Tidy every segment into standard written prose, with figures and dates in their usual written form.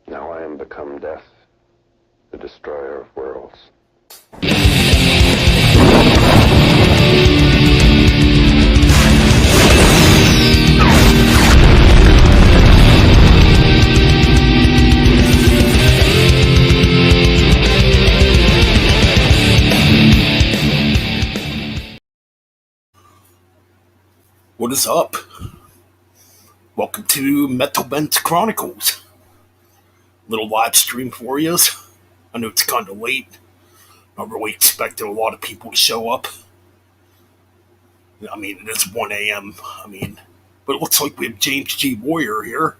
Now I am become death, the destroyer of worlds. What is up? Welcome to Metal Bent Chronicles. Little live stream for you. I know it's kind of late. Not really expecting a lot of people to show up. I mean, it is 1 a.m. But it looks like we have James G. Warrior here.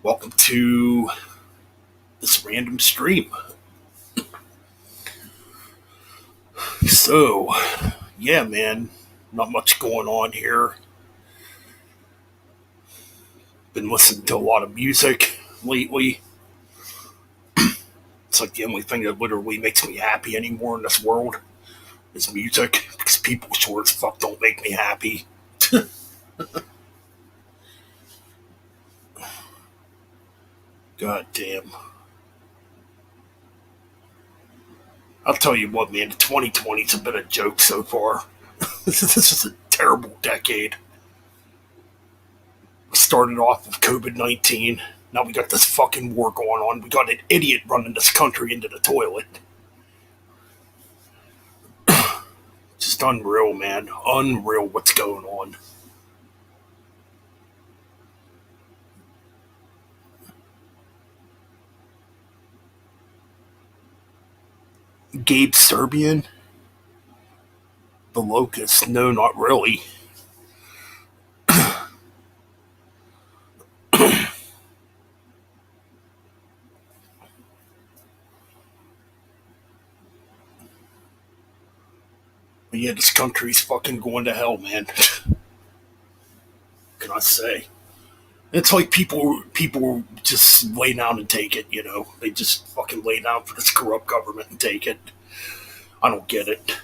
Welcome to this random stream. So, yeah, man, not much going on here. Been listening to a lot of music lately. It's like the only thing that literally makes me happy anymore in this world is music, because people sure as fuck don't make me happy. God damn. I'll tell you what, man, 2020's a bit of a joke so far. This is a terrible decade. We started off with COVID-19. Now we got this fucking war going on. We got an idiot running this country into the toilet. Just unreal, man. Unreal what's going on. Gabe Serbian? The Locust? No, not really. But yeah, this country's fucking going to hell, man. Can I say? It's like people just lay down and take it, you know. They just fucking lay down for this corrupt government and take it. I don't get it.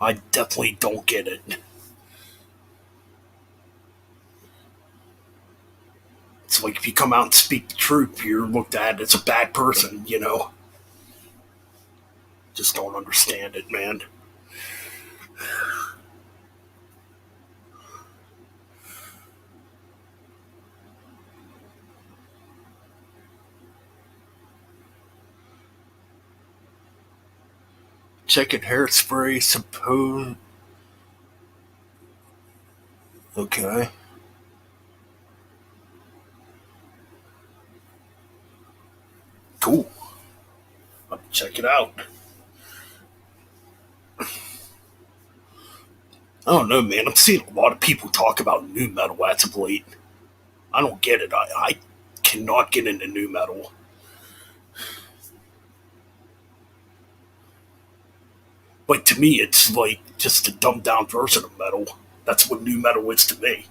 I definitely don't get it. It's like if you come out and speak the truth, you're looked at as a bad person, you know. Just don't understand it, man. Checking hairspray, suppose. Okay. Cool. I'll check it out. I don't know, man. I'm seeing a lot of people talk about new metal as of late. I don't get it. I cannot get into new metal. Like, to me, it's like just a dumbed down version of metal. That's what new metal is to me.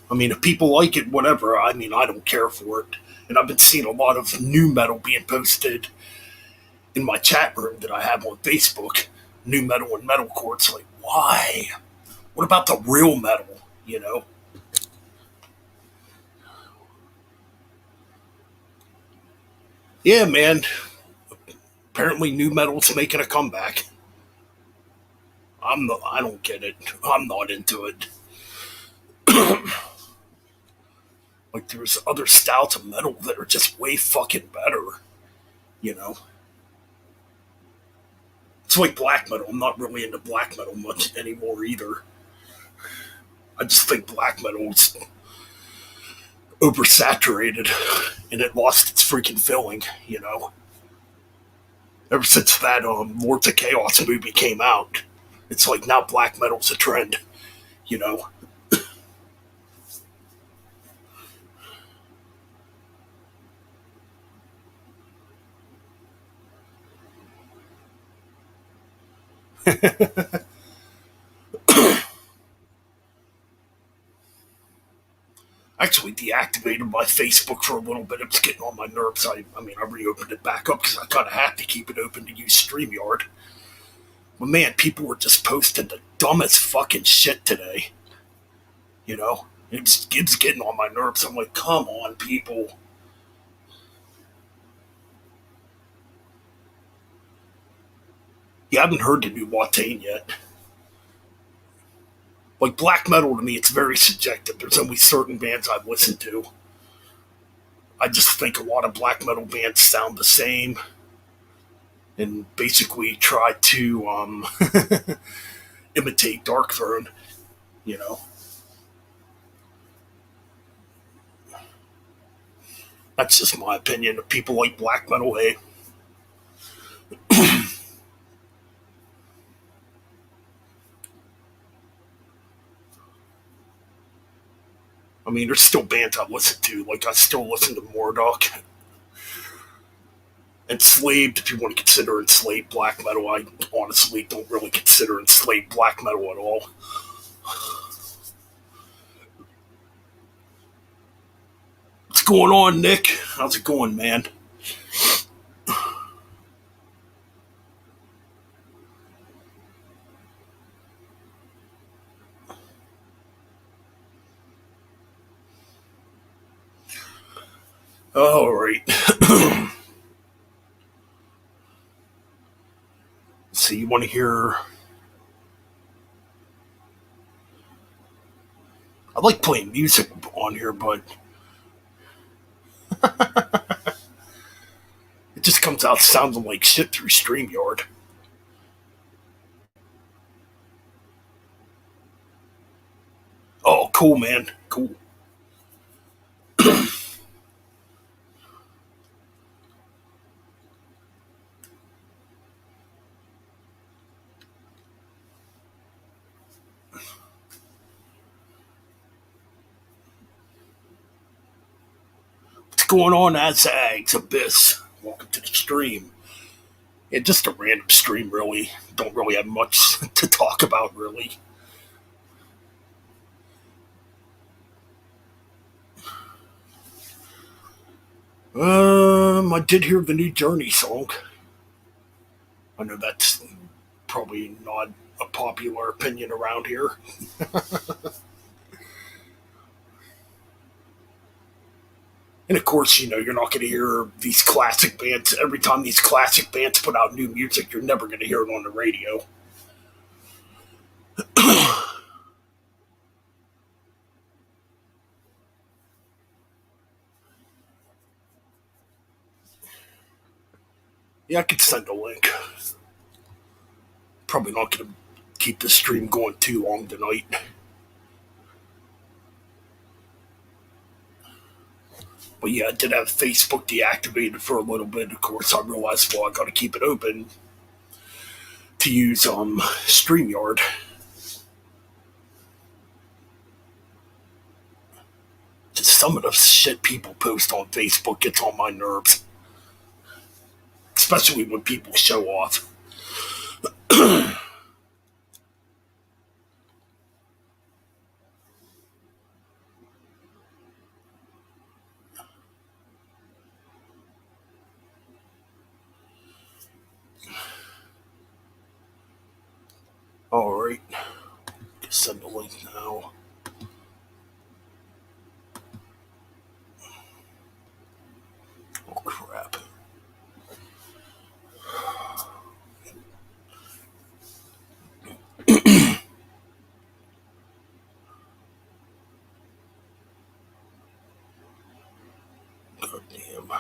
I mean, if people like it, whatever. I mean, I don't care for it. And I've been seeing a lot of new metal being posted in my chat room that I have on Facebook. New metal and metalcore. It's like, why? What about the real metal? You know? Yeah, man. Apparently, new metal's making a comeback. I don't get it. I'm not into it. Like, there's other styles of metal that are just way fucking better. You know? It's like black metal. I'm not really into black metal much anymore either. I just think black metal's oversaturated and it lost its freaking feeling, you know? Ever since that Lords of Chaos movie came out, it's like now black metal's a trend, you know? Actually deactivated my Facebook for a little bit. It was getting on my nerves. I reopened it back up because I kind of have to keep it open to use StreamYard. But man, people were just posting the dumbest fucking shit today. You know, it's getting on my nerves. I'm like, come on, people. You haven't heard the new Watain yet. Like black metal to me, it's very subjective. There's only certain bands I've listened to. I just think a lot of black metal bands sound the same, and basically try to imitate Dark Throne. You know, that's just my opinion. If people like black metal, hey, I mean, there's still bands I listen to. Like I still listen to Mordok, Enslaved. If you want to consider Enslaved black metal, I honestly don't really consider Enslaved black metal at all. What's going on, Nick? How's it going, man? All right. So you want to hear? I like playing music on here, but it just comes out sounding like shit through StreamYard. Oh, cool, man. Cool. What's going on, Azags Abyss? Welcome to the stream. Yeah, just a random stream, really. Don't really have much to talk about, really. I did hear the new Journey song. I know that's probably not a popular opinion around here. And of course, you know, you're not going to hear these classic bands. Every time these classic bands put out new music, you're never going to hear it on the radio. Yeah, I could send a link. Probably not going to keep the stream going too long tonight. But yeah, I did have Facebook deactivated for a little bit. Of course, I realized, well, I got to keep it open to use StreamYard. Just some of the shit people post on Facebook gets on my nerves, especially when people show off. All right, just send the link now. Oh crap! God damn!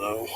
know.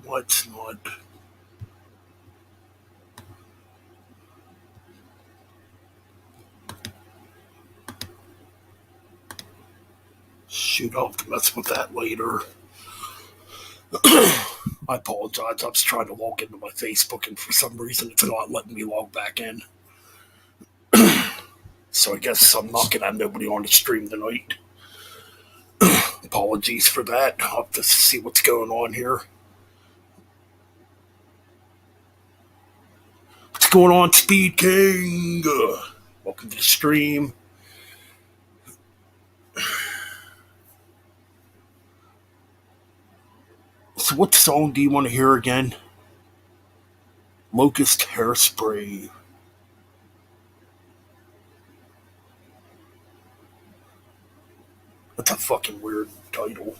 What's not? Shoot, I'll have to mess with that later. I apologize. I was trying to log into my Facebook, and for some reason, it's not letting me log back in. So I guess I'm not gonna have nobody on the stream tonight. Apologies for that. I'll have to see what's going on here. What's going on, Speed King? Welcome to the stream. So, what song do you want to hear again? Locust Hairspray. That's a fucking weird title.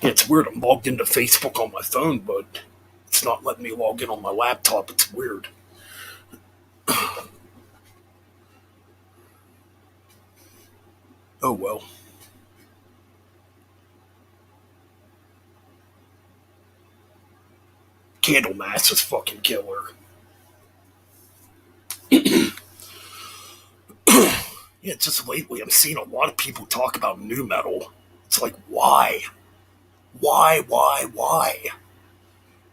Yeah, it's weird. I'm logged into Facebook on my phone, but it's not letting me log in on my laptop. It's weird. Oh well. Candlemass is fucking killer. Yeah, just lately I'm seeing a lot of people talk about new metal. It's like, why? Why?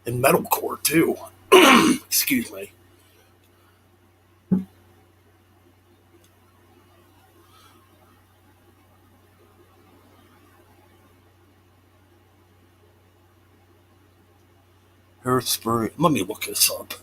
And metalcore, too. Excuse me. Hairspray. Let me look this up.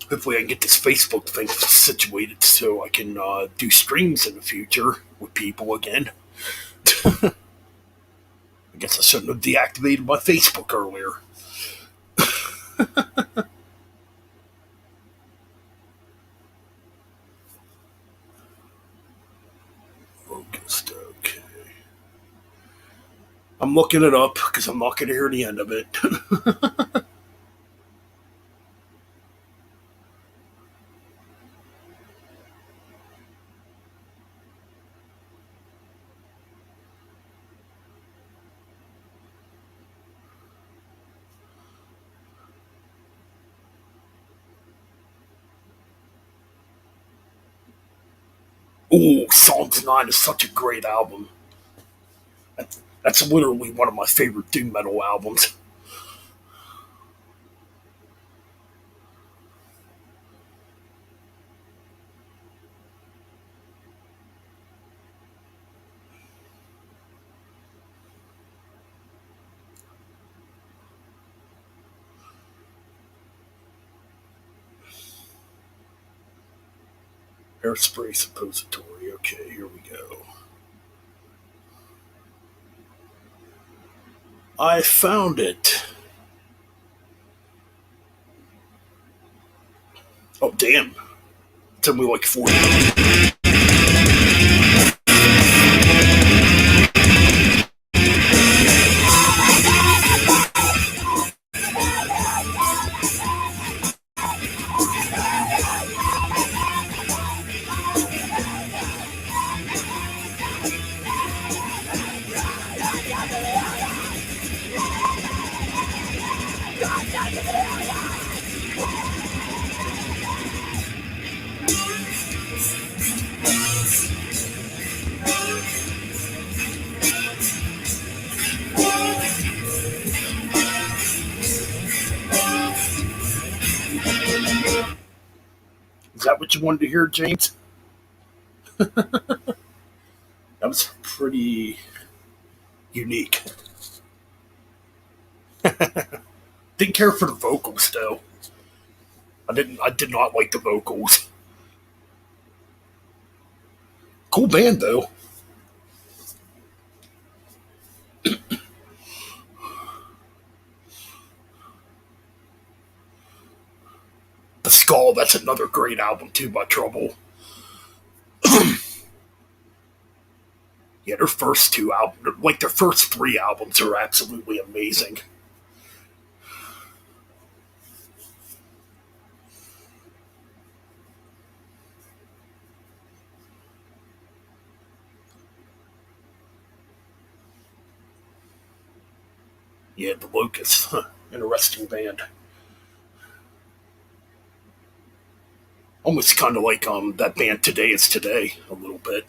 Hopefully I can get this Facebook thing situated so I can do streams in the future with people again. I guess I shouldn't have deactivated my Facebook earlier. Focused, okay. I'm looking it up because I'm not going to hear the end of it. Oh, Psalms 9 is such a great album. That's literally one of my favorite doom metal albums. Hairspray Suppository. Okay, here we go. I found it. Oh, damn. It's only like 40. Is that what you wanted to hear, James? That was pretty unique. Didn't care for the vocals though. I did not like the vocals. Cool band though. The Skull, that's another great album too by Trouble. Yeah, their first two albums, like their first three albums, are absolutely amazing. Yeah, the Locusts, interesting band. Almost kind of like that band Today Is Today a little bit.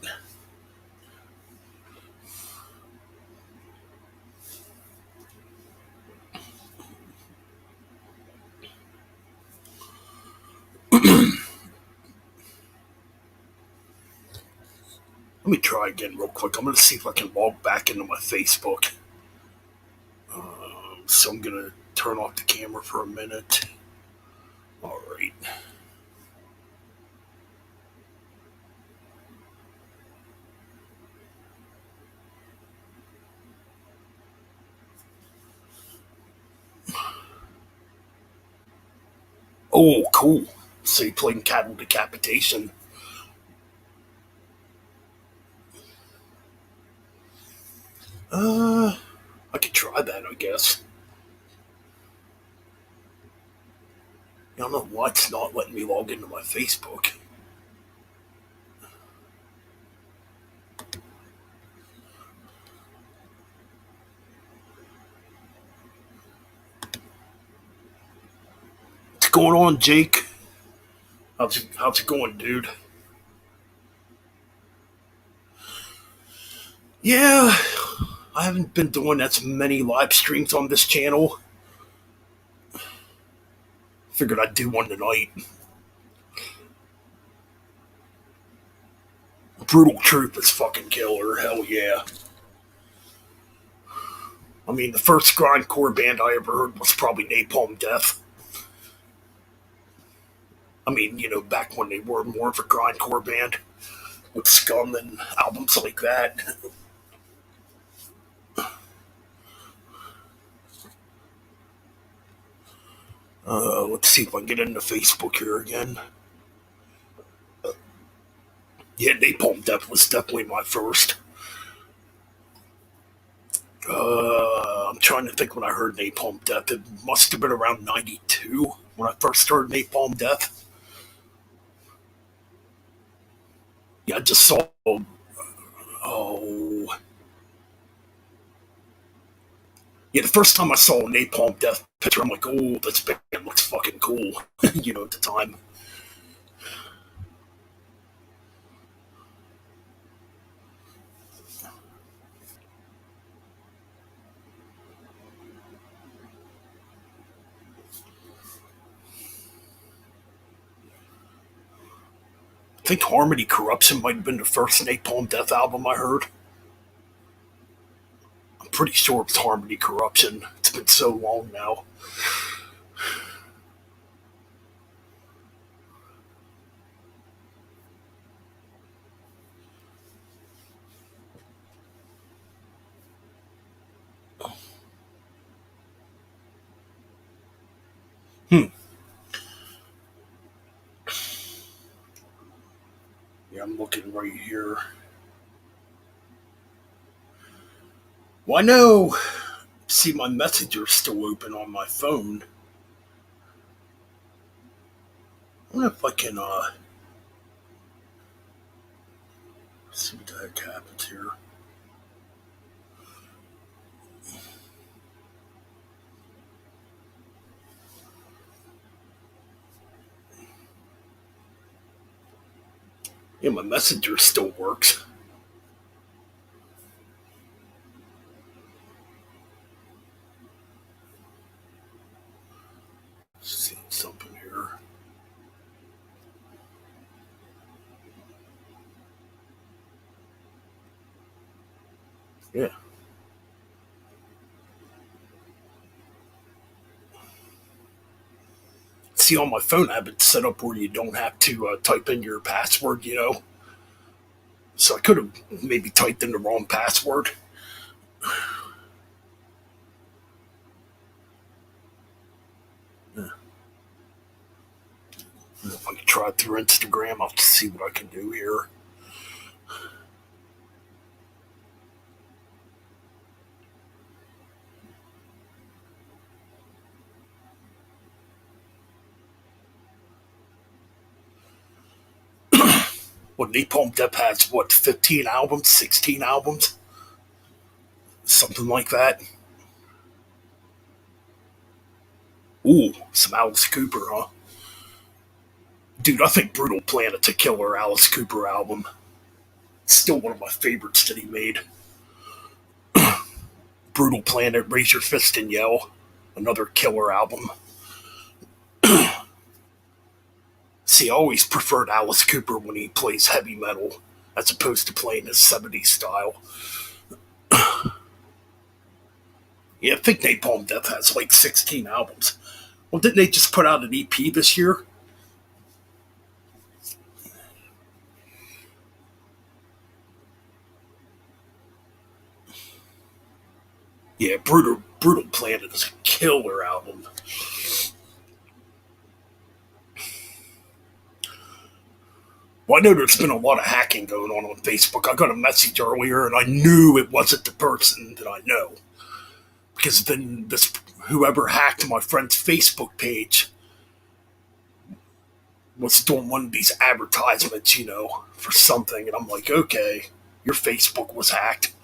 Let me try again real quick. I'm gonna see if I can log back into my Facebook. So I'm gonna turn off the camera for a minute. All right. Oh, cool. So you played Cattle Decapitation. Uh, I could try that, I guess. I don't know why it's not letting me log into my Facebook. What's going on, Jake? How's it going, dude? Yeah, I haven't been doing as many live streams on this channel. Figured I'd do one tonight. Brutal Truth is fucking killer. Hell yeah. I mean, the first grindcore band I ever heard was probably Napalm Death. I mean, back when they were more of a grindcore band with Scum and albums like that. Let's see if I can get into Facebook here again. Yeah, Napalm Death was definitely my first. I'm trying to think when I heard Napalm Death. It must have been around 92 when I first heard Napalm Death. Yeah, I just saw. Oh. Yeah, the first time I saw a Napalm Death picture, I'm like, oh, this band looks fucking cool. At the time. I think Harmony Corruption might have been the first Napalm Death album I heard. I'm pretty sure it's Harmony Corruption. It's been so long now. Hmm. Yeah, I'm looking right here. Well, I know. See, my messenger's still open on my phone. I wonder if I can, see what the heck happens here. Yeah, my messenger still works. See something here. Yeah. See, on my phone, I have it set up where you don't have to type in your password. So I could have maybe typed in the wrong password. Yeah. If I could try it through Instagram, I'll see what I can do here. What Napalm Death has, what, 15 albums, 16 albums? Something like that. Ooh, some Alice Cooper, huh? Dude, I think Brutal Planet's a killer Alice Cooper album. Still one of my favorites that he made. Brutal Planet, Raise Your Fist and Yell. Another killer album. See, I always preferred Alice Cooper when he plays heavy metal as opposed to playing his 70s style. Yeah, I think Napalm Death has like 16 albums. Well, didn't they just put out an EP this year? Yeah, Brutal Planet is a killer album. Well, I know there's been a lot of hacking going on Facebook. I got a message earlier and I knew it wasn't the person that I know. Because then this whoever hacked my friend's Facebook page was doing one of these advertisements, for something, and I'm like, okay, your Facebook was hacked.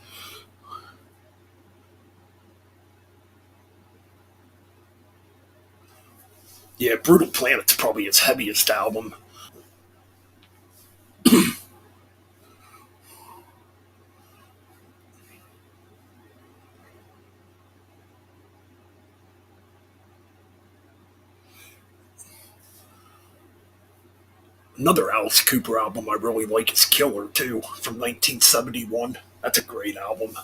Yeah, Brutal Planet's probably his heaviest album. Another Alice Cooper album I really like is Killer, too, from 1971. That's a great album.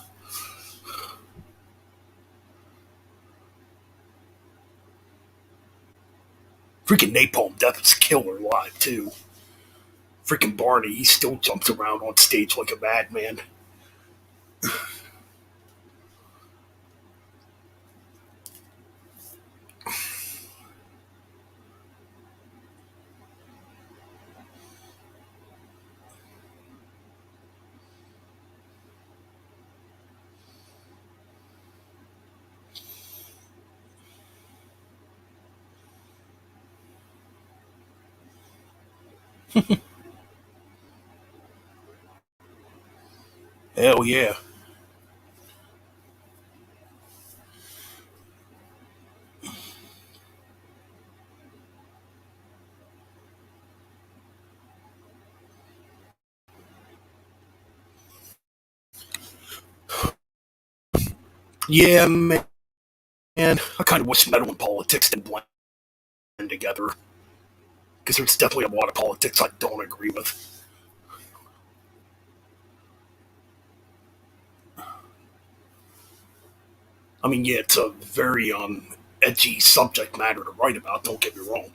Freaking Napalm Death is killer live, too. Freaking Barney, he still jumps around on stage like a madman. Hell yeah. Yeah, man. I kind of wish metal and politics didn't blend together. because there's definitely a lot of politics I don't agree with. I mean, yeah, it's a very edgy subject matter to write about. Don't get me wrong.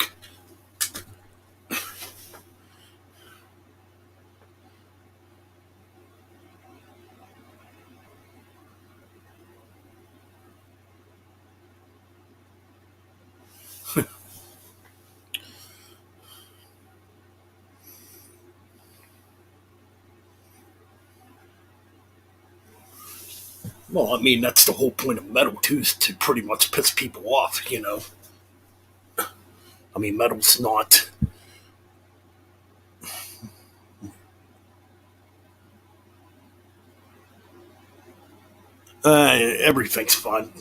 Well, I mean, that's the whole point of metal too, is to pretty much piss people off. I mean, metal's not. Everything's fun.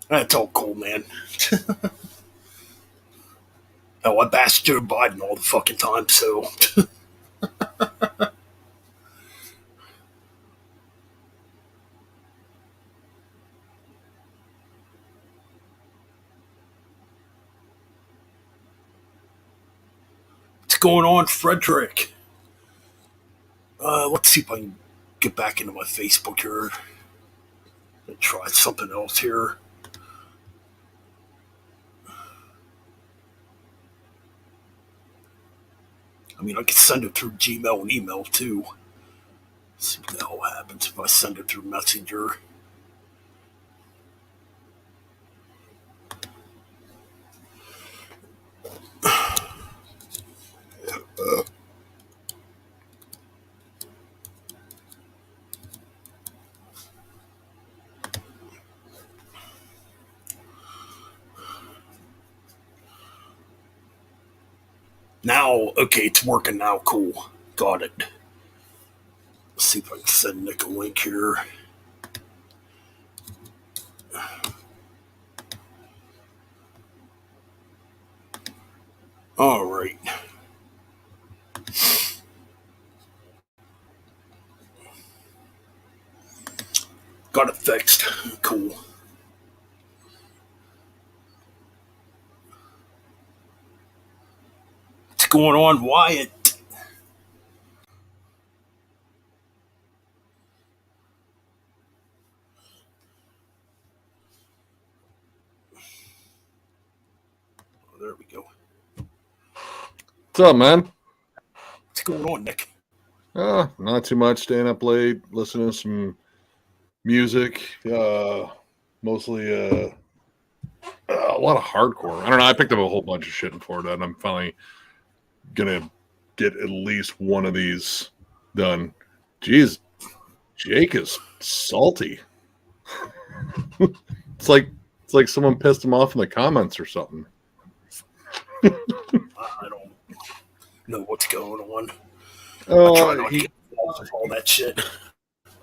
That's all cool, man. Oh, I bash Joe Biden all the fucking time, so what's going on, Frederick? Let's see if I can get back into my Facebook here and try something else here. I mean, I could send it through Gmail and email too. Let's see what the hell happens if I send it through Messenger. Now, okay, it's working now. Cool. Got it. Let's see if I can send Nick a link here. All right. Got it fixed. Cool. What's going on, Wyatt? Oh, there we go. What's up, man? What's going on, Nick? Not too much. Staying up late, listening to some music. Mostly a lot of hardcore. I don't know. I picked up a whole bunch of shit in Florida, and I'm finally gonna get at least one of these done. Jeez, Jake is salty. It's like someone pissed him off in the comments or something. I don't know what's going on. I try Oh, not to get involved with all that shit.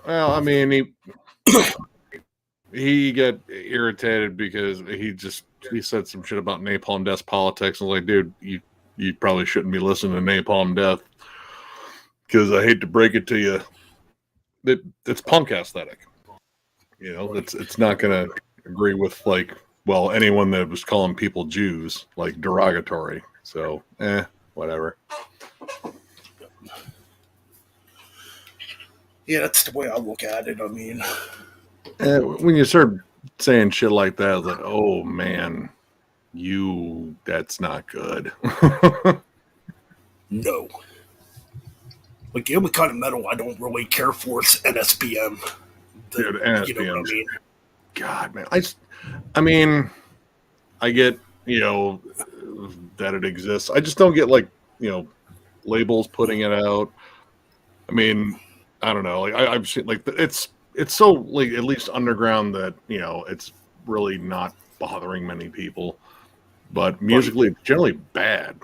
well, I mean, he got irritated because he said some shit about Napalm Death's politics. I was like, dude, you probably shouldn't be listening to Napalm Death, because I hate to break it to you, it's punk aesthetic. It's not gonna agree with anyone that was calling people Jews like derogatory. So whatever. Yeah, that's the way I look at it. I mean, When you start saying shit like that, it's like, oh man, that's not good. no. Like, the only kind of metal I don't really care for is NSBM. Dude, NSBM. You know what I mean? God, man. I mean, I get, that it exists. I just don't get, labels putting it out. I mean, I don't know. Like, I've seen, it's so, at least underground that, it's really not bothering many people. But musically, it's generally bad.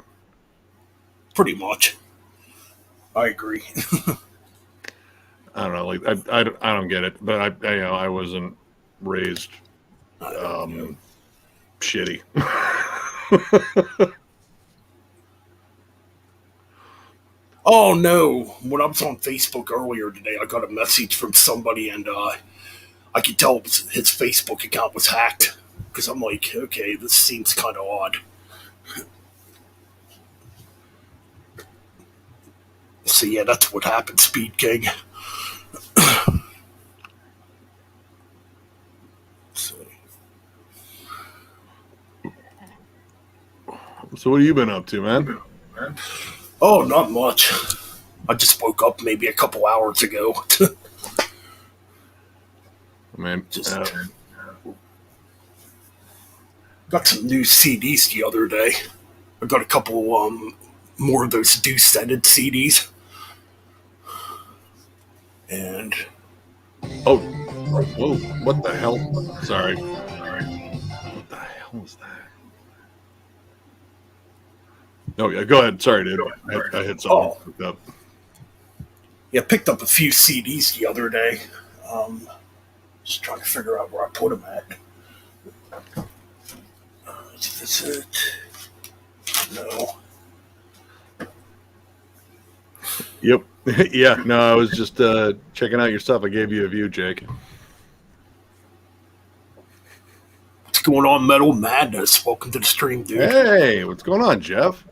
Pretty much. I agree. I don't know. I don't get it. But I wasn't raised shitty. Oh no! When I was on Facebook earlier today, I got a message from somebody, and I could tell his Facebook account was hacked. Because I'm like, okay, this seems kind of odd. So yeah, that's what happened, Speed King. So, So what have you been up to, man? oh, not much. I just woke up maybe a couple hours ago. Man, Just got some new CDs the other day. I got a couple more of those deuce-scented CDs, and oh, whoa, what the hell? Sorry. What the hell was that? Oh, yeah, go ahead. Sorry, dude. I hit something. oh yeah, picked up a few CDs the other day. Um, just trying to figure out where I put them at. Is this it? No. Yep. Yeah, no, I was just checking out your stuff. I gave you a view, Jake. What's going on, Metal Madness? Welcome to the stream, dude. Hey, what's going on, Jeff?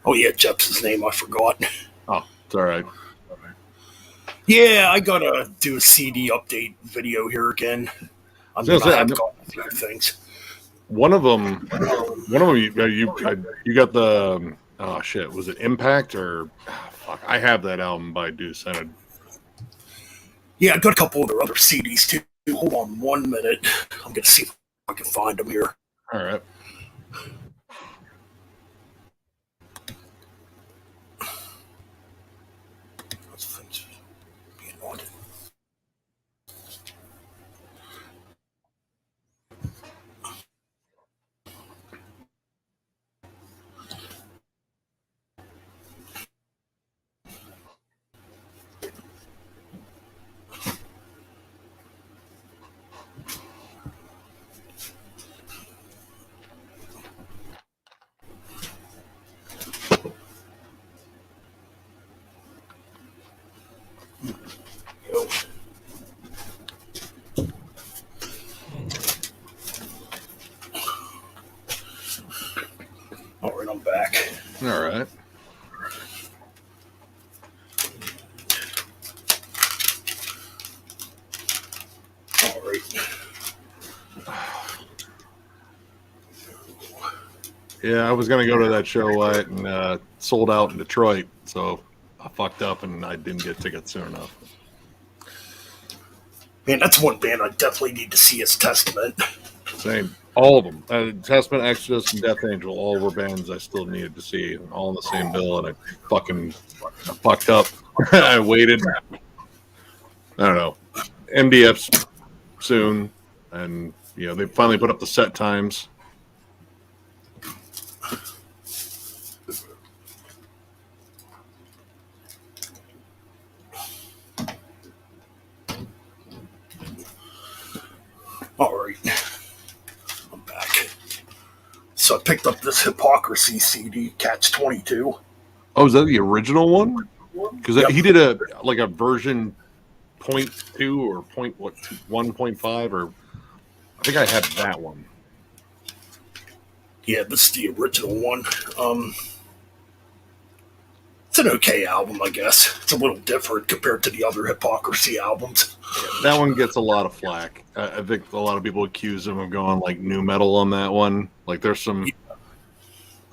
Oh yeah, Jeff's his name. I forgot. Oh, it's all right. Yeah, I gotta do a CD update video here again. I mean, I have gotten a few things. One of them, you got the oh shit, was it Impact or fuck? I have that album by Deuce Scented. Yeah, I got a couple of their other CDs too. Hold on 1 minute. I'm gonna see if I can find them here. All right. All right, I'm back. All right. All right. Yeah, I was gonna go to that show and sold out in Detroit, so I fucked up and I didn't get tickets soon enough. Man, that's one band I definitely need to see is Testament. Same, all of them. Testament, Exodus, and Death Angel, all were bands I still needed to see, and all in the same bill, and I fucked up. I waited. I don't know. MDF's soon, and they finally put up the set times. All right, I'm back. So I picked up this Hypocrisy CD Catch 22. Oh, is that the original one? Because he did a version 0.2 or 1.5, or I think I had that one. Yeah, this is the original one. It's an okay album, I guess. It's a little different compared to the other Hypocrisy albums. Yeah, that one gets a lot of flack. I think a lot of people accuse him of going like new metal on that one. Like there's some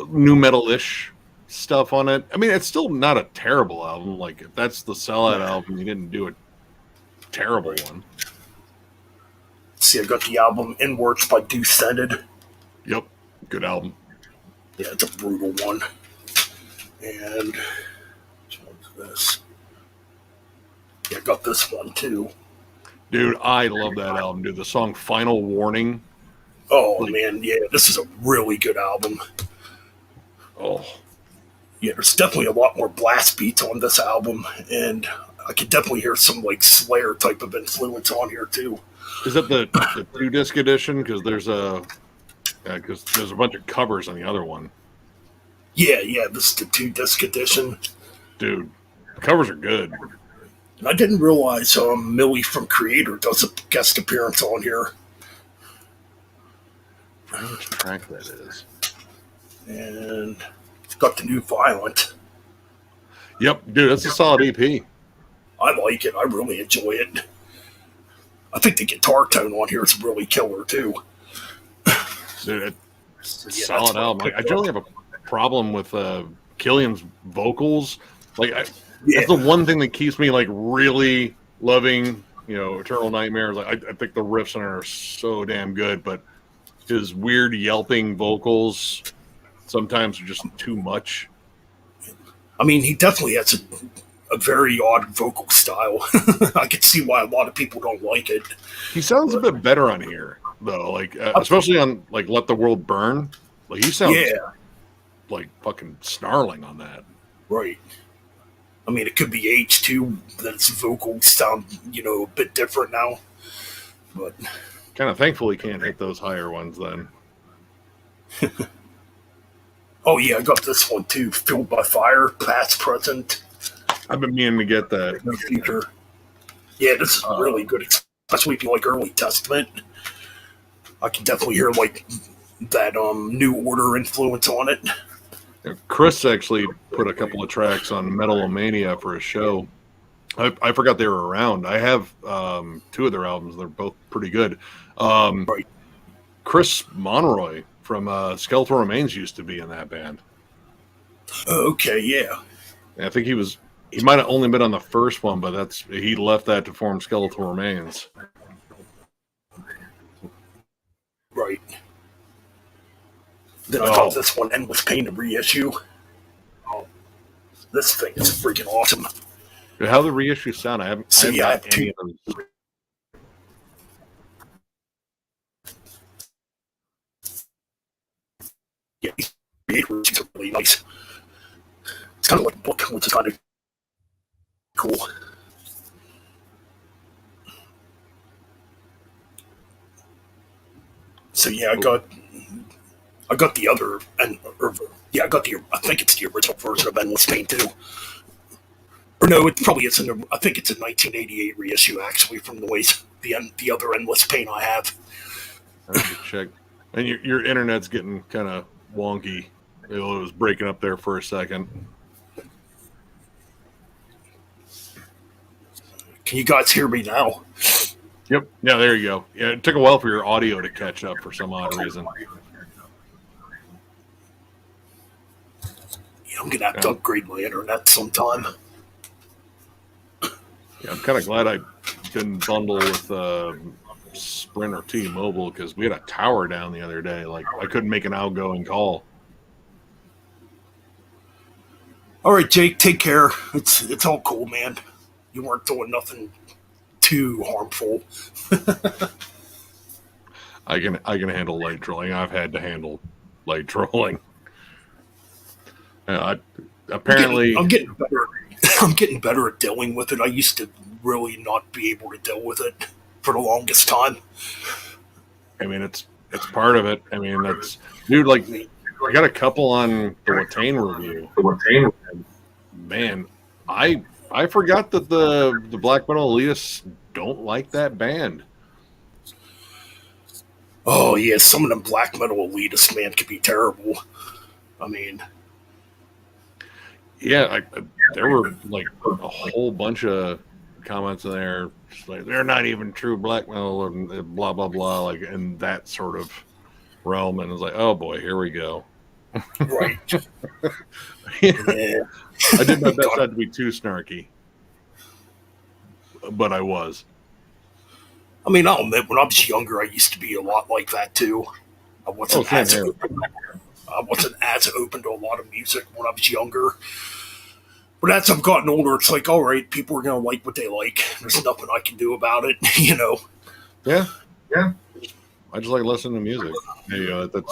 new metal-ish stuff on it. I mean, it's still not a terrible album. Like if that's the sellout album, you didn't do a terrible one. See, I got the album Inwards by Deuce Scented. Yep, good album. Yeah, it's a brutal one. And which one's this? Yeah, I got this one too. Dude, I love that album, dude. The song Final Warning. Oh, man, yeah, this is a really good album. Oh. Yeah, there's definitely a lot more blast beats on this album, and I could definitely hear some, Slayer type of influence on here, too. Is that the 2-disc edition? Because there's a bunch of covers on the other one. Yeah, this is the 2-disc edition. Dude, the covers are good. And I didn't realize Millie from Creator does a guest appearance on here. I don't know which track that is. And it's got the new Violent. Yep, dude, that's a solid EP. I like it. I really enjoy it. I think the guitar tone on here is really killer, too. Dude, it's solid album. Like, I generally have a problem with Killian's vocals. Like, that's the one thing that keeps me, like, really loving, Eternal Nightmares. Like, I think the riffs on it are so damn good, but his weird yelping vocals sometimes are just too much. I mean, he definitely has a very odd vocal style. I can see why a lot of people don't like it. He sounds a bit better on here, though. Like, especially on like "Let the World Burn." Like, he sounds like fucking snarling on that. Right. I mean, it could be age too. That his vocals sound, a bit different now. But kind of thankful he can't hit those higher ones then. Oh yeah, I got this one too. Fueled by Fire, past, present. I've been meaning to get that. Future. Yeah, this is really good, especially if you like early Testament. I can definitely hear like that New Order influence on it. Chris actually put a couple of tracks on Metalomania for a show. I forgot they were around. I have 2 of their albums. They're both pretty good. Right. Chris Monroy from Skeletal Remains used to be in that band. Okay, yeah. And I think he might have only been on the first one, but he left that to form Skeletal Remains. Right. Then I got this one, Endless Pain, to reissue. This thing is freaking awesome. How the reissues sound? I haven't got any of them. Yeah, these reissues are really nice. It's kind of like a book, which is kind of cool. So yeah, I got the other, I think it's the original version of Endless Pain too. Or no, it probably isn't. I think it's a 1988 reissue actually from the other Endless Pain I have. I have to check. And your internet's getting kind of wonky. It was breaking up there for a second. Can you guys hear me now? Yep. Yeah, there you go. Yeah, it took a while for your audio to catch up for some odd reason. Yeah, I'm gonna have to upgrade my internet sometime. Yeah, I'm kind of glad I didn't bundle with Sprint or T-Mobile because we had a tower down the other day. Like, I couldn't make an outgoing call. All right, Jake, take care. It's all cool, man. You weren't doing nothing too harmful. I can handle light trolling. I've had to handle light trolling. Apparently, I'm getting better. I'm getting better at dealing with it. I used to really not be able to deal with it for the longest time. I mean, it's part of it. I mean, that's dude. Like, I got a couple on the Watain review. Man, I forgot that the black metal elitists don't like that band. Oh yeah, some of them black metal elitists, man, could be terrible. I mean, yeah, there were like a whole bunch of comments in there, like they're not even true black metal and blah blah blah, like in that sort of realm. And it's like, oh boy, here we go. Right. Yeah. I did my best not to be too snarky, but I was. I mean, I'll admit, when I was younger, I used to be a lot like that too. I wasn't as open to a lot of music when I was younger. But as I've gotten older, it's like, all right, people are going to like what they like. There's nothing I can do about it, you know. Yeah. I just like listening to music. Hey, that's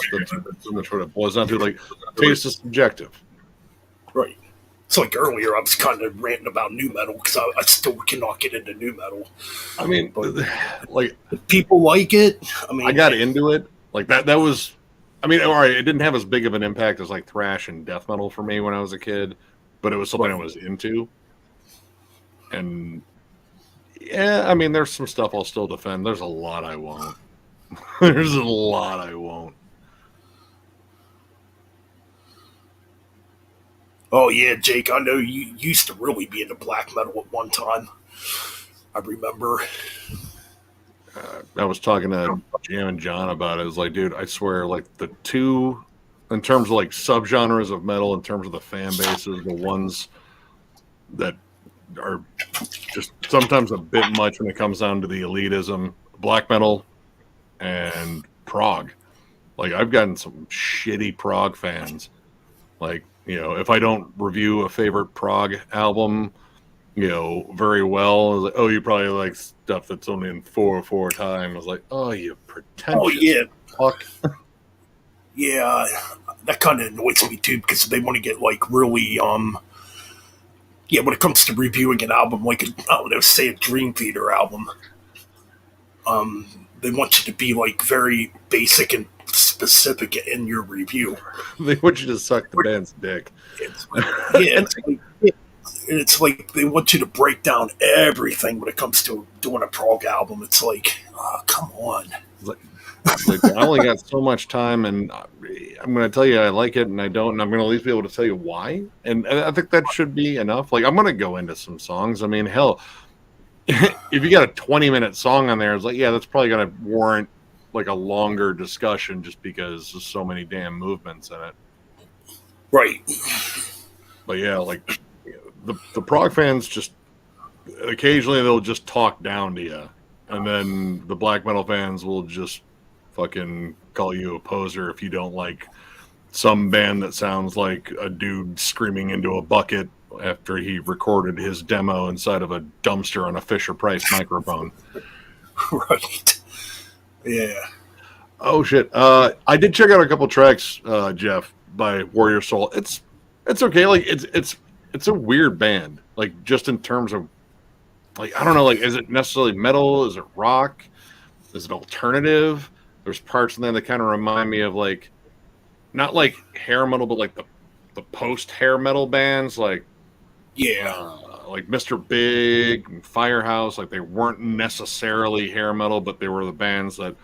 so much what it boils down to. Like, taste is subjective. Right. It's like earlier, I was kind of ranting about new metal because I still cannot get into new metal. I mean, like, people like it. I mean, I got into it. Like that was I mean, all right, it didn't have as big of an impact as like thrash and death metal for me when I was a kid, but it was something I was into. And yeah, I mean, there's some stuff I'll still defend. There's a lot I won't. There's a lot I won't. Oh yeah, Jake, I know you used to really be into black metal at one time. I remember. I was talking to Jam and John about it. It was like, dude, I swear, like the two, in terms of like subgenres of metal, in terms of the fan bases, the ones that are just sometimes a bit much when it comes down to the elitism, black metal and prog. Like I've gotten some shitty prog fans. Like, you know, if I don't review a favorite prog album, you know, very well, like, oh, you probably like stuff that's only in 4/4 time. I was like, oh, you pretentious. Oh yeah, fuck. Yeah, that kind of annoys me too because they want to get like really yeah, when it comes to reviewing an album, like I don't know, say a Dream Theater album, they want you to be like very basic and specific in your review. They want you to suck the band's dick. It's like, yeah, it's like they want you to break down everything when it comes to doing a prog album. It's like, oh, come on. Like, I only got so much time, and I'm going to tell you I like it, and I don't, and I'm going to at least be able to tell you why. And I think that should be enough. Like, I'm going to go into some songs. I mean, hell, if you got a 20-minute song on there, it's like, yeah, that's probably going to warrant like a longer discussion just because there's so many damn movements in it. Right. But yeah, like the prog fans just occasionally they'll just talk down to you, and then the black metal fans will just fucking call you a poser if you don't like some band that sounds like a dude screaming into a bucket after he recorded his demo inside of a dumpster on a Fisher-Price microphone. Right. Yeah. Oh shit. I did check out a couple tracks, Jeff, by Warrior Soul. It's okay. Like it's a weird band. Like just in terms of like I don't know, like is it necessarily metal? Is it rock? Is it alternative? There's parts in there that kind of remind me of like not like hair metal, but like the post hair metal bands, like like Mr. Big and Firehouse. Like they weren't necessarily hair metal, but they were the bands that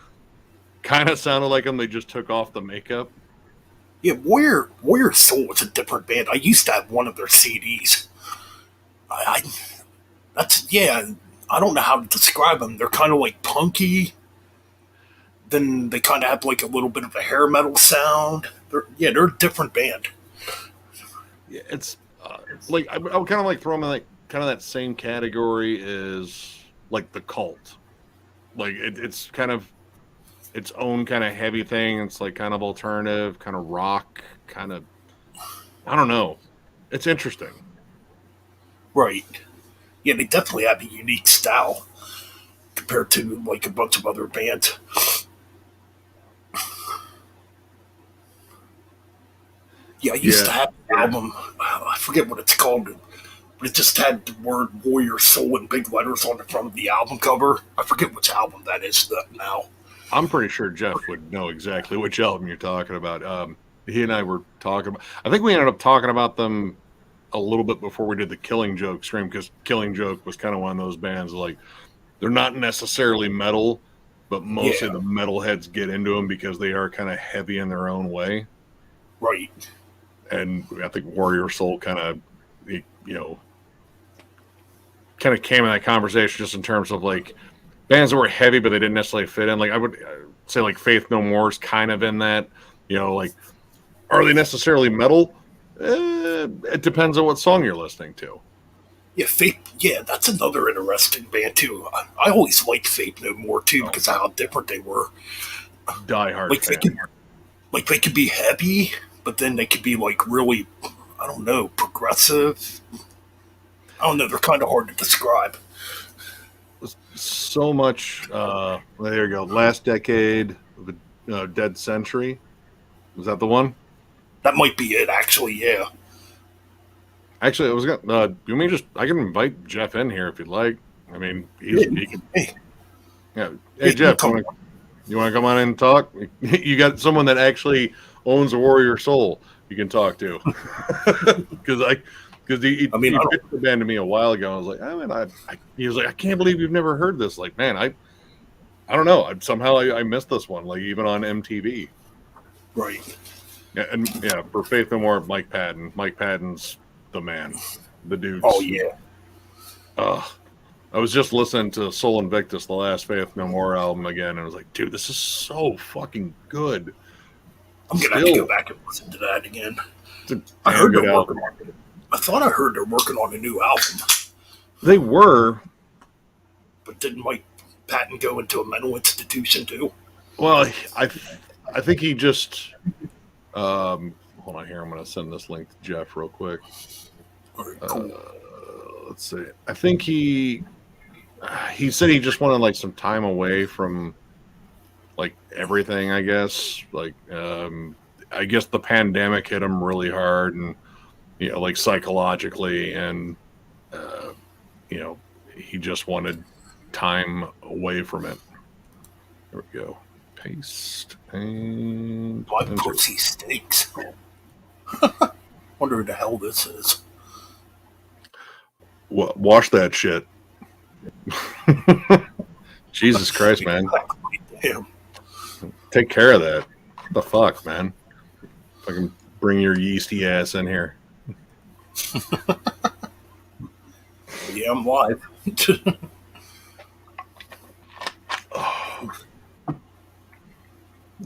kind of sounded like them. They just took off the makeup. Yeah, Warrior Soul was a different band. I used to have one of their CDs. That's yeah. I don't know how to describe them. They're kind of like punky. Then they kind of have like a little bit of a hair metal sound. They're a different band. Yeah, it's like I would kind of like throw them in like kind of that same category as like the Cult. Like it's kind of its own kind of heavy thing. It's like kind of alternative, kind of rock, kind of I don't know. It's interesting. Right. Yeah, they definitely have a unique style compared to like a bunch of other bands. Yeah, I used to have an album. I forget what it's called, but it just had the word Warrior Soul in big letters on the front of the album cover. I forget which album that is now. I'm pretty sure Jeff would know exactly which album you're talking about. He and I were talking about. I think we ended up talking about them a little bit before we did the Killing Joke stream because Killing Joke was kind of one of those bands like they're not necessarily metal, but most of the metalheads get into them because they are kind of heavy in their own way. Right. And I think Warrior Soul kind of, kind of came in that conversation just in terms of like bands that were heavy, but they didn't necessarily fit in. Like I would say like Faith No More is kind of in that, like, are they necessarily metal? It depends on what song you're listening to. Yeah, Faith. Yeah, that's another interesting band too. I always liked Faith No More too because of how different they were. Die Hard. Like they could be heavy, but then they could be like really, I don't know, progressive. I don't know. They're kind of hard to describe. So much. There you go. Last Decade of a Dead Century. Was that the one? That might be it, actually. Yeah. Actually, I was gonna. You mean I can invite Jeff in here if you'd like. I mean, he can. Hey. Yeah. Hey, Jeff. You want to come on in and talk? You got someone that actually owns a Warrior Soul you can talk to. Because he pitched the band to me a while ago. I was like, oh, man, he was like, I can't believe you've never heard this. Like, man, I don't know. Somehow I missed this one, like even on MTV. Right. Yeah, and yeah, for Faith No More, Mike Patton. Mike Patton's the man, the dude. Oh yeah. I was just listening to Soul Invictus, the last Faith No More album again, and I was like, dude, this is so fucking good. I'm gonna have to go back and listen to that again. I heard they're working on it. I thought I heard they're working on a new album. They were, but didn't Mike Patton go into a mental institution too? Well, I think he just. Hold on here. I'm going to send this link to Jeff real quick. All right, cool. Let's see. I think he said he just wanted like some time away from like everything. I guess I guess the pandemic hit him really hard, and like psychologically, and he just wanted time away from it. There we go. Paste and my pussy stinks. Wonder who the hell this is. Wash that shit. Jesus Christ, man. Damn. Take care of that. What the fuck, man? Fucking bring your yeasty ass in here. Yeah, I'm live.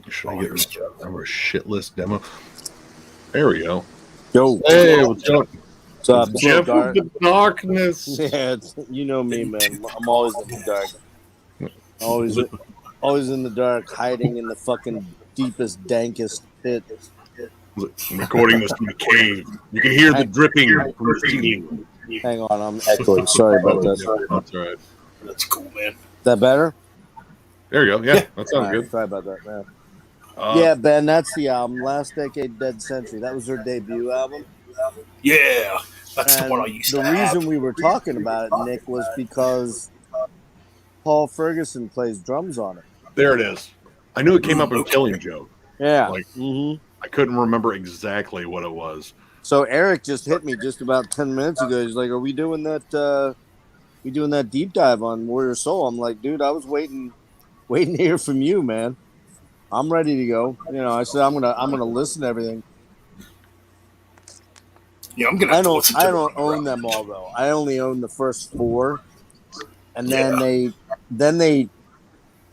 Should I get our shit list demo? There we go. Yo. Hey, what's up? What's up? Jeff of the darkness. Yeah, you know me, man. I'm always in the dark. Always in the dark, hiding in the fucking deepest, dankest pit. I'm recording this from the cave. You can hear the dripping from the ceiling. Hang on, I'm echoing. Sorry about that. That's all right. That's cool, man. Is that better? There you go. Yeah, that sounds good. Sorry about that, man. Yeah, Ben, that's the album. Last Decade, Dead Century. That was their debut album. Yeah, that's the one I used to have. The reason we were talking about it, Nick, was because Paul Ferguson plays drums on it. There it is. I knew it came up in Killing Joke. Yeah. I couldn't remember exactly what it was. So Eric just hit me just about 10 minutes ago. He's like, "Are we doing that? We doing that deep dive on Warrior Soul?" I'm like, "Dude, I was waiting to hear from you, man. I'm ready to go." I said, "I'm gonna listen to everything." Yeah, I'm gonna. I don't own them all though. I only own the first 4, and then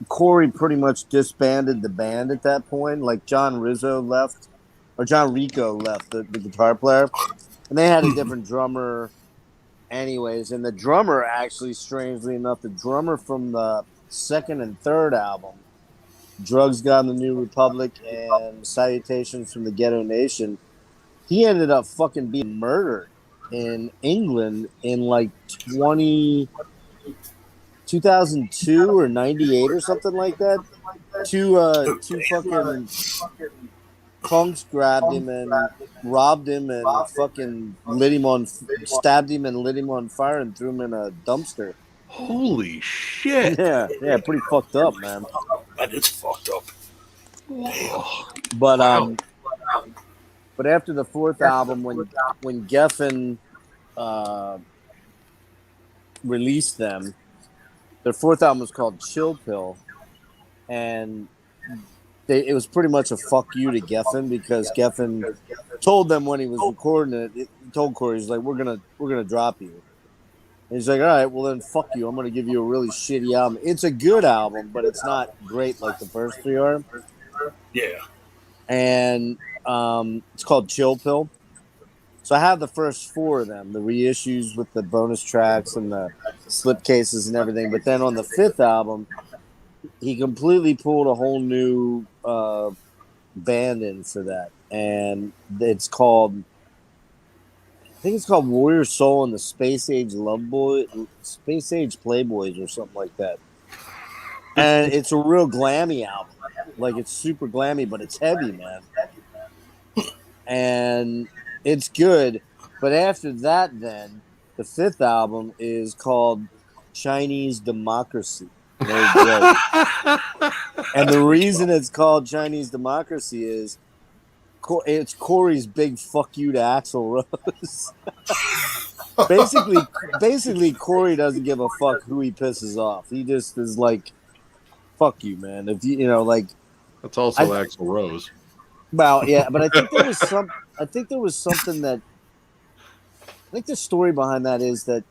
Corey pretty much disbanded the band at that point. Like John Rico left, the guitar player, and they had a different drummer, anyways. And the drummer actually, strangely enough, the drummer from the second and third album, Drugs God and the New Republic and Salutations from the Ghetto Nation, he ended up fucking being murdered in England in like 2002 or 98 or something like that. Two fucking punks grabbed him and robbed him and fucking stabbed him and lit him on fire and threw him in a dumpster. Holy shit. Yeah, pretty fucked up, man. That is fucked up. But after the fourth album, when Geffen released them, their fourth album was called Chill Pill, and it was pretty much a fuck you to Geffen, because Geffen told them when he was recording it, he told Corey, he's like, we're gonna drop you. And he's like, all right, well then fuck you. I'm gonna give you a really shitty album. It's a good album, but it's not great like the first 3 are. Yeah. And it's called Chill Pill. So I have the first 4 of them, the reissues with the bonus tracks and the slipcases and everything. But then on the 5th album, he completely pulled a whole new band in for that, and it's called, I think it's called Warrior Soul and the Space Age Playboys or something like that. And it's a real glammy album. Like, it's super glammy, but it's heavy, man. And it's good. But after that, then, the 5th album is called Chinese Democracy. Right. And the reason it's called Chinese Democracy is it's Corey's big fuck you to Axl Rose. basically, Corey doesn't give a fuck who he pisses off. He just is like, "Fuck you, man." If you know, like, That's also Axl Rose. Well, yeah, but I think there was something that. I think the story behind that is that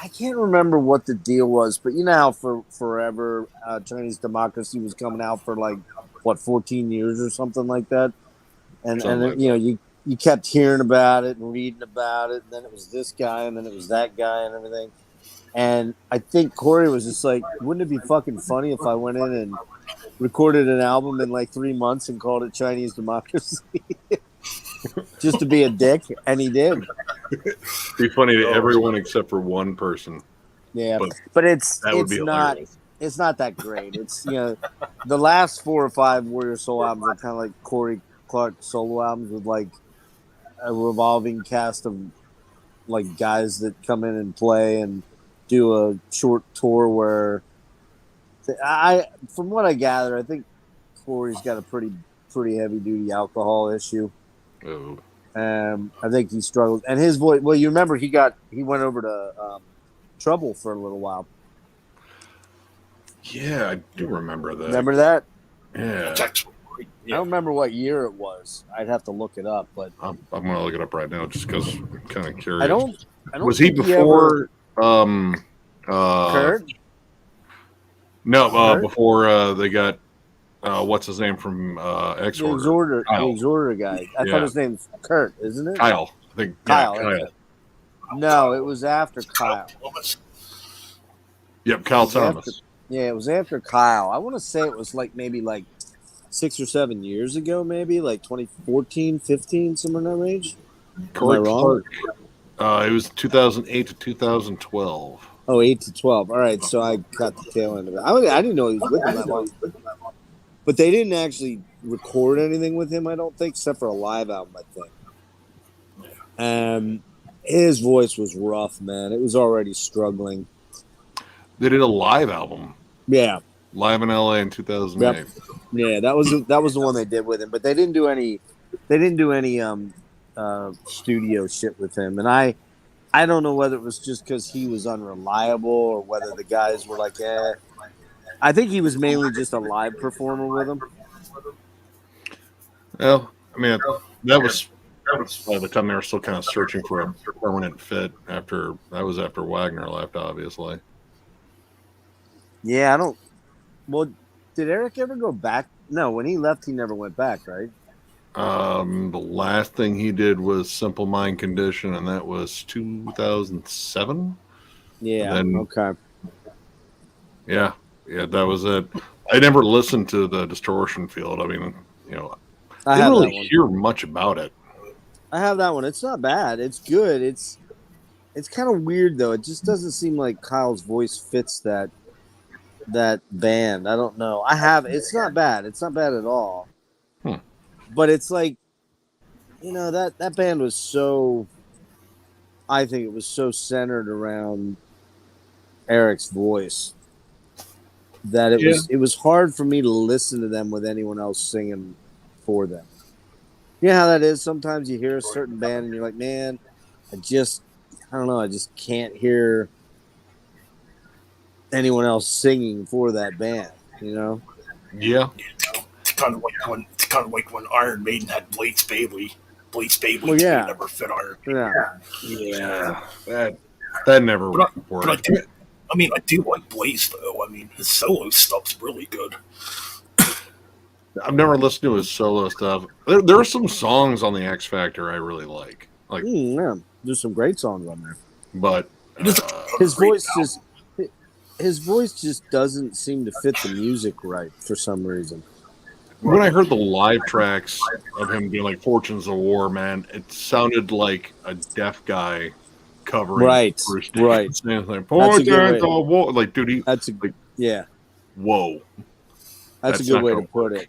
I can't remember what the deal was, but you know how for forever Chinese Democracy was coming out for like 14 years or something like that, and you know you kept hearing about it and reading about it, and then it was this guy, and then it was that guy, and everything. And I think Corey was just like, wouldn't it be fucking funny if I went in and recorded an album in like 3 months and called it Chinese Democracy? Just to be a dick, and he did. Be funny to everyone except for one person. Yeah, but it's not that great. It's, you know, the last 4 or 5 Warrior Soul albums are kind of like Corey Clark solo albums with like a revolving cast of like guys that come in and play and do a short tour where from what I gather, I think Corey's got a pretty heavy duty alcohol issue. Oh. I think he struggled, and his voice. Well, you remember he went over to Trouble for a little while. Yeah, I do remember that. Remember that? Yeah. I don't remember what year it was. I'd have to look it up, but I'm gonna look it up right now just because I'm kind of curious. I don't. Was he before? Kurt? No, Kurt? before they got what's his name from Exorder? The Exorder guy. I thought his name's Kurt, isn't it? Kyle. I think Kyle. Kyle. No, it was after Kyle. Yep, Kyle Thomas. It was after Kyle. I want to say it was like maybe like 6 or 7 years ago, maybe like 2014, 15, somewhere in that range. Corey Clark. It was 2008 to 2012. Oh, 8 to 12. All right, so I got the tail end of it. I didn't know he was with him that long. But they didn't actually record anything with him, I don't think, except for a live album, I think. His voice was rough, man. It was already struggling. They did a live album. Yeah. Live in LA in 2008. Yep. Yeah, that was the one they did with him, but they didn't do any studio shit with him. And I don't know whether it was just because he was unreliable or whether the guys were like, I think he was mainly just a live performer with him. Well, I mean, that was by the time they were still kind of searching for a permanent fit after Wagner left, obviously. Yeah, well, did Eric ever go back? No, when he left, he never went back, right? The last thing he did was Simple Mind Condition, and that was 2007. Yeah. Okay. Yeah, that was it. I never listened to the Distortion Field. I mean, you know, I didn't really hear much about it. I have that one. It's not bad. It's good. It's kind of weird though. It just doesn't seem like Kyle's voice fits that band. I don't know. It's not bad. It's not bad at all. But it's like, you know, that band was so, I think it was so centered around Eric's voice that it was hard for me to listen to them with anyone else singing for them. You know how that is? Sometimes you hear a certain band and you're like, man, I don't know, I just can't hear anyone else singing for that band, you know? Yeah. It's kind of like when Iron Maiden had Blaze Bailey. Blaze Bailey never fit Iron Maiden. Yeah. That never worked. But I do like Blaze though. I mean, his solo stuff's really good. I've never listened to his solo stuff. There are some songs on the X Factor I really like. Yeah, there's some great songs on there. But his voice just doesn't seem to fit the music right for some reason. When I heard the live tracks of him being like "Fortunes of War," man, it sounded like a deaf guy covering. Right. Like, "Fortunes of War," like, dude, yeah. Whoa. That's a good way to put it.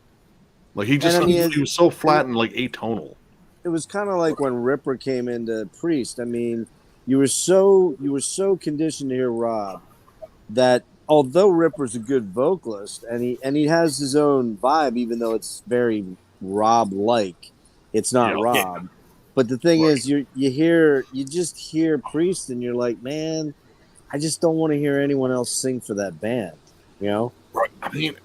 Like he was so flat and like atonal. It was kind of like when Ripper came into Priest. I mean, you were so conditioned to hear Rob that although Ripper's a good vocalist and he has his own vibe, even though it's very Rob like, it's not Yeah. Rob. But the thing Right. is, you just hear Priest, and you're like, man, I just don't want to hear anyone else sing for that band. You know? Right. I mean,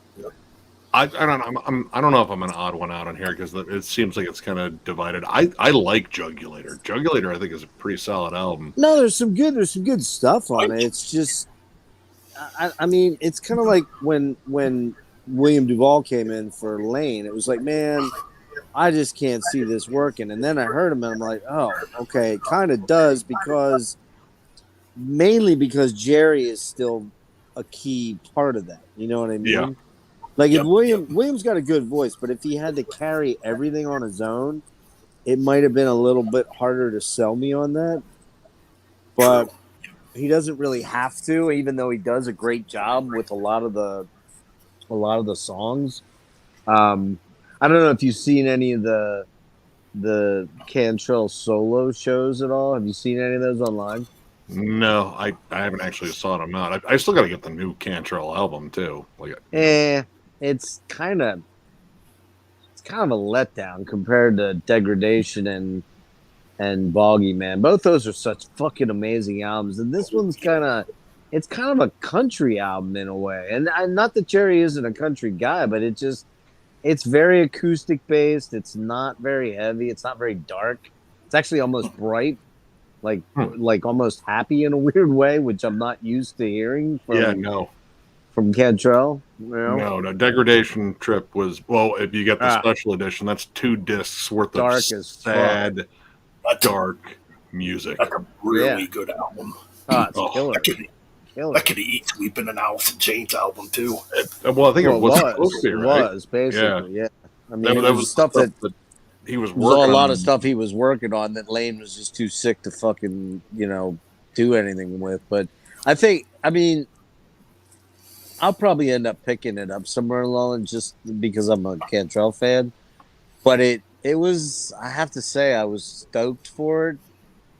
I don't know if I'm an odd one out on here because it seems like it's kind of divided. I like Jugulator. Jugulator, I think, is a pretty solid album. No, there's some good stuff on it. It's just, I mean, it's kind of like when William Duvall came in for Lane. It was like, man, I just can't see this working. And then I heard him, and I'm like, oh, okay, it kind of does, because mainly because Jerry is still a key part of that. You know what I mean? Yeah. Like, if Yep, William's got a good voice, but if he had to carry everything on his own, it might have been a little bit harder to sell me on that. But he doesn't really have to, even though he does a great job with a lot of the songs. I don't know if you've seen any of the Cantrell solo shows at all. Have you seen any of those online? No, I haven't actually sought him out. I still got to get the new Cantrell album too. Like, It's kind of a letdown compared to Degradation and Boggy Man. Both those are such fucking amazing albums, and this one's kind of a country album in a way. And not that Jerry isn't a country guy, but it's very acoustic based. It's not very heavy. It's not very dark. It's actually almost bright, like almost happy in a weird way, which I'm not used to hearing from Cantrell. You know? No, Degradation Trip was, well, if you get the special edition, that's 2 discs worth Dark of as sad, dark music. That's a really good album. It's killer. That could eat Sleeping in Alice in Chains album too. Well, I think it was supposed to be, right? It was basically, yeah. I mean, that was stuff that he was working working on. A lot on. of stuff he was working on that Lane was just too sick to fucking, do anything with. But I mean, I'll probably end up picking it up somewhere along, just because I'm a Cantrell fan. But it was, I have to say, I was stoked for it.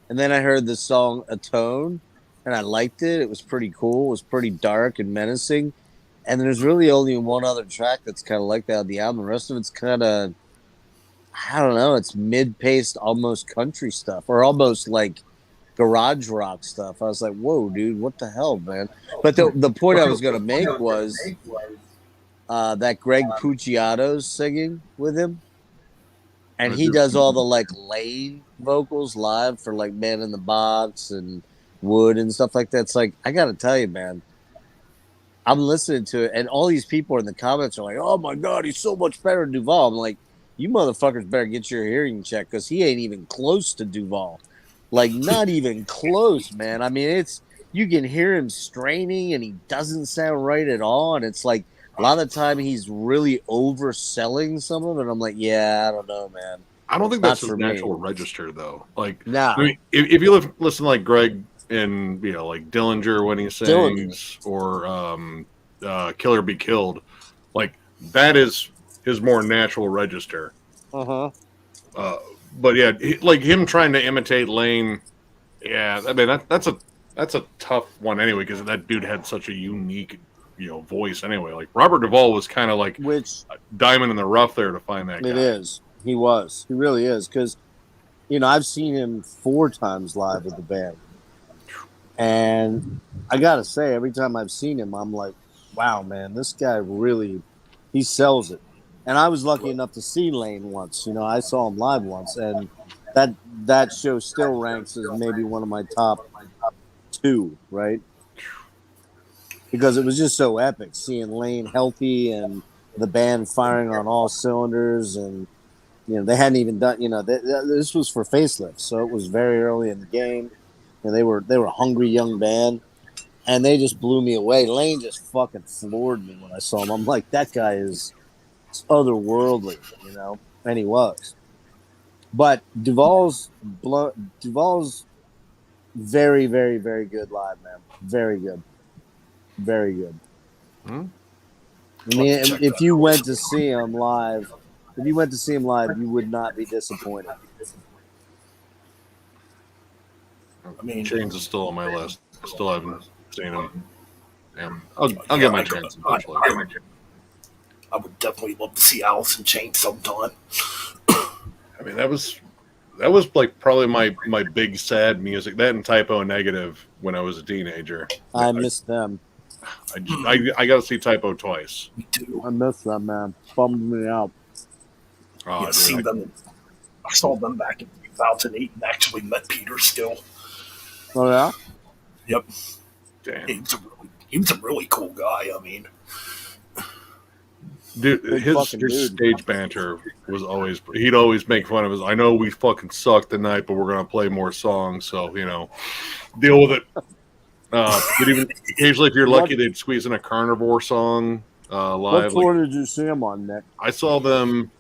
And then I heard the song Atone, and I liked it. It was pretty cool. It was pretty dark and menacing. And there's really only one other track that's kind of like that on the album. The rest of it's kind of, I don't know, it's mid-paced, almost country stuff, or almost like garage rock stuff. I was like, whoa, dude, what the hell, man? But the point I was going to make was that Greg Puciato's singing with him. And he does all the, like, Lane vocals live for, like, Man in the Box and Wood and stuff like that. It's like, I got to tell you, man, I'm listening to it, and all these people in the comments are like, oh, my God, he's so much better than Duvall. I'm like, you motherfuckers better get your hearing checked, because he ain't even close to Duvall. Like, not even close, man. I mean, you can hear him straining, and he doesn't sound right at all, and it's like, a lot of the time he's really overselling some of it. I'm like, yeah, I don't know, man. I don't think that's his natural register, though. Like, nah. I mean, if you listen to, like, Greg and, like Dillinger when he sings, or Kill or Be Killed, like, that is his more natural register. Uh-huh. But yeah, like him trying to imitate Lane, yeah, I mean that's a tough one anyway, because that dude had such a unique voice anyway. Like Robert Duvall was kind of like a diamond in the rough there to find that guy. It is. He really is, because I've seen him 4 times live with the band, and I gotta say, every time I've seen him, I'm like, wow, man, this guy really, he sells it. And I was lucky enough to see Lane once. I saw him live once, and that show still ranks as maybe one of my top 2, right? Because it was just so epic, seeing Lane healthy and the band firing on all cylinders, and they hadn't even done. This was for Facelift, so it was very early in the game, and they were a hungry young band, and they just blew me away. Lane just fucking floored me when I saw him. I'm like, that guy is otherworldly, and he was. But Duvall's very, very, very good live, man. Very good. Very good. I mean, if you went to see him live, you would not be disappointed. I mean, Chains is still on my list. Still haven't seen him. I'll get my chance eventually. I would definitely love to see Alice in Chains sometime. I mean, that was like probably my big sad music. That and Typo Negative when I was a teenager. I missed them. I got to see Typo twice. Me too. I missed them, man. Bummed me out. Oh, Yeah, seen them. I saw them back in 2008 and actually met Peter still. Oh yeah. Yep. damn. He was a really cool guy. I mean, Dude, Big his fucking dude. stage banter was always, he'd always make fun of us. I know we fucking sucked tonight, but we're going to play more songs. So, deal with it. But even occasionally, if you're lucky, they'd squeeze in a Carnivore song live. What tour did you see them on, Nick? I saw them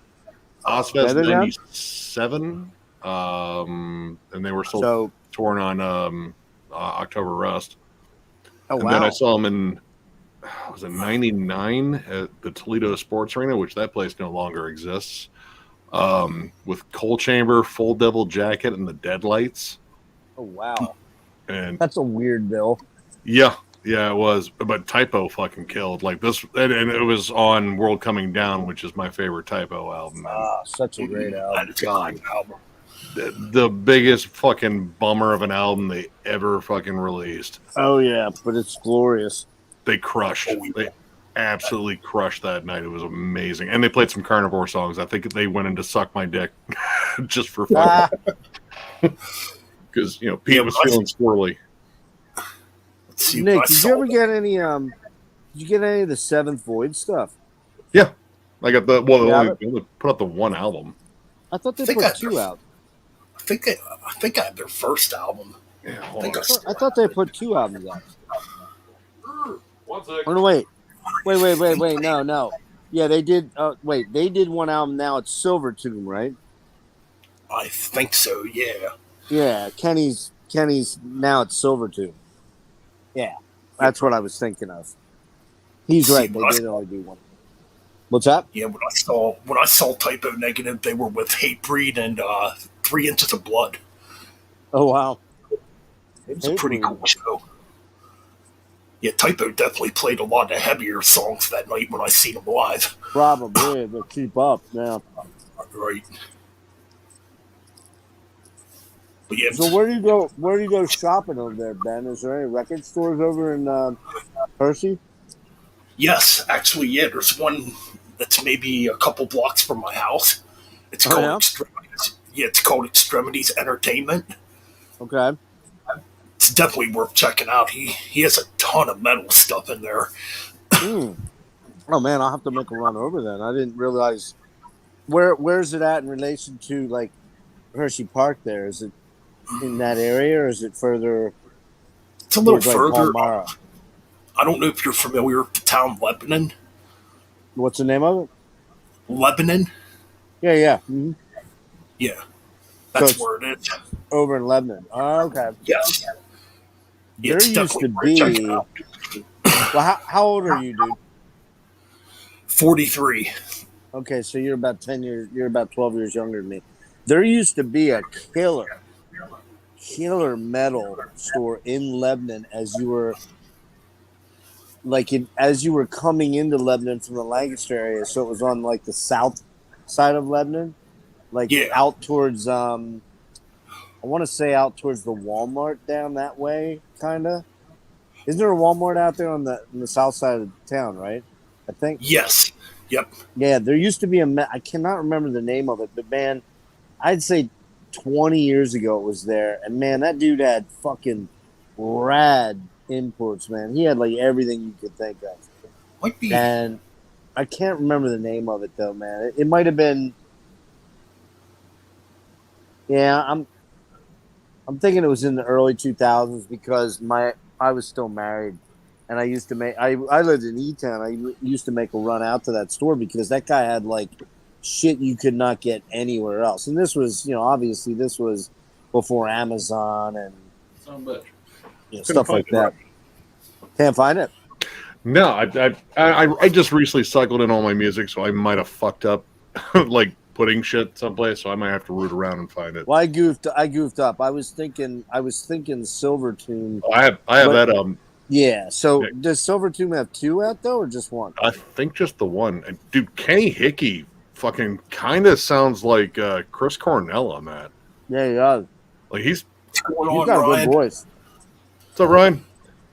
Ozfest Better now? 97. And they were still touring on October Rust. Oh, And wow. then I saw them in, was it 99 at the Toledo Sports Arena, which that place no longer exists, with Coal Chamber, Full Devil Jacket, and the Deadlights. Oh, wow. And That's a weird bill. yeah, it was. But Typo fucking killed. Like this, and it was on World Coming Down, which is my favorite Typo album. Ah, such a great album. That's a great album. The biggest fucking bummer of an album they ever fucking released. Oh, yeah, but it's glorious. They crushed. They absolutely crushed that night. It was amazing. And they played some Carnivore songs. I think they went into Suck My Dick just for fun. Because, Pete was feeling squirrely. Let's see Nick, what I did saw. you ever get any? Did you get any of the Seventh Void stuff? Yeah. I got they Yeah, only put out the one album. I thought they think put I- two out. I think I had their first album. Yeah, I hold think on. I I thought they put two albums out. 1 second. Oh no, wait, no. Yeah, they did. Wait, they did one album. Now it's Silver Tomb, right? I think so. Yeah. Yeah, Kenny's now it's Silver Tomb. Yeah, that's what I was thinking of. He's See, right. They when I- did only do one. What's that? Yeah. When I saw Typo Negative, they were with Hatebreed and 3 Inches of Blood. Oh wow. It was a pretty Hatebreed. cool show. Yeah, Typo definitely played a lot of heavier songs that night when I seen them live. Probably to keep up. Yeah. Right. But yeah, So where do you go? Where do you go shopping over there, Ben? Is there any record stores over in Hershey? yes, actually, yeah. There's one that's maybe a couple blocks from my house. It's Oh, called yeah? Extremities. Yeah, it's called Extremities Entertainment. Okay. It's definitely worth checking out. He has a ton of metal stuff in there. Hmm. Oh man, I'll have to make a run over then. I didn't realize where's it at in relation to like Hershey Park. There is it in that area, or is it further? It's a little towards, like, further. Palmyra? I don't know if you're familiar with the town Lebanon. What's the name of it? Lebanon? Yeah. Mhm. Yeah. That's it's- where it is. Over in Lebanon. Oh, okay. Yes. Yeah, There it's used definitely to worth checking be. out. Well, how old are you, dude? 43. Okay, so you're about 10 years. You're about 12 years younger than me. There used to be a killer metal store in Lebanon as you were coming into Lebanon from the Lancaster area. So it was on like the south side of Lebanon, like Yeah. out towards I want to say out towards the Walmart down that way, kind of. Isn't there a Walmart out there on the south side of town, right? I think. Yes. Yep. Yeah, there used to be I cannot remember the name of it, but man, I'd say 20 years ago it was there, and man, that dude had fucking rad imports, man. He had like everything you could think of, Might be. and I can't remember the name of it though, man. It might have been. Yeah, I'm thinking it was in the early 2000s because I was still married. And I used to I lived in E-Town. I used to make a run out to that store because that guy had like shit you could not get anywhere else. And this was, obviously this was before Amazon and stuff like that. Can't find it. No, I just recently cycled in all my music, so I might have fucked up like putting shit someplace, so I might have to root around and find it. Well, I goofed up. I was thinking Silver Tomb. I have that Yeah. So Yeah. does Silvertune have 2 out though, or just 1? I think just the one. And dude, Kenny Hickey fucking kind of sounds like Chris Cornell on that. Yeah, he does. Like he's What's going He's on, got a good Ryan? voice. what's up, Ryan?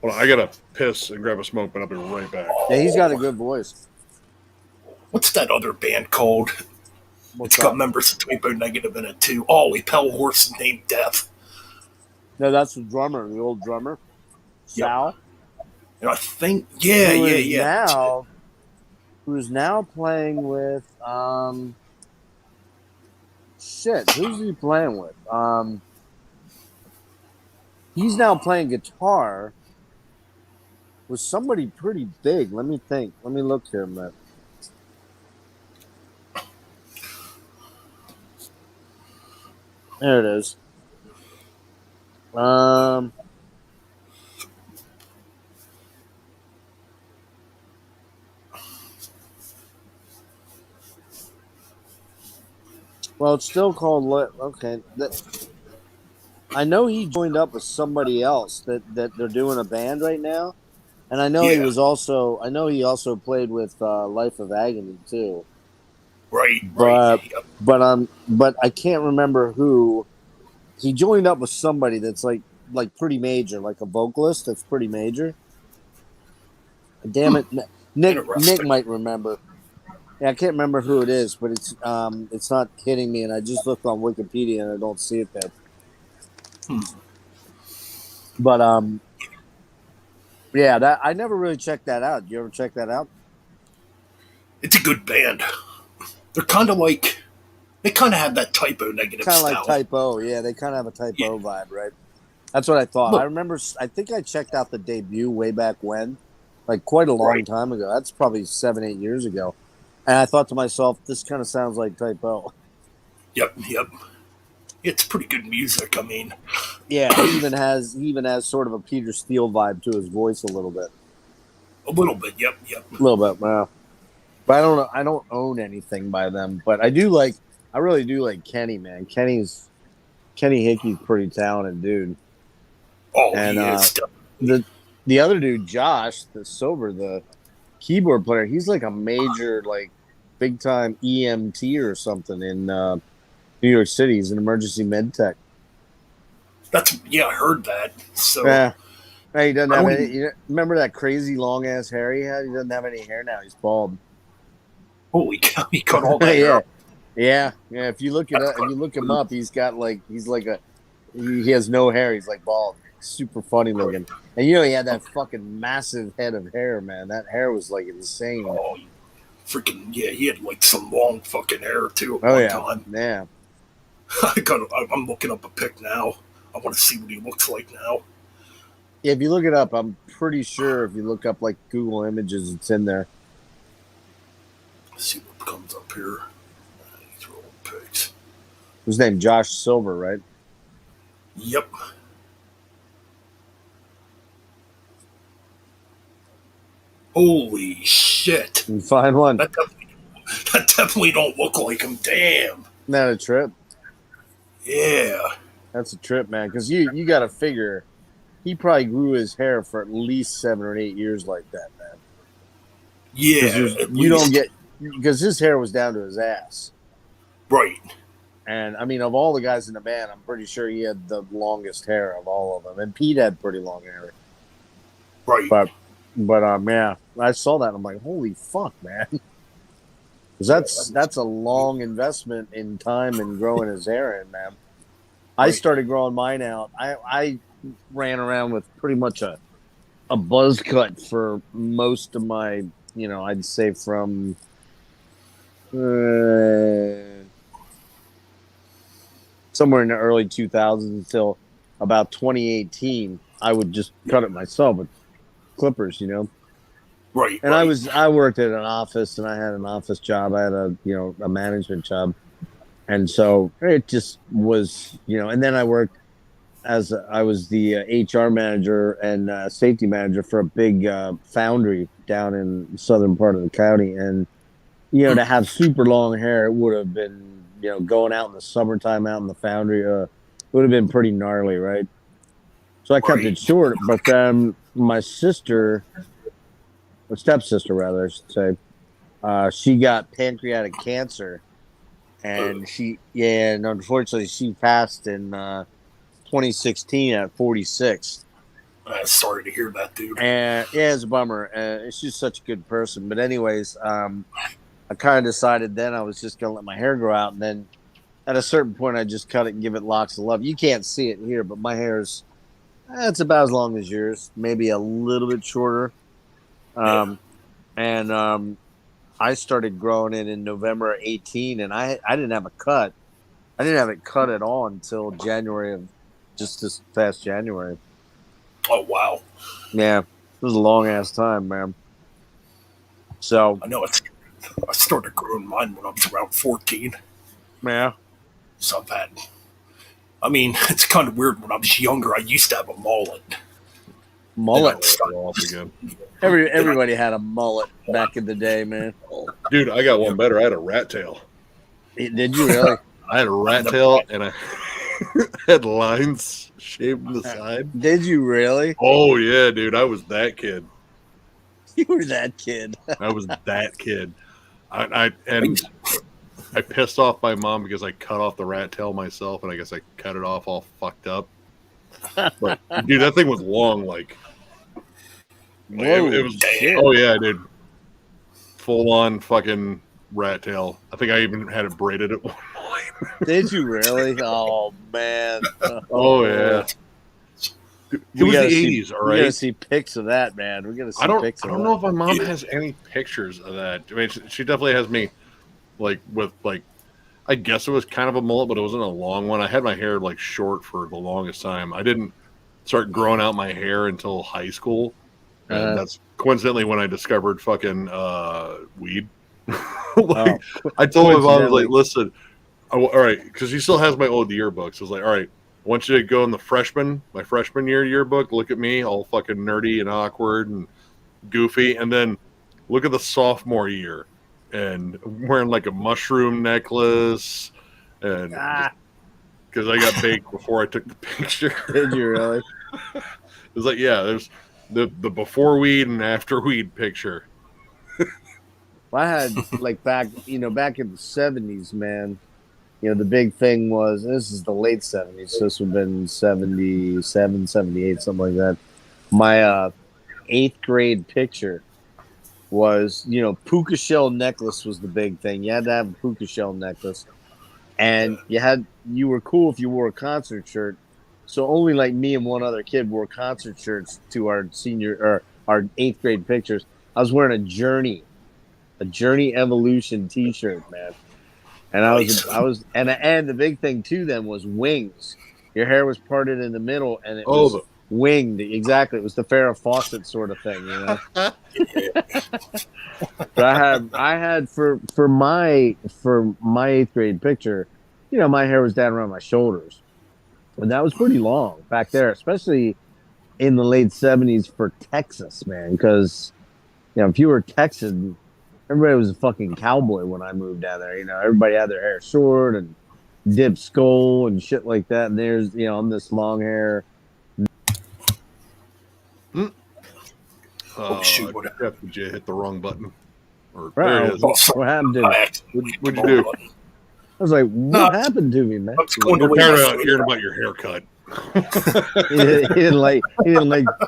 Hold on, I gotta piss and grab a smoke, but I'll be right back. Yeah, he's got a good voice. What's that other band called? What's It's got up? members of Typo Negative in it too. Ollie Pell Horse named Death. No, that's the drummer, the old drummer, Sal. And I think, yeah. Who's now playing with shit, who's he playing with? He's now playing guitar with somebody pretty big. Let me think. Let me look here a minute. There it is. Well, it's still called. Okay, I know he joined up with somebody else that they're doing a band right now, and I know he was also. I know he also played with Life of Agony too. Right. But I can't remember who. He joined up with somebody that's like pretty major, like a vocalist that's pretty major. Damn it, Nick might remember. Yeah, I can't remember who it is, but it's not hitting me, and I just looked on Wikipedia and I don't see it there. But yeah, that I never really checked that out. Did you ever check that out? It's a good band. They're kind of like, they kind of have that Typo Negative Kind of style. like Typo, yeah. They kind of have a Typo vibe, right? That's what I thought. Look, I remember. I think I checked out the debut way back when, like quite a long time ago. That's probably 7-8 years ago. And I thought to myself, this kind of sounds like Typo. Yep. It's pretty good music. I mean, Yeah, he even has sort of a Peter Steele vibe to his voice a little bit. a little bit. Yep. A little bit, wow. But I don't know. I don't own anything by them, but I do like. I really do like Kenny, man. Kenny Hickey's pretty talented dude. Oh, And he is. the other dude, Josh, the keyboard player, he's like a major, like big time EMT or something in New York City. He's an emergency med tech. I heard that. So Yeah. Hey, he doesn't have any. You remember that crazy long ass hair he had? He doesn't have any hair now. He's bald. holy cow, he cut all that hair. Yeah. If you look him up, he has no hair. He's like bald. Super funny looking. And he had that fucking massive head of hair, man. That hair was like insane. Oh, freaking yeah! He had like some long fucking hair too at one time. Yeah. I'm looking up a pic now. I want to see what he looks like now. Yeah, if you look it up, I'm pretty sure if you look up like Google Images, it's in there. Let's see what comes up here. These are old pics. His name Josh Silver, right? Yep. Holy shit! You find one. That definitely don't look like him. Damn. Not a trip. Yeah. That's a trip, man. Because you got to figure he probably grew his hair for at least 7 or 8 years like that, man. Yeah. You don't get because his hair was down to his ass. Right. And I mean, of all the guys in the band, I'm pretty sure he had the longest hair of all of them. And Pete had pretty long hair. Right. But yeah, I saw that and I'm like, holy fuck, man. Because that's a long investment in time and growing his hair in, man. I started growing mine out. I ran around with pretty much a buzz cut for most of my, I'd say from somewhere in the early 2000s until about 2018. I would just cut it myself with clippers, Right. And I worked at an office and I had an office job. I had a management job. And so it just was, and then I worked I was the HR manager and safety manager for a big foundry down in the southern part of the county. And, to have super long hair, it would have been, going out in the summertime out in the foundry, it would have been pretty gnarly, right? So I kept it short. But then my sister, or stepsister rather, I should say, she got pancreatic cancer, and and unfortunately she passed in 2016 at 46. Sorry to hear that, dude. And yeah, it's a bummer. She's such a good person. But anyways, I kind of decided then I was just gonna let my hair grow out, and then at a certain point I just cut it and give it locks of love. You can't see it here, but my hair's it's about as long as yours, maybe a little bit shorter. And I started growing it in November of 18, and I didn't have a cut. I didn't have it cut at all until January of just this past January. Oh, wow. Yeah, it was a long ass time, man. So I know I started growing mine when I was around 14. yeah, So I've had. I mean, it's kind of weird. When I was younger, I used to have a mullet. mullet. Off again. Everybody had a mullet back in the day, man. Dude, I got one better. I had a rat tail. Did you really? I had a rat tail and I had lines shaved on the side. Did you really? Oh yeah, dude. I was that kid. You were that kid. I was that kid. I pissed off my mom because I cut off the rat tail myself, and I guess I cut it off all fucked up. But dude, that thing was long. Like it was. Shit. Oh yeah, dude. Full on fucking rat tail. I think I even had it braided at one point. Did you really? Oh man. Oh yeah. It was the 80s, all right. We gotta see pics of that, man. We gotta see pics of that. I don't know if my mom has any pictures of that. I mean, she definitely has me, like, with, like, I guess it was kind of a mullet, but it wasn't a long one. I had my hair, like, short for the longest time. I didn't start growing out my hair until high school. And that's coincidentally when I discovered fucking weed. I told my mom, I was like, listen, all right, because she still has my old yearbooks. I was like, all right, I want you to go in my freshman year yearbook, look at me, all fucking nerdy and awkward and goofy, and then look at the sophomore year, and I'm wearing like a mushroom necklace, and because I got baked before I took the picture. Did you really? It was like, yeah, there's the before weed and after weed picture. Well, I had like back in the 70s, man. You know, the big thing was, this is the late 70s, so this would have been 77, 78, something like that. My 8th grade picture was, puka shell necklace was the big thing. You had to have a puka shell necklace. And you were cool if you wore a concert shirt. So only like me and one other kid wore concert shirts to our our 8th grade pictures. I was wearing a Journey Evolution t-shirt, man. And I was, and the big thing too then was wings. Your hair was parted in the middle, and it was winged. Exactly, it was the Farrah Fawcett sort of thing, But I had for my 8th grade picture, my hair was down around my shoulders, and that was pretty long back there, especially in the late 70s for Texas, man. Because if you were Texan, everybody was a fucking cowboy when I moved down there. Everybody had their hair short and dip skull and shit like that. And there's, I'm this long hair. Oh shoot! What happened? Did you hit the wrong button? Or there it is. What happened to me? What'd you do? I was like, what happened to me, man? You're paranoid hearing about your haircut. he didn't like.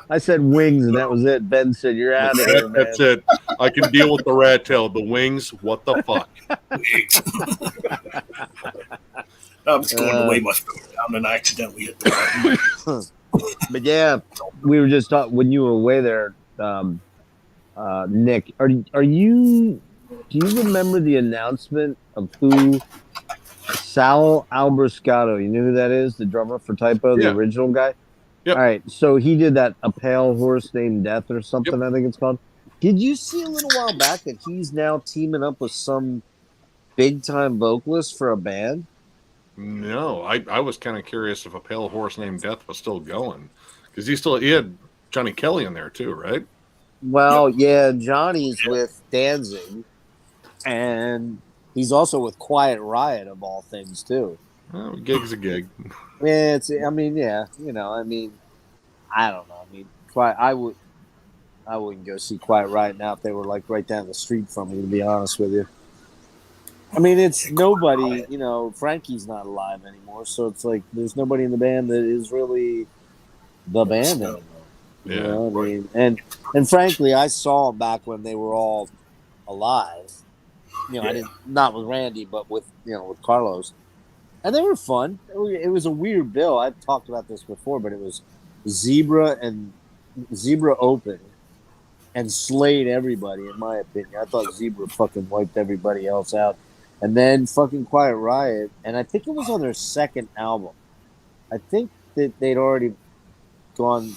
I said wings, and that was it. Ben said, "You're out of here, man." That's it. I can deal with the rat tail. The wings, what the fuck? I was going to lay my foot down and I accidentally hit the button. But yeah, we were just talking when you were away there, Nick. Are you? Do you remember the announcement of who? Sal Albruscato, you know who that is? The drummer for Typo, the original guy? Yep. All right, so he did that A Pale Horse Named Death or something, I think it's called. Did you see a little while back that he's now teaming up with some big-time vocalist for a band? No, I was kind of curious if A Pale Horse Named Death was still going. Because he had Johnny Kelly in there too, right? Well, yeah, Johnny's with Danzig, and he's also with Quiet Riot, of all things, too. Well, a gig's a gig. Yeah, I don't know. I wouldn't go see Quiet Riot now if they were like right down the street from me. To be honest with you, I mean it's nobody. You know, Frankie's not alive anymore, so it's like there's nobody in the band that is really the band anymore. Yeah, you know what I mean? And frankly, I saw them back when they were all alive. You know, I didn't not with Randy, but with with Carlos, and they were fun. It was a weird bill. I've talked about this before, but it was Zebra open and slayed everybody. In my opinion, I thought Zebra fucking wiped everybody else out, and then fucking Quiet Riot, and I think it was on their second album. I think that they'd already gone.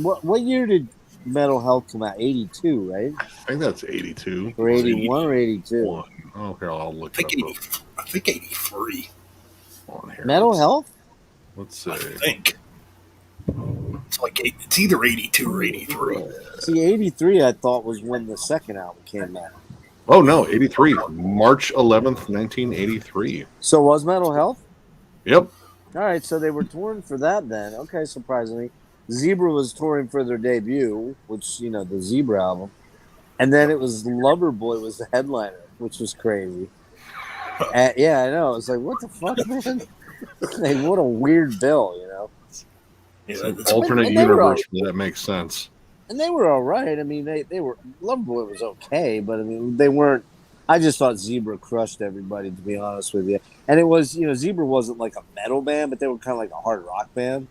What year did Mental Health come out? 82, right? I think that's 82 or 81 or 82. Okay, I'll look I it up. I think 83. On here. Mental Health? Let's see. I think it's either 82 or 83. See, 83 I thought was when the second album came out. Oh no, 83. March 11th, 1983. So was Mental Health? Yep. All right, so they were touring for that then. Okay, surprisingly. Zebra was touring for their debut, which, the Zebra album. And then it was Loverboy was the headliner, which was crazy. Yeah, I know. It's like, what the fuck, man? Like, what a weird bill, Yeah, alternate universe where that makes sense. And they were all right. I mean, they were Loverboy was okay, but I mean, they weren't. I just thought Zebra crushed everybody, to be honest with you. And it was, Zebra wasn't like a metal band, but they were kind of like a hard rock band.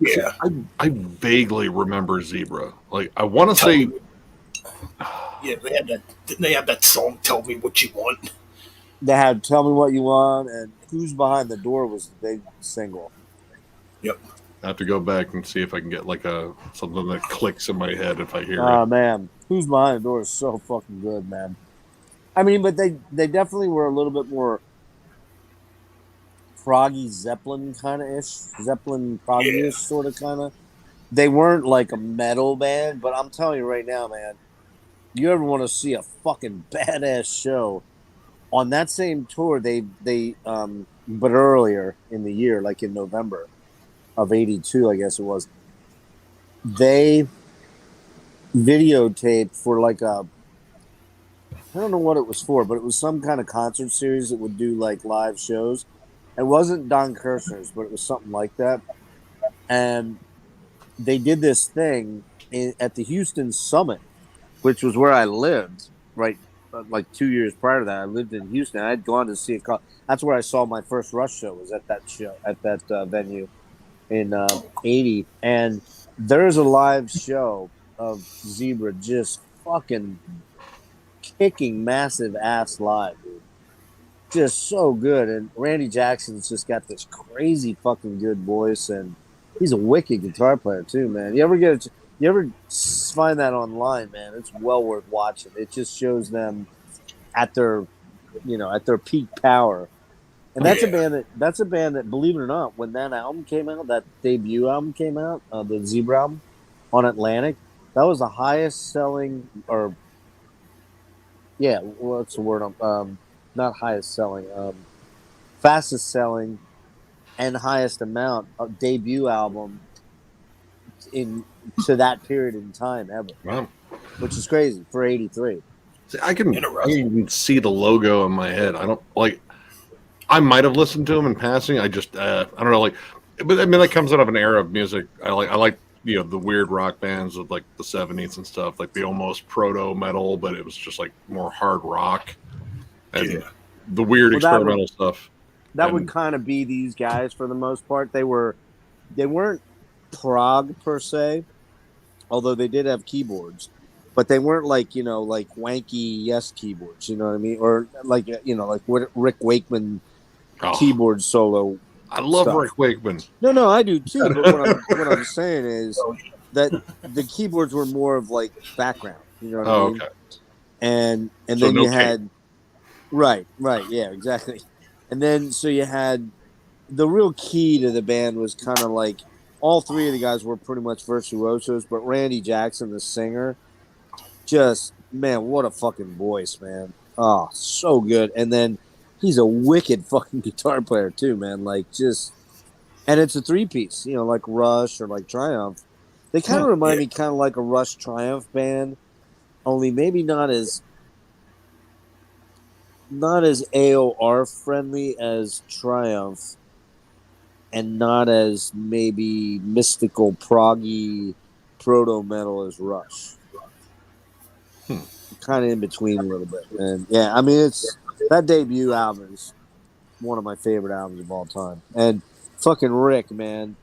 Yeah, I vaguely remember Zebra. Like, I want to say, yeah, they had that. Didn't they have that song "Tell Me What You Want"? They had "Tell Me What You Want" and "Who's Behind the Door" was the big single. Yep. I have to go back and see if I can get like something that clicks in my head if I hear it. Oh man, "Who's Behind the Door" is so fucking good, man. I mean, but they definitely were a little bit more proggy Zeppelin kind of ish, Zeppelin proggy-ish sort of kind of. They weren't like a metal band, but I'm telling you right now, man, you ever want to see a fucking badass show? On that same tour, they but earlier in the year, like in November of '82, I guess it was, they videotaped for like I don't know what it was for, but it was some kind of concert series that would do like live shows. It wasn't Don Kirshner's, but it was something like that. And they did this thing at the Houston Summit, which was where I lived, right? Like 2 years prior to that, I lived in Houston. I'd gone to see that's where I saw my first Rush show, was at that show, at that venue in '80. And there's a live show of Zebra just fucking kicking massive ass live, dude. Just so good. And Randy Jackson's just got this crazy fucking good voice, and he's a wicked guitar player too, man. You ever find that online, man? It's well worth watching. It just shows them at their peak power. And that's a band that, believe it or not, when that album came out, that debut album came out, the Zebra album on Atlantic, that was the highest selling, or what's the word? Not highest selling, fastest selling and highest amount of debut album to that period in time ever. Wow. Which is crazy for '83. See, I can even see the logo in my head. I don't like. I might have listened to them in passing. I just I don't know, like, but I mean that comes out of an era of music. I like the weird rock bands of like the '70s and stuff, like the almost proto metal, but it was just like more hard rock. And the weird experimental stuff. That would kind of be these guys for the most part. They weren't prog per se, although they did have keyboards, but they weren't like like wanky keyboards. You know what I mean? Or like like what Rick Wakeman keyboard solo. I love stuff. Rick Wakeman. No, I do too. But what I'm saying is that the keyboards were more of like background. You know what I mean? Okay. And so then you had. Right, yeah, exactly. And then so you had the real key to the band was kind of like all three of the guys were pretty much virtuosos, but Randy Jackson, the singer, just, man, what a fucking voice, man. Oh, so good. And then he's a wicked fucking guitar player too, man. Like, just And it's a 3-piece, like Rush or like Triumph. They kind of remind me kind of like a Rush Triumph band, only maybe not as AOR friendly as Triumph, and not as maybe mystical proggy proto metal as Rush. Kind of in between a little bit. And yeah, I mean, it's that debut album is one of my favorite albums of all time. And fucking Rick, man,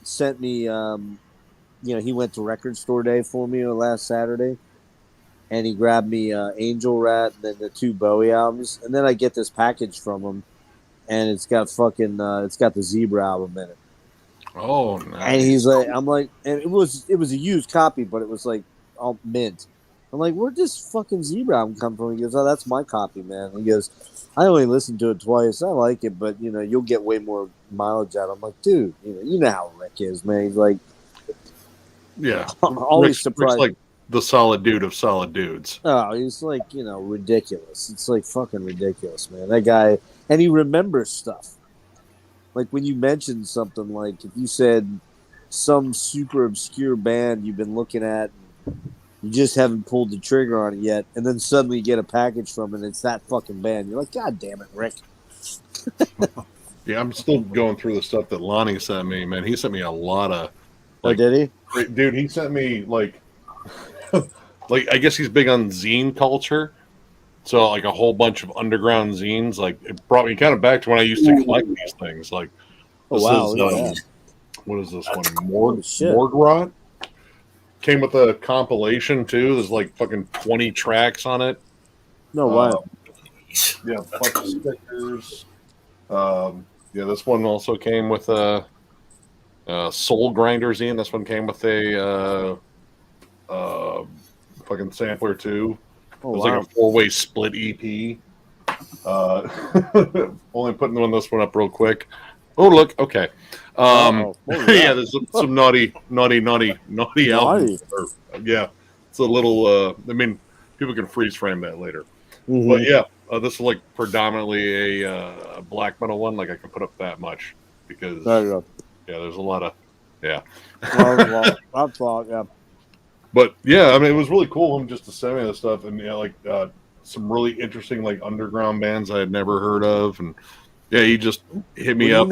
sent me he went to Record Store Day for me last Saturday, and he grabbed me Angel Rat and then the 2 Bowie albums, and then I get this package from him, and it's got the Zebra album in it. Oh, nice. And he's like, I'm like, and it was a used copy, but it was like all mint. I'm like, where'd this fucking Zebra album come from? He goes, oh, that's my copy, man. He goes, I only listened to it twice. I like it, but you'll get way more mileage out of it. I'm like, dude, you know how Rick is, man. He's like, yeah, always surprised. Rick's like the solid dude of solid dudes. Oh, he's like, ridiculous. It's like fucking ridiculous, man. That guy, and he remembers stuff. Like when you mentioned something, like if you said some super obscure band you've been looking at, you just haven't pulled the trigger on it yet, and then suddenly you get a package from it, and it's that fucking band. You're like, God damn it, Rick. Yeah, I'm still going through the stuff that Lonnie sent me, man. He sent me a lot of... Did he? Dude, he sent me, I guess he's big on zine culture. So, like, a whole bunch of underground zines. Like, it brought me kind of back to when I used to collect these things. Like, what is this one? Morgrot? Came with a compilation, too. There's, like, fucking 20 tracks on it. No, wow. Yeah, bunch of stickers. Yeah, this one also came with a Soul Grinder zine. This one came with a fucking sampler, too. It was like a 4-way split EP. Only putting this one up real quick. Oh, look. Okay. Yeah, there's some naughty albums. Yeah. It's a little, people can freeze frame that later. Mm-hmm. But yeah, this is like predominantly a black metal one. Like I can put up that much because, yeah, there's a lot of, yeah. That's all, yeah. But yeah, it was really cool him just to send me this stuff, and some really interesting like underground bands I had never heard of, and yeah, he just hit me up.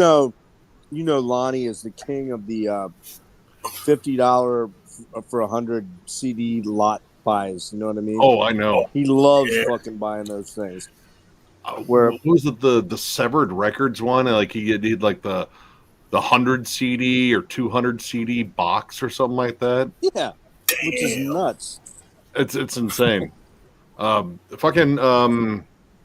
Lonnie is the king of the $50 for 100 CD lot buys. You know what I mean? Oh, I know. He loves fucking buying those things. Where was it the Severed Records one? Like he did like the 100 CD or 200 CD box or something like that. Yeah. Which is nuts. It's insane. Fucking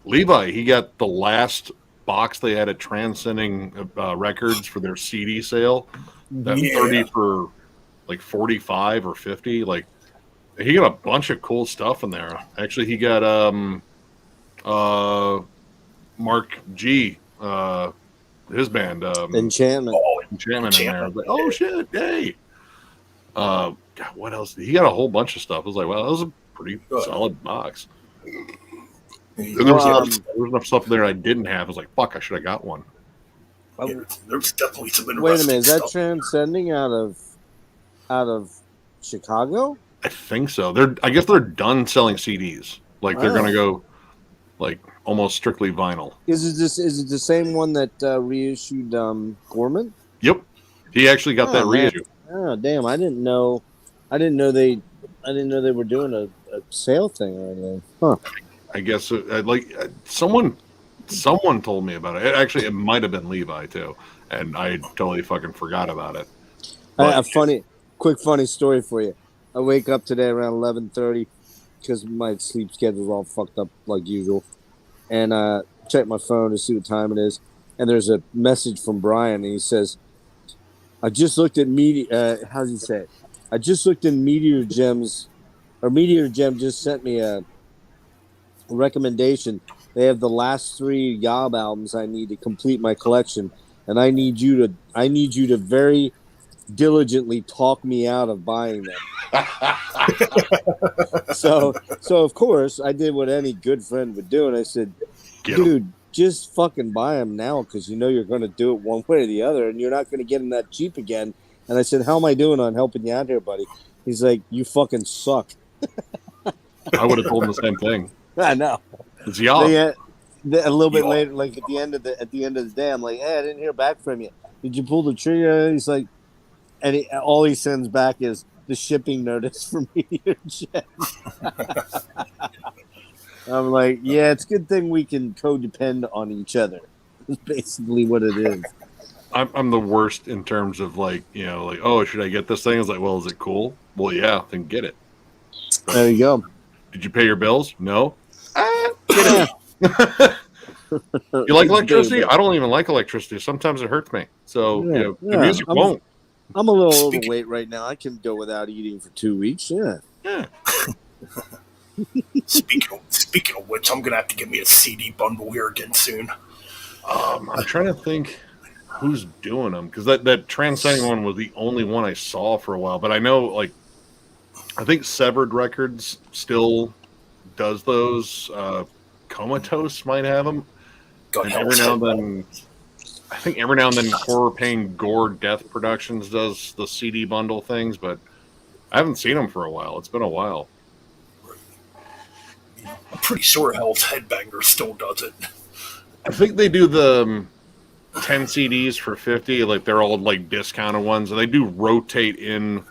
Levi, he got the last box they had at Transcending Records for their CD sale. That 30 for like 45 or 50. Like he got a bunch of cool stuff in there. Actually, he got Mark G, his band, Enchantment. Enchantment in there. Like, oh shit, yay! God, what else? He got a whole bunch of stuff. I was like, well, that was a pretty solid box. And there was enough stuff there I didn't have. I was like, fuck, I should have got one. Yeah, there's definitely some interesting Wait a minute, is that stuff. Transcending out of Chicago? I think so. I guess they're done selling CDs. Like they're gonna go like almost strictly vinyl. Is it the same one that reissued Gorman? Yep. He actually got that reissue. Oh damn! I didn't know they were doing a sale thing or anything. Huh? I guess someone told me about it. Actually, it might have been Levi too, and I totally fucking forgot about it. A quick funny story for you. I wake up today around 11:30 because my sleep schedule's all fucked up like usual, and check my phone to see what time it is, and there's a message from Brian, and he says, I just looked at how does he say it? I just looked in Meteor Gems, or Meteor Gem just sent me a recommendation. They have the last 3 Yob albums I need to complete my collection, and I need you to very diligently talk me out of buying them. So of course I did what any good friend would do, and I said, dude, just fucking buy them now because you know you're going to do it one way or the other, and you're not going to get them that cheap again. And I said, how am I doing on helping you out here, buddy? He's like, you fucking suck. I would have told him the same thing. I know. It's y'all. A little bit later, like at the end of the day, I'm like, hey, I didn't hear back from you. Did you pull the trigger? He's like, and all he sends back is the shipping notice from Meteor Jet. I'm like, yeah, it's a good thing we can codepend on each other. That's basically what it is. I'm the worst in terms of like, oh, should I get this thing? I was like, well, is it cool? Well, yeah, then get it. But there you go. Did you pay your bills? No. Get it. You like electricity? I don't even like electricity. Sometimes it hurts me. So the music won't. I'm a little overweight right now. I can go without eating for 2 weeks. Yeah. Speaking of which, I'm gonna have to get me a CD bundle here again soon. I'm trying to think who's doing them because that Transcending one was the only one I saw for a while. But I know, like, I think Severed Records still does those. Comatose might have them. And every now and then, I think every now and then, Horror Pain Gore Death Productions does the CD bundle things, but I haven't seen them for a while. It's been a while. I'm pretty sure Hell's Headbanger still does it. I think they do the 10 CDs for 50. Like, they're all like discounted ones, and they do rotate in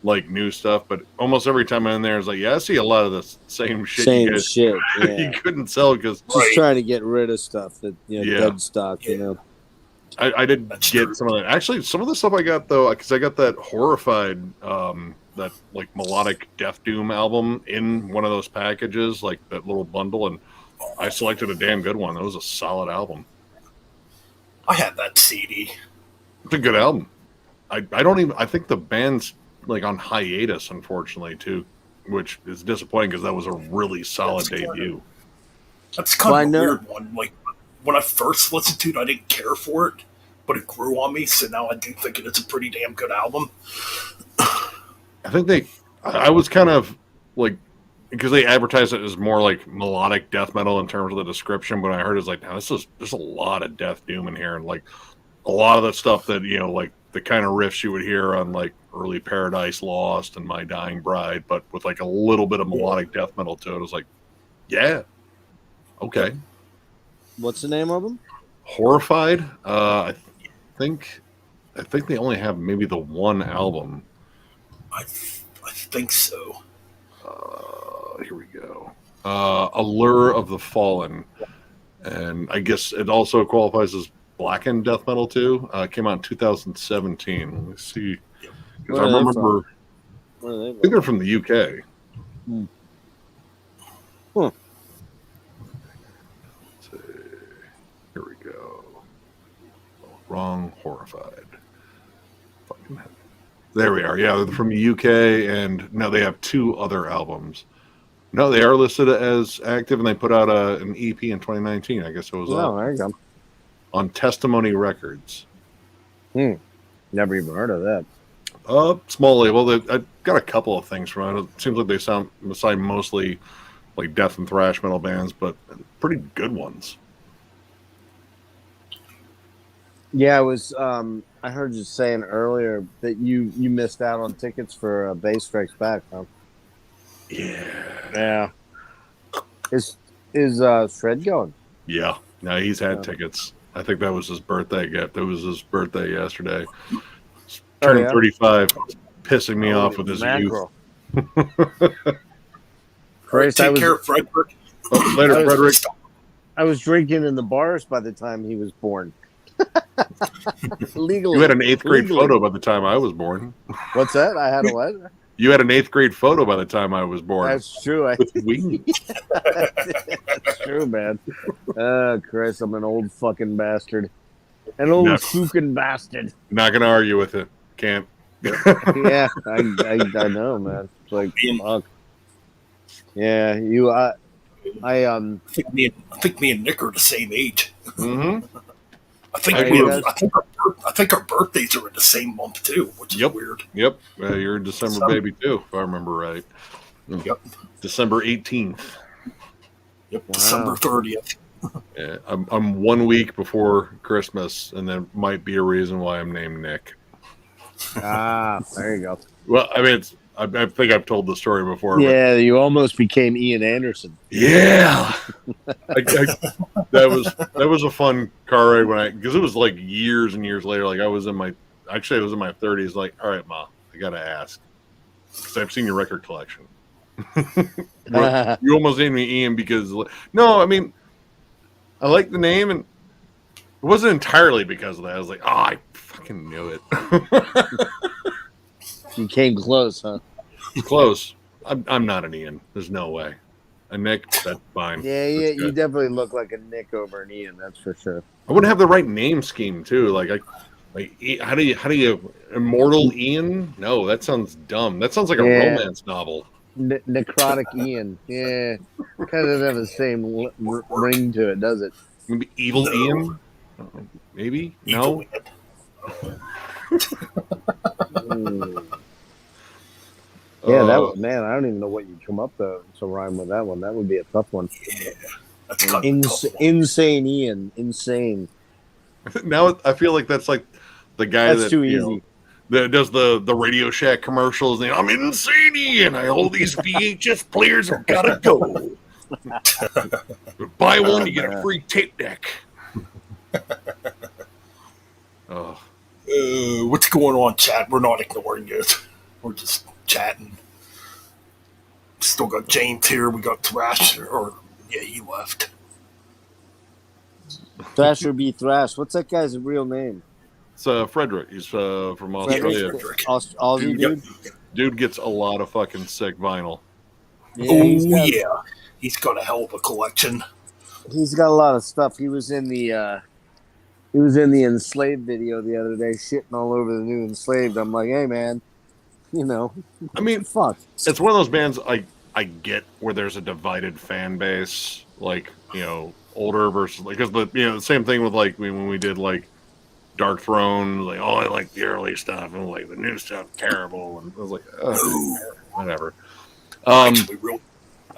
like new stuff. But almost every time I'm in there, it's like, I see a lot of the same shit. Yeah. You couldn't sell because just trying to get rid of stuff that dead stock. I did get some of that. Actually, some of the stuff I got though, because I got that Horrified, that like melodic Death Doom album in one of those packages, like that little bundle, and I selected a damn good one. That was a solid album. I had that CD. It's a good album. I think the band's like on hiatus, unfortunately, too, which is disappointing because that was a really solid debut. That's kind of a weird one. Like, when I first listened to it, I didn't care for it, but it grew on me, so now I do think it's a pretty damn good album. I think I was kind of like, because they advertised it as more like melodic death metal in terms of the description, but I heard it's like, now there's a lot of Death Doom in here, and like a lot of the stuff that, like the kind of riffs you would hear on like early Paradise Lost and My Dying Bride, but with like a little bit of melodic death metal to it. I was like, yeah, okay. What's the name of them? Horrified. I think they only have maybe the one album. I think so. Here we go. Allure of the Fallen, and I guess it also qualifies as blackened death metal too. It came out in 2017. Let me see, because I remember. I think they're from the UK. Huh. Let's see. Here we go. Wrong. Horrified. Fucking hell. There we are. Yeah, they're from the UK, and now they have 2 other albums. No, they are listed as active, and they put out an EP in 2019. I guess it was there you go. On Testimony Records. Never even heard of that. Small label. I got a couple of things from it. It seems like they sign mostly like death and thrash metal bands, but pretty good ones. Yeah, I was. I heard you saying earlier that you missed out on tickets for Bass Strikes Back, huh? Yeah. Is Fred going? Yeah. No, he's had tickets. I think that was his birthday gift. It was his birthday yesterday. Turning 35, pissing me off with his youth. Christ, Take care, Frederick. Later, Frederick. I was drinking in the bars by the time he was born. Legally. You had an 8th grade photo by the time I was born. What's that? I had a what? You had an 8th grade photo by the time I was born. That's true. With wings. That's true, man. Oh, Chris, I'm an old fucking bastard. An old fucking bastard. Not going to argue with it. Can't. Yeah, I know, man. It's like, fuck. Yeah, I think me and Nick are the same age. Mm-hmm. I think our birthdays are in the same month too, which is weird. Yep, you're a December baby too, if I remember right. Yep, December 18th. Yep, wow. December 30th. Yeah, I'm 1 week before Christmas, and there might be a reason why I'm named Nick. There you go. Well, I mean, I think I've told the story before. Yeah, you almost became Ian Anderson. Yeah, that was a fun car ride because it was like years and years later. Like I was in my 30s. Like, all right, Ma, I gotta ask because I've seen your record collection. You almost named me Ian because no, I mean, I like the name and it wasn't entirely because of that. I was like, oh, I fucking knew it. You came close, huh? Close. I'm not an Ian. There's no way. A Nick, that's fine. Yeah, you definitely look like a Nick over an Ian. That's for sure. I wouldn't have the right name scheme too. Like how do you Immortal Ian? No, that sounds dumb. That sounds like a romance novel. Necrotic Ian. Yeah, kind of have the same ring to it, does it? Maybe Evil Ian? Maybe? No? Yeah, that was, man, I don't even know what you'd come up to rhyme with that one. That would be a tough one. Yeah, that's kind of tough one. Insane Ian. Insane. Now I feel like that's like the guy that's too easy. That does the Radio Shack commercials. And I'm insane Ian. I hold these VHS players. I've got to go. Buy one, you get a free tape deck. What's going on, chat? We're not ignoring you. We're just chatting. Still got James here. We got Thrasher. He left. Thrasher be Thrash. What's that guy's real name? It's Frederick. He's from Australia. Aussie dude. Dude gets a lot of fucking sick vinyl. Yeah, he's got a hell of a collection. He's got a lot of stuff. He was in the Enslaved video the other day, shitting all over the new Enslaved. I'm like, hey man, I mean, fuck. It's one of those bands I get where there's a divided fan base, like older versus because the same thing with like when we did like Dark Throne, like I like the early stuff and like the new stuff terrible, and I was like, whatever. I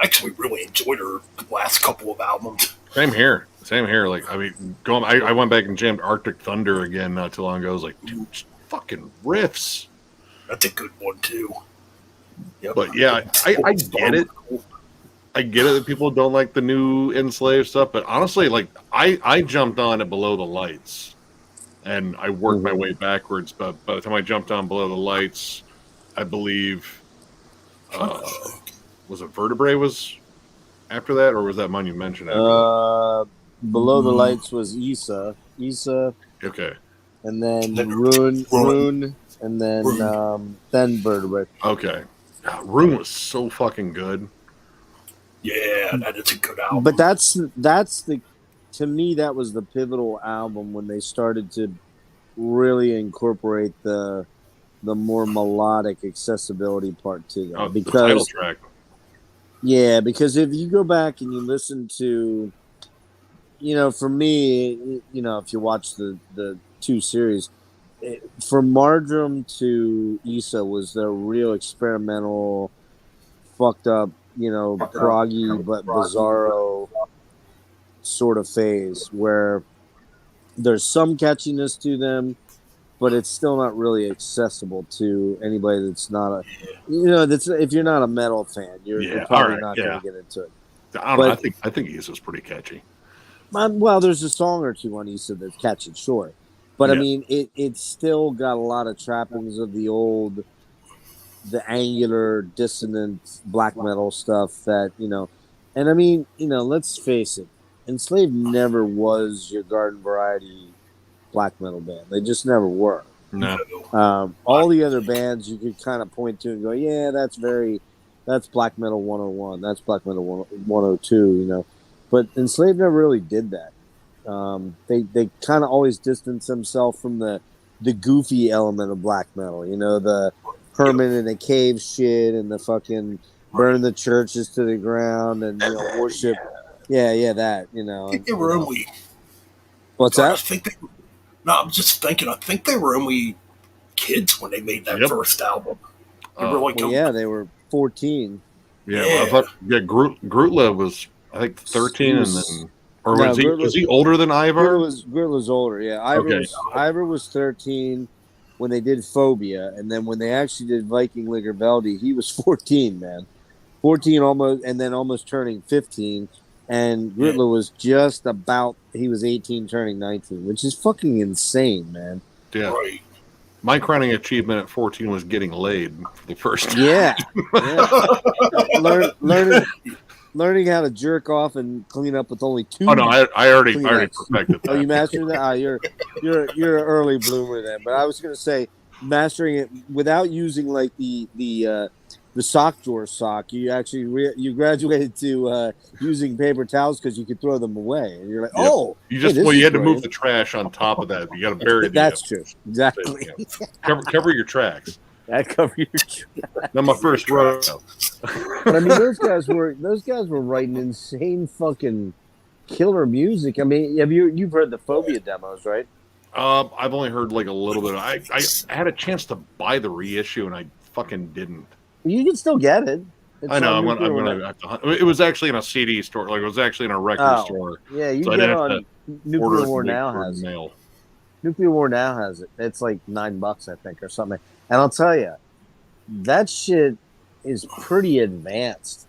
actually really enjoyed her last couple of albums. Same here. Like I mean, I went back and jammed Arctic Thunder again not too long ago. I was like, dude, fucking riffs. That's a good one too. Yep. But yeah, I get it. I get it that people don't like the new Enslaved stuff, but honestly, like I jumped on it Below the Lights, and I worked my way backwards. But by the time I jumped on Below the Lights, I believe was it Vertebrae was after that, or was that one you mentioned after that? Below the Lights was Issa, okay, and then Rune, and then Vertebrae. Okay, Rune was so fucking good. Yeah, that is a good album. But that's the, to me, that was the pivotal album when they started to really incorporate the more melodic accessibility part to them. Because the title track. Yeah, because if you go back and you listen to, for me, if you watch the two series, from Marjoram to Issa was their real experimental, fucked up, proggy but bizarro sort of phase where there's some catchiness to them, but it's still not really accessible to anybody that's not if you're not a metal fan, you're probably not going to get into it. I think Issa's pretty catchy. Well, there's a song or two on Issa that's catchy, sure. But I mean, it's still got a lot of trappings of the angular, dissonant black metal stuff that, and I mean, let's face it, Enslaved never was your garden variety black metal band. They just never were. No. All the other bands you could kind of point to and go, yeah, that's black metal 101. That's black metal 102, But Enslaved never really did that. They kind of always distanced themselves from the goofy element of black metal, the hermit in a cave shit and the fucking burn the churches to the ground and worship. Yeah, that. I think they were only. What's that? I'm just thinking. I think they were only kids when they made that first album. They were like, they were 14. Yeah, well, I thought Grutla was I think 13, and then Or No, was he older than Ivar? Grit was older. Yeah, Ivor was 13 when they did Phobia, and then when they actually did Viking Ligerveldi, he was 14. Man, 14 almost, and then almost turning 15. And Gritler was just about, he was 18 turning 19, which is fucking insane, man. Yeah. Right. My crowning achievement at 14 was getting laid for the first time. Yeah. Learning how to jerk off and clean up with only 2. Oh no, I already perfected that. Oh, you mastered that? You're an early bloomer then. But I was gonna say mastering it without using like the sock drawer sock. You actually you graduated to using paper towels because you could throw them away, and you're like, Yep. oh, you just you had to move the trash on top of that. You got to bury the. That's true. Exactly. Cover your tracks. That cover your tracks. Not my first row. But I mean, those guys were writing insane fucking killer music. I mean, you've heard the Phobia demos, right? I've only heard like a little bit. I had a chance to buy the reissue and I fucking didn't. You can still get it. I know. I'm gonna have to hunt. It was actually in a CD store. Like it was actually in a record store. Yeah, you get it on Nuclear War Now has it. Nuclear War Now has it. It's like $9, I think, or something. And I'll tell you, that shit is pretty advanced.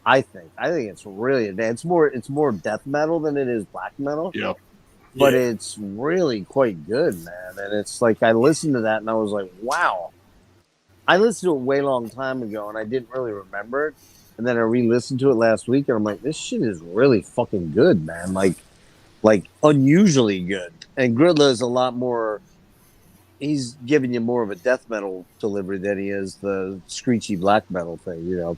I think it's really advanced. It's more death metal than it is black metal. Yeah. But it's really quite good, man. And it's like I listened to that and I was like, wow. I listened to it way long time ago and I didn't really remember it. And then I re-listened to it last week and I'm like, this shit is really fucking good, man. Like unusually good. And Gridla is a lot more. He's giving you more of a death metal delivery than he is the screechy black metal thing, you know.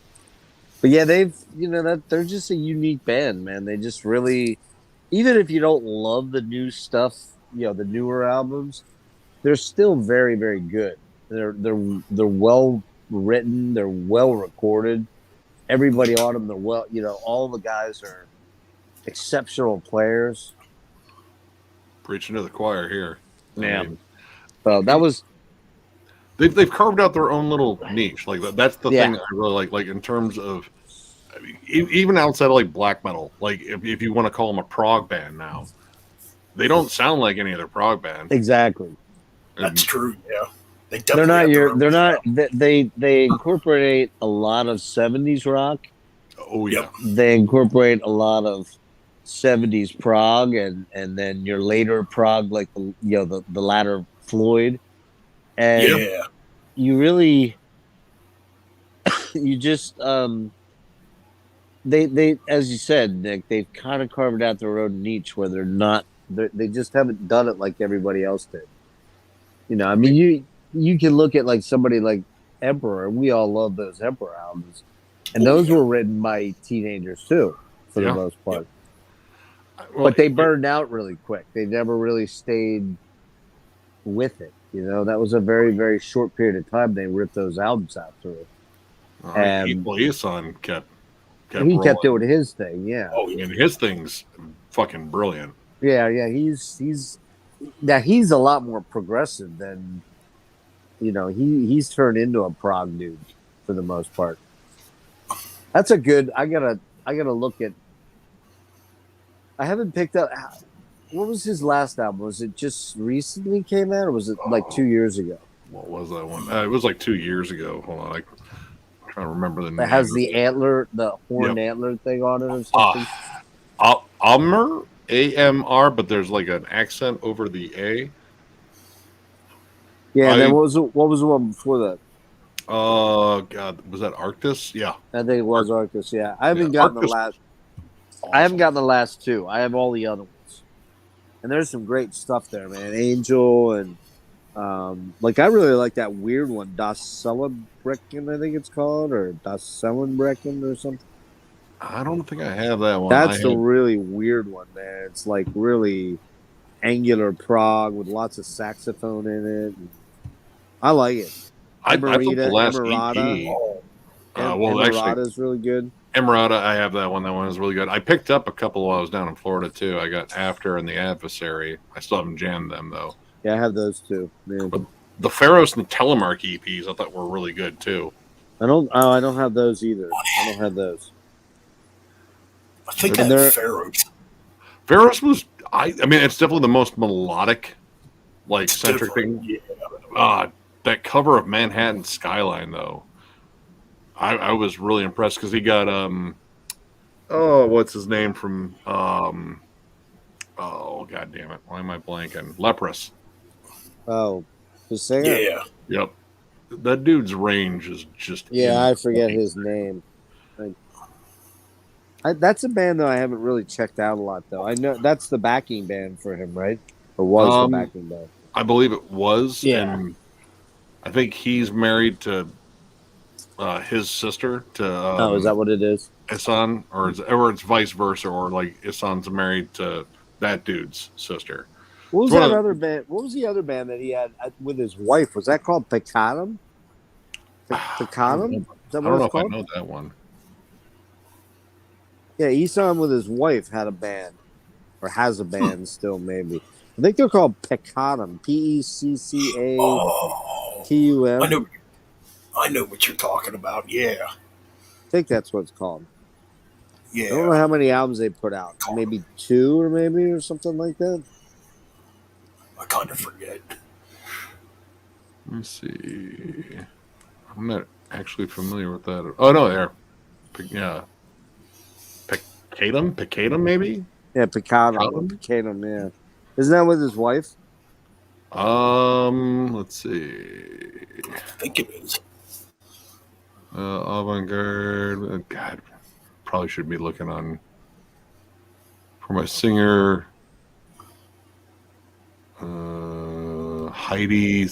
But yeah, they're just a unique band, man. They just really, even if you don't love the new stuff, you know, the newer albums, they're still very, very good. They're well written. They're well recorded. Everybody on them, they're well, you know, all the guys are exceptional players. Preaching to the choir here. Yeah. So that was. They've carved out their own little niche. Like that's the thing that I really like. Like in terms of, I mean, even outside of like black metal, like if you want to call them a prog band now, they don't sound like any other prog band. Exactly. That's true. Yeah. They incorporate a lot of 70s rock. Oh yeah. They incorporate a lot of 70s prog and then your later prog, like the latter Floyd. And you really you just they as you said, Nick, they've kind of carved out their own niche where they just haven't done it like everybody else did. You know, I mean you can look at like somebody like Emperor. We all love those Emperor albums. And those were written by teenagers too, for the most part. Well, but they burned out really quick. They never really stayed with it. You know, that was a very, very short period of time they ripped those albums out through. And his son kept doing his thing, yeah. Oh, and his thing's fucking brilliant. Yeah, he's a lot more progressive than, you know, he's turned into a prog dude for the most part. That's a good. I gotta look at. I haven't picked up. What was his last album? Was it just recently came out, or was it like 2 years ago? What was that one? It was like 2 years ago. Hold on, I'm trying to remember the name. It has the antler, the horn antler thing on it, or something. Amr, AMR, but there's like an accent over the A. Yeah, and then what was the one before that? Oh God, was that Arctis? Yeah, I think it was Arctis. Yeah, I haven't gotten the last. Awesome. I haven't gotten the last two. I have all the other ones, and there's some great stuff there, man. Angel and like I really like that weird one, Das Cellenbrecken, I think it's called, or Das Cellenbrecken or something. I don't think I have that one. That's the really weird one, man. It's like really angular prog with lots of saxophone in it. I like it. I thought the last Emerata. Emerata is really good. Emerata, I have that one. That one is really good. I picked up a couple while I was down in Florida too. I got After and The Adversary. I still haven't jammed them though. Yeah, I have those too. But the Pharos and the Telemark EPs I thought were really good too. I don't have those either. I don't have those. I think I have Pharos. Ferris was. I mean, it's definitely the most melodic, like centric thing. Yeah. That cover of Manhattan Skyline, though, I was really impressed because he got what's his name from oh god damn it, why am I blanking? Leprous. Oh, the singer. Yeah. Yep, that dude's range is just I forget his name. That's a band though I haven't really checked out a lot though. I know that's the backing band for him, right? Or was the backing band? I believe it was. Yeah. And I think he's married to his sister to Is that what it is? Isan, or it's vice versa, or like Isan's married to that dude's sister. What was that other band? What was the other band that he had with his wife? Was that called Picadum? Picadum? Is that what it's called? I know that one. Yeah, Isan with his wife had a band, or has a band still, maybe. I think they're called Peccatum. Peccatum. I know what you're talking about. Yeah. I think that's what it's called. Yeah. I don't know how many albums they put out. Maybe 2 or something like that. I kind of forget. Let me see. I'm not actually familiar with that. Oh no, there. Yeah. Picadum, maybe? Yeah, Picadum, yeah. Isn't that with his wife? Let's see. I think it is. Avant-garde. God, probably should be looking on for my singer. Heidi,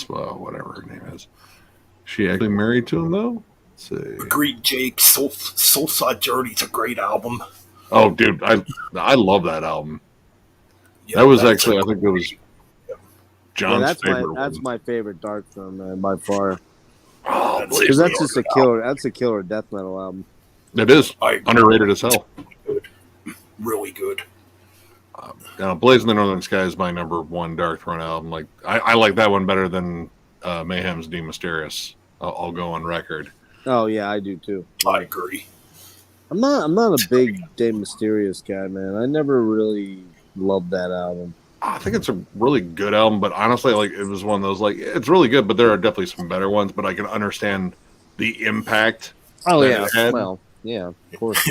whatever her name is. She actually married to him though? Let's see. Agreed, Jake. Soulside Journey's a great album. Oh, dude, I love that album. Yeah, that was actually, I think it was John's favorite. That's my favorite Dark Throne, man, by far. Oh, because that's just a killer. That's a killer death metal album. It is underrated as hell. Really good. Blazing the Northern Sky is my number 1 Dark Throne album. Like I like that one better than Mayhem's De Mysterious. I'll go on record. Oh yeah, I do too. I agree. I'm not a big De Mysterious guy, man. I never really loved that album. I think it's a really good album, but honestly, like it was one of those like it's really good, but there are definitely some better ones. But I can understand the impact. Oh yeah, well, yeah, of course.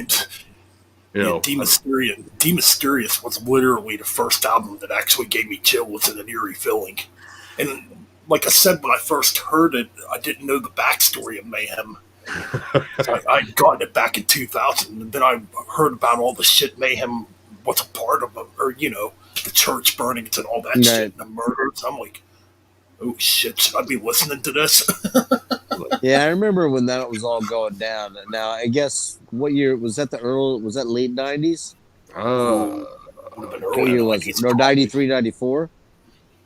De Mysterious was literally the first album that actually gave me chills and an eerie feeling. And like I said, when I first heard it, I didn't know the backstory of Mayhem. I'd gotten it back in 2000, and then I heard about all the shit Mayhem was a part of, or the church burnings and all that shit, and the murders. I'm like, oh shit, should I be listening to this? Yeah, I remember when that was all going down. Now, I guess what year was that? Was that late 90s? What year was it? No, 93, 94?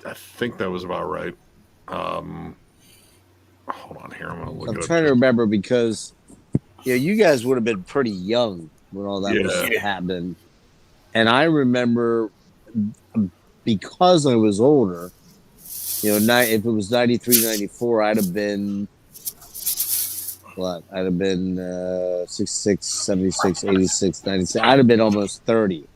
I think that was about right. Hold on here. I'm trying to remember because you guys would have been pretty young when all that was happening. And I remember because I was older, if it was 93, 94, I'd have been what? I'd have been 66, 76, 86, 96. I'd have been almost 30.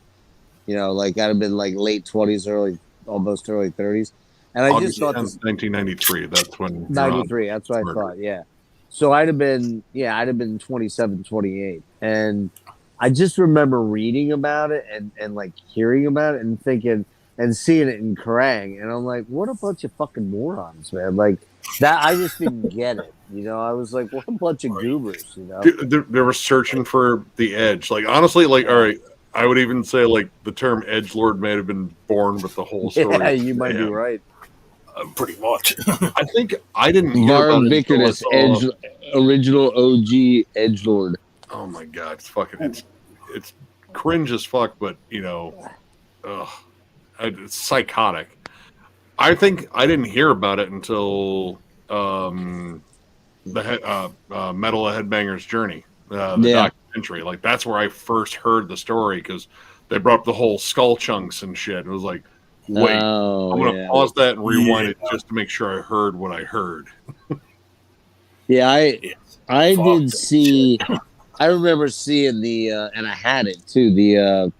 Like I'd have been like late 20s, almost early 30s. And I just thought 1993. That's when 93. That's what I thought. Yeah. So I'd have been 27, 28. And I just remember reading about it and like hearing about it and thinking and seeing it in Kerrang. And I'm like, what a bunch of fucking morons, man. Like that. I just didn't get it. I was like, what a bunch of goobers, Dude, they were searching for the edge. Like, honestly, like, all right, I would even say, like, the term edgelord may have been born with the whole story. Yeah, you might be right. Pretty much. I think I didn't hear Marv Vickers, original OG edgelord. Oh my god, it's cringe as fuck, but it's psychotic. I think I didn't hear about it until the Metal Headbanger's Journey, the documentary. Like that's where I first heard the story because they brought up the whole skull chunks and shit. It was like, wait, I'm gonna pause that and rewind it just to make sure I heard what I heard. Yeah, I did see. I remember seeing the, and I had it too.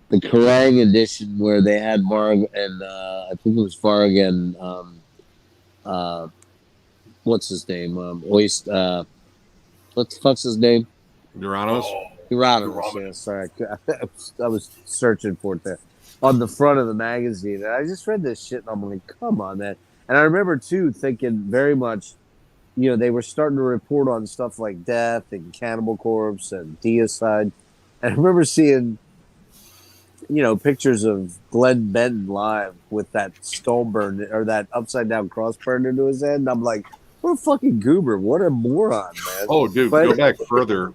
the Kerrang edition where they had Varg and I think it was Varg and what's his name? What the fuck's his name? Uranus. Hieronymus. Yeah, sorry, I was searching for it there on the front of the magazine, and I just read this shit, and I'm like, come on, man. And I remember too thinking very much, they were starting to report on stuff like death and Cannibal Corpse and deicide, and I remember seeing, pictures of Glenn Benton live with that skull burn or that upside down cross burned into his head, and I'm like, what a fucking goober. What a moron, man. Oh, dude, But- go back further.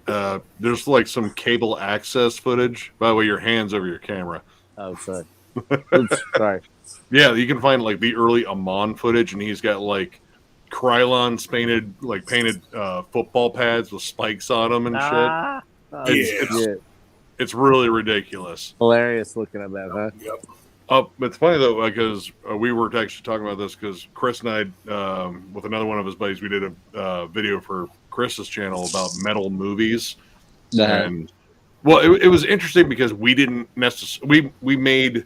There's like some cable access footage. By the way, your hands over your camera. Oh, sorry. Oops, sorry. Yeah, you can find like the early Amon footage, and he's got like Krylons painted football pads with spikes on them and Oh, It's really ridiculous. hilarious looking at that, huh? Yep. It's funny though because we were actually talking about this because Chris and I, with another one of his buddies, we did a video for Chris's channel about metal movies, and well, it was interesting because we didn't necessarily we made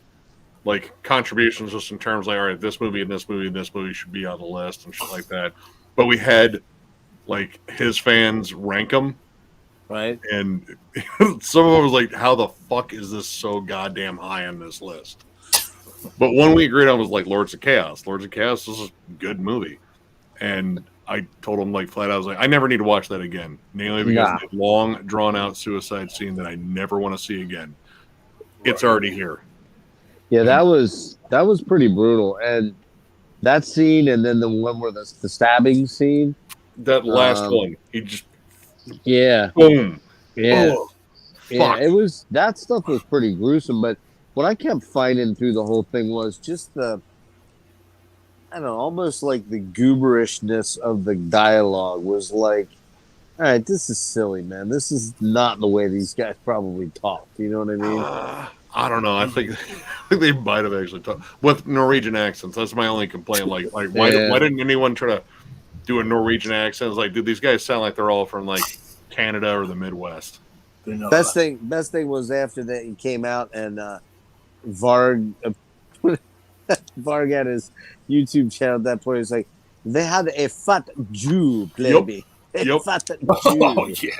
like contributions just in terms like, all right, this movie and this movie and this movie should be on the list and shit like that, but we had like his fans rank them. Right. And some of them was like, how the fuck is this so goddamn high on this list? But one we agreed on was like Lords of Chaos. Lords of Chaos, this is a good movie. And I told him like flat out, I was like, I never need to watch that again. Mainly because of the long, drawn out suicide scene that I never want to see again. It's already here. Yeah, that was pretty brutal. And that scene and then the one where the stabbing scene. That last one, he just boom. Yeah. Oh, Yeah, fuck. that stuff was pretty gruesome, but what I kept finding through the whole thing was just I don't know, almost like the gooberishness of the dialogue was like, all right, this is silly, man. This is not the way these guys probably talk. You know what I mean? I don't know. I think they might have actually talked with Norwegian accents. That's my only complaint. Like why didn't anyone try to do a Norwegian accent? It's like, dude, these guys sound like they're all from like Canada or the Midwest. Best thing was after that he came out and Varg had his YouTube channel at that point. He's like, they had a fat Jew play me. Yep. Fat Jew. Oh, yeah.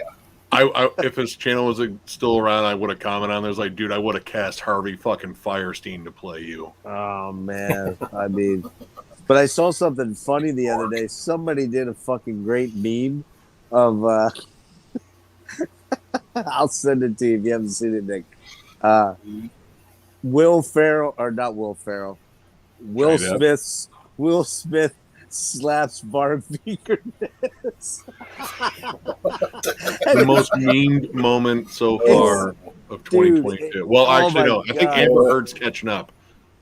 I if his channel was still around, I would have commented on there. Like, dude, I would have cast Harvey fucking Firestein to play you. Oh man, I mean, but I saw something funny the other day. Somebody did a fucking great meme of. I'll send it to you if you haven't seen it, Nick. Will Ferrell or not Will Ferrell? Will Smith slaps Barb Vickerness. The most memed moment so far of 2022. Well, actually, no. I think Amber Heard's catching up.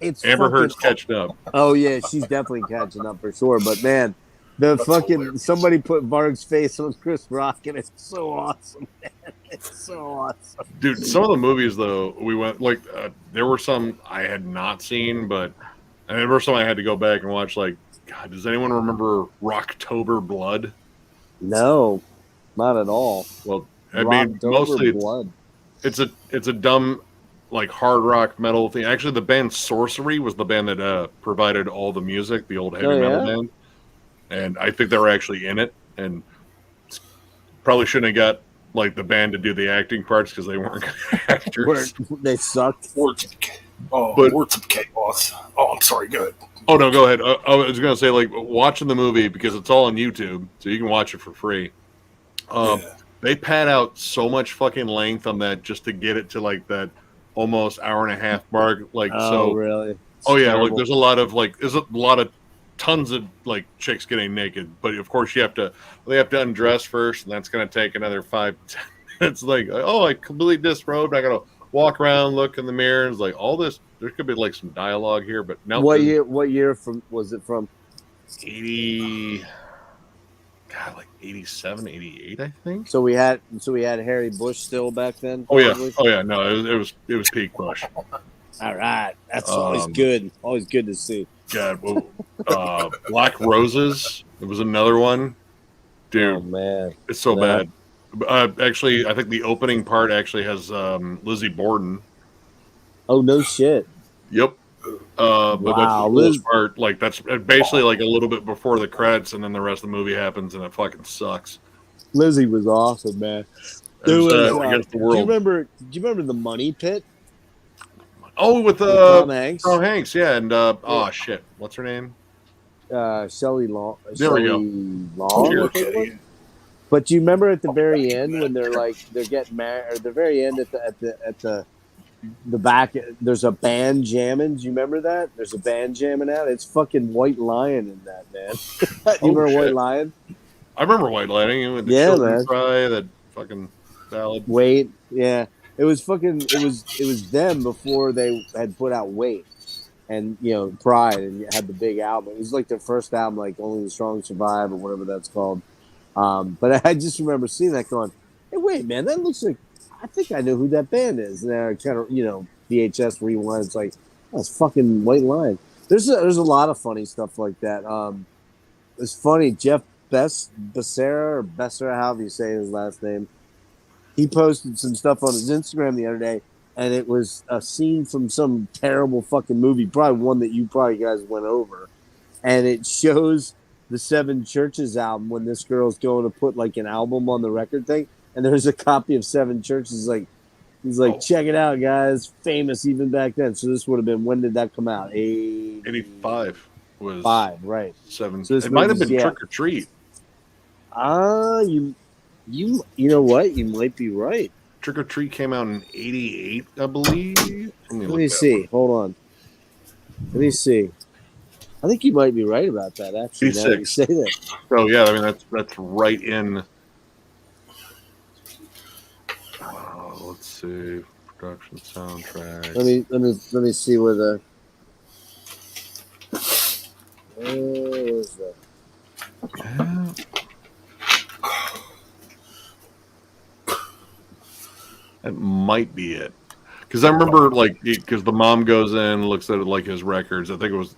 Amber Heard's catching up. Oh yeah, she's definitely catching up for sure. But man, the fucking somebody put Varg's face on Chris Rock, and it's so awesome, man. It's so awesome, dude. Some of the movies though, we went like there were some I had not seen, but there were some I had to go back and watch. Like, God, does anyone remember Rocktober Blood? No, not at all. Well, I mean, mostly it's a dumb like hard rock metal thing. Actually, the band Sorcery was the band that provided all the music, the old heavy metal band, and I think they were actually in it. And probably shouldn't have got like the band to do the acting parts because they weren't good actors. They sucked. Words of chaos. Oh, I'm sorry. Go ahead. Oh no, go ahead. I was gonna say like watching the movie because it's all on YouTube, so you can watch it for free. They pad out so much fucking length on that just to get it to like that almost hour and a half mark. Like, really? It's yeah, terrible. like there's a lot of tons of like chicks getting naked, but of course they have to undress first, and that's gonna take another 5-10 minutes. Like, oh, I completely disrobed. I gotta walk around, look in the mirror. It's like all this. There could be like some dialogue here, but no. What year was it from? 80. God, like 87, 88, I think. So we had Harry Bush still back then. Oh probably? yeah. No, it was peak Bush. All right, that's always good. Always good to see. God, Black Roses. It was another one, dude. Oh man, it's so bad. Actually, I think the opening part actually has Lizzie Borden. Oh no shit. Yep. But that's the Wow, coolest part. Like that's basically like a little bit before the credits, and then the rest of the movie happens, and it fucking sucks. Lizzie was awesome, man. There It was. was against the Do you world. remember? Do you remember the Money Pit? Oh, with Tom Hanks. Tom Hanks, yeah, and oh shit, what's her name? Shelley Long. There we go. Long. I think it was. But do you remember at the very Oh, end when they're getting married, or at the very end at the back, there's a band jamming. Do you remember that? There's a band jamming out. It's fucking White Lion in that, man. You remember shit. White Lion? I remember White Lighting with the Yeah, children man. cry, that fucking ballad. Wait, yeah. It was them before they had put out Wait and Pride and had the big album. It was like their first album, like Only the Strong Survive or whatever that's called. But I just remember seeing that going, hey, wait, man, that looks like, I think I know who that band is. And then I kind of, VHS rewind. It's like, oh, it's fucking White Lion. There's a lot of funny stuff like that. It's funny, Jeff Becerra, however you say his last name, he posted some stuff on his Instagram the other day, and it was a scene from some terrible fucking movie, probably one that you probably guys went over, and it shows the Seven Churches album when this girl's going to put like an album on the record thing, and there's a copy of Seven Churches. He's like, check it out, guys, famous even back then. So this would have been, when did that come out? 85 was 5, right? 7. So it might have been Trick or Treat. You know what? You might be right. Trick or Treat came out in 88, I believe. Let me see. Hold on. Let me see. I think you might be right about that, actually. Now that you say that. Oh yeah, I mean that's right in. Let's see, production soundtrack. Let me see where the. Where is that? Yeah. That might be it, because I remember because the mom goes in, looks at it like his records. I think it was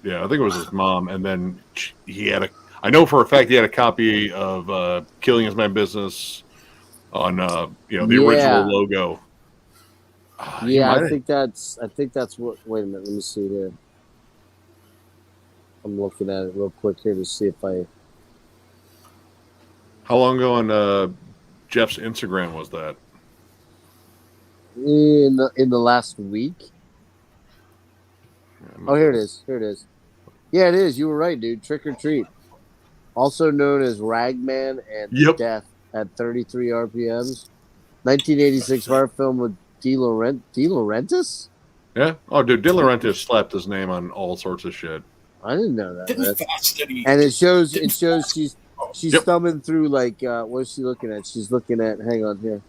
his mom, and then he had I know for a fact he had a copy of "Killing Is My Business" on the original logo. I think that's what. Wait a minute, let me see here. I'm looking at it real quick here to see if I. How long ago on Jeff's Instagram was that? In the last week. Oh, here it is. Yeah, it is. You were right, dude. Trick or Treat, also known as Ragman and Death at 33 RPMs. 1986 horror film with De Laurentiis. Yeah. Oh, dude, De Laurentiis slapped his name on all sorts of shit. I didn't know that. And it shows she's thumbing through what is she looking at? She's looking at. Hang on here.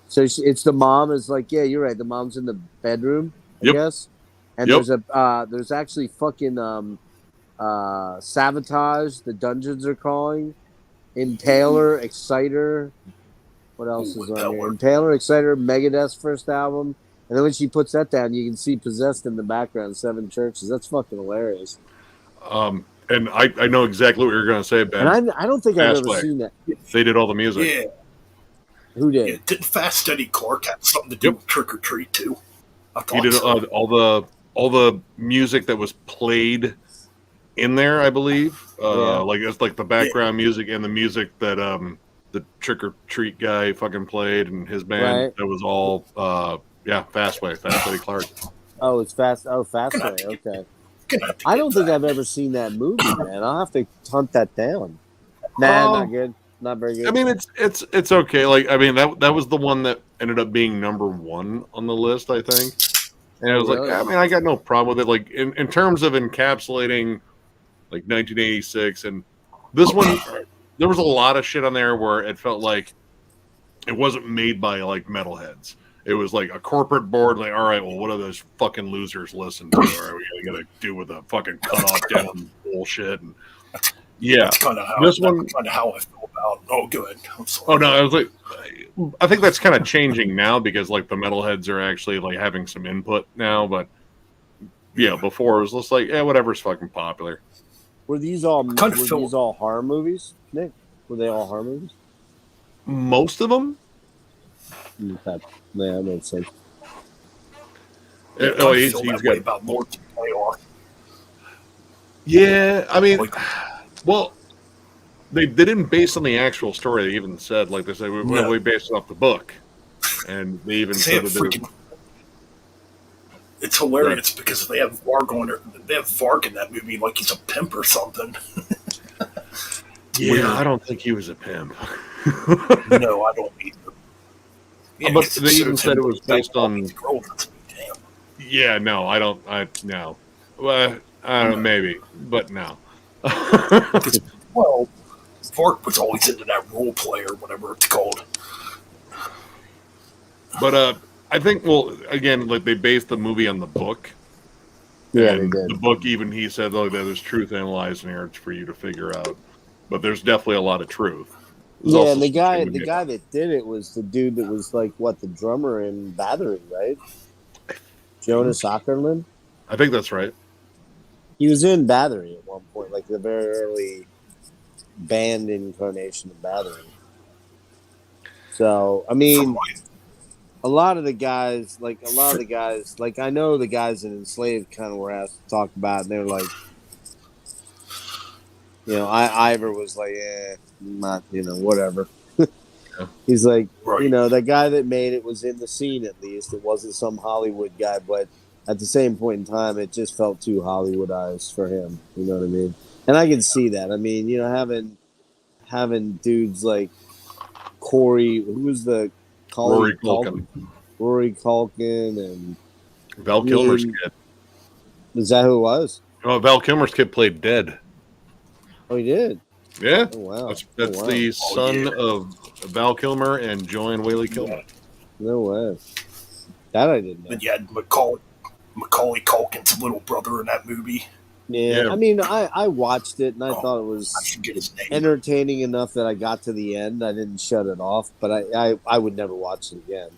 So it's the mom is like, yeah, you're right. The mom's in the bedroom, I guess. And there's actually fucking Sabotage, The Dungeons Are Calling, Impaler, Exciter. What else is on here? Impaler, Exciter, Megadeth's first album. And then when she puts that down, you can see Possessed in the background, Seven Churches. That's fucking hilarious. And I know exactly what you're going to say, Ben. And I don't think I've ever seen that. They did all the music. Yeah. Who did? Yeah, didn't Fast Eddie Clark have something to do with Trick or Treat too? He did all the music that was played in there, I believe. It's like the background music and the music that the Trick or Treat guy fucking played and his band. Right. That was all Fast Eddie Clark. Oh, it's Fast Way. Okay. I don't think I've ever seen that movie, man. I'll have to hunt that down. Nah, not good. Not very good. I mean, it's okay. That was the one that ended up being number 1 on the list, I think. And I was really? I got no problem with it. Like in terms of encapsulating, 1986, and this one, there was a lot of shit on there where it felt like it wasn't made by metalheads. It was like a corporate board. Like, all right, well, what do those fucking losers listen to? All right, we gotta do with the fucking cut off down bullshit and. Yeah, that's kind of how I feel about. Oh, good. I'm sorry. Oh no, I was I think that's kind of changing now because the metalheads are actually having some input now. But before it was just whatever's fucking popular. Were these all horror movies, Nick? Were they all horror movies? Most of them. Yeah, that makes sense. He's that got way about Lords of Chaos. Yeah, I mean, Like, well, they didn't base on the actual story. They even said, like they said, we based it off the book, and they even said that it's hilarious because they have Varg on it. They have Varg in that movie like he's a pimp or something. Yeah, I don't think he was a pimp. No, I don't either. Yeah, but they even said it was based on. Damn. Yeah, no, I don't. No. Well, I don't know, maybe, but no. Well, Varg was always into that role play or whatever it's called. But I think, well, again, like they based the movie on the book. Yeah, and they did. The book, even he said, "Oh, there's truth analyzed in here. It's for you to figure out." But there's definitely a lot of truth. Yeah, and the guy that did it was the dude that was like the drummer in Battery, right? Jonas Ackerman. I think that's right. He was in Battery at one point, like the very early band incarnation of Battery. So, I mean, a lot of the guys, like I know the guys in Enslaved kind of were asked to talk about, and they're like, Ivor was like, not, whatever. Yeah. He's like, that guy that made it was in the scene at least. It wasn't some Hollywood guy, but at the same point in time, it just felt too Hollywoodized for him. You know what I mean? And I can see that. I mean, having dudes like Corey, who was the Rory Culkin, and Val Kilmer's kid. Is that who it was? Oh, Val Kilmer's kid played Dead. Oh, he did. Yeah. Oh, wow. That's the son of Val Kilmer and Joanne Whaley Kilmer. No way. That I didn't know. Then you had Macaulay Culkin's little brother in that movie. Yeah. I mean, I watched it and I thought it was entertaining enough that I got to the end. I didn't shut it off, but I would never watch it again.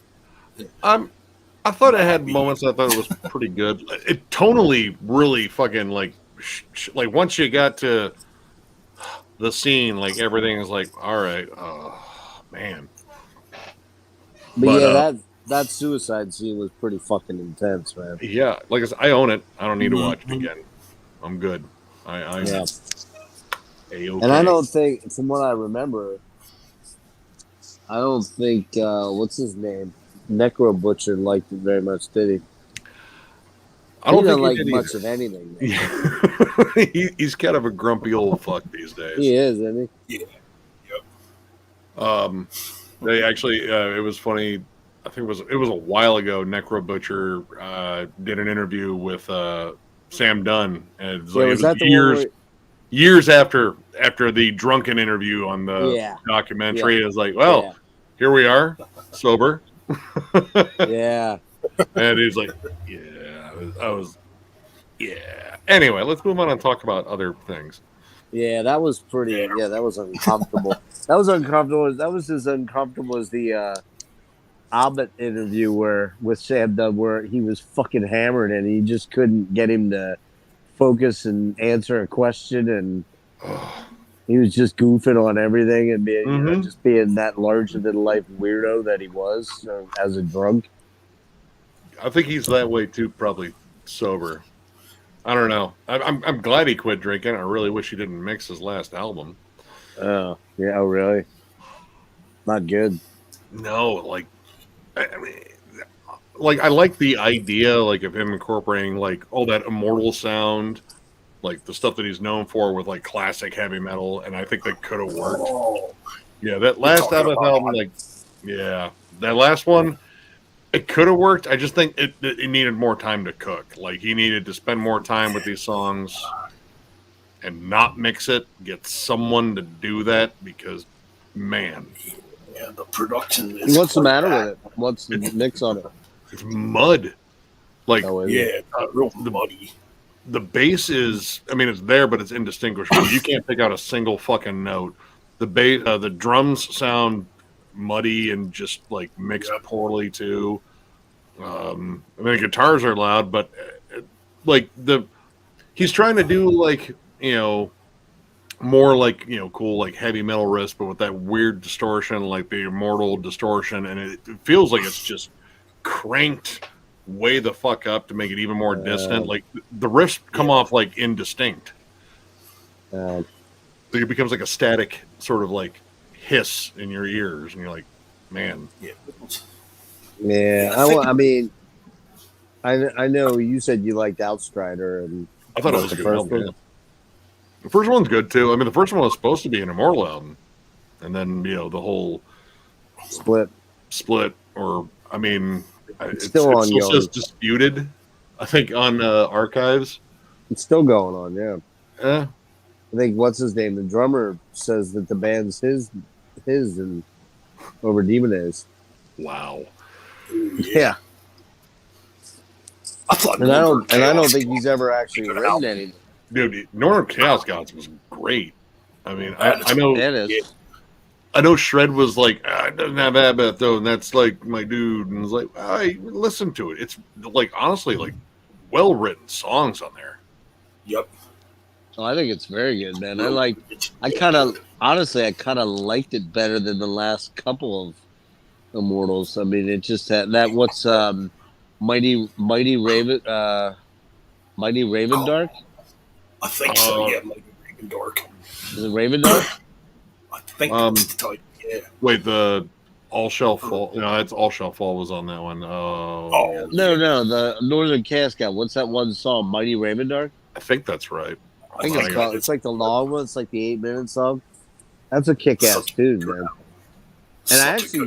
I thought it had moments. I thought it was pretty good. It tonally really fucking like once you got to the scene, like everything is like, all right, man. But yeah, that suicide scene was pretty fucking intense, man. Yeah, like I said, I own it. I don't need to watch it again. I'm good. I'm yeah. A-okay. And I don't think, from what I remember, I don't think what's his name, Necro Butcher liked it very much, did he? I don't think he like much of anything. He's kind of a grumpy old fuck these days. He is, isn't he? Yeah. Yep. They actually, it was funny. I think it was a while ago. Necro Butcher did an interview with Sam Dunn, and it was years after the drunken interview on the documentary. It was like, well, here we are, sober. Yeah. And he's like, Anyway, let's move on and talk about other things. Yeah, that was pretty. Yeah, that was uncomfortable. That was uncomfortable. That was as uncomfortable as the Abbott interview with Sam Dunn, where he was fucking hammered and he just couldn't get him to focus and answer a question, and he was just goofing on everything and being, just being that larger than life weirdo that he was as a drunk. I think he's that way too, probably sober. I don't know. I'm glad he quit drinking. I really wish he didn't mix his last album. Oh, yeah. Oh, really? Not good. No, like, I mean, like I like the idea, like, of him incorporating like all that immortal sound, like the stuff that he's known for with like classic heavy metal, and I think that could have worked. Oh. Yeah, that last Abbott album, like, yeah, that last one. It could have worked. I just think it needed more time to cook. Like, he needed to spend more time with these songs and not mix it. Get someone to do that because, man. Yeah, the production is... What's the matter with it? What's the mix on it? It's mud. Like, it's not real muddy. The bass is... I mean, it's there, but it's indistinguishable. You can't pick out a single fucking note. The bass, the drums sound... muddy and just like mixed poorly too. I mean, the guitars are loud, but like he's trying to do like, more like, cool, like heavy metal riffs, but with that weird distortion, like the immortal distortion. And it feels like it's just cranked way the fuck up to make it even more distant. Like the riffs come off like indistinct. Like it becomes like a static sort of like hiss in your ears, and you're like, man. Yeah. I know you said you liked Outstrider, and I thought it was a good album. Yeah. The first one's good too. I mean, the first one was supposed to be an Immortal album, and then the whole split, or I mean, it still says disputed. I think on Archives, it's still going on. Yeah. Yeah. I think what's his name? The drummer says that the band's his, and over Demon's. Wow. Yeah. I don't think he's ever actually written anything. Dude, Northern Chaos Gods was great. I mean, I know. I know Shred was like, it doesn't have Abbott though, and that's like my dude. And it's like, I listen to it. It's like honestly, like well written songs on there. Yep. Oh, I think it's very good, man. I kind of liked it better than the last couple of Immortals. I mean, it just had that. What's Mighty Raven Dark? I think so. Yeah, Mighty Raven Dark. Is it Raven Dark? I think that's the title. Yeah. Wait, the All Shall Fall. No, that's All Shall Fall was on that one. No, the Northern Chaos God. What's that one song? Mighty Raven Dark. I think that's right. I think it's like the long one. It's like the 8-minute song. That's a kick-ass tune, man. And I actually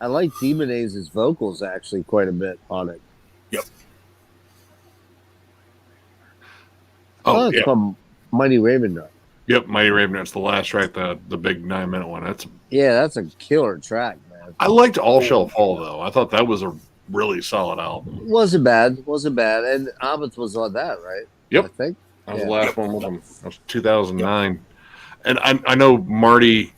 like Demon A's vocals actually quite a bit on it. Yep. It's called Mighty Raven Dark. Yep, Mighty Raven Dark's the last track, the big 9-minute one. That's a killer track, man. I liked All Shall Fall though. I thought that was a really solid album. Wasn't bad, and Abbott was on that, right? Yep. I think that was the last one with him. That was 2009. Yep. And I know Marty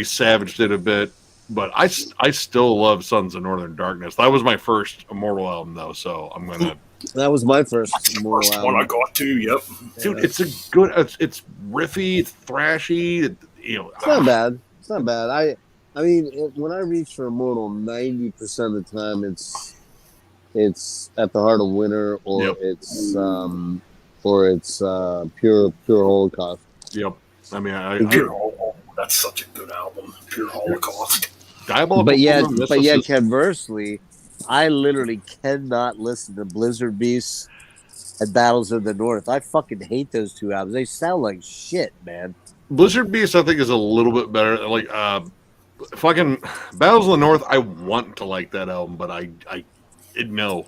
Savage did a bit, but I still love Sons of Northern Darkness. That was my first Immortal album though, so I'm gonna. That was my first Immortal album. One I got to. Yep, dude, it's a good. It's riffy, it's thrashy. It's not bad. It's not bad. I mean, when I reach for Immortal, 90% of the time it's At the Heart of Winter, or it's Pure Holocaust. Yep. I mean, that's such a good album, Pure Holocaust. But yet, conversely, I literally cannot listen to Blizzard Beasts and Battles of the North. I fucking hate those two albums. They sound like shit, man. Blizzard Beasts, I think, is a little bit better. Like, fucking Battles of the North, I want to like that album, but I no.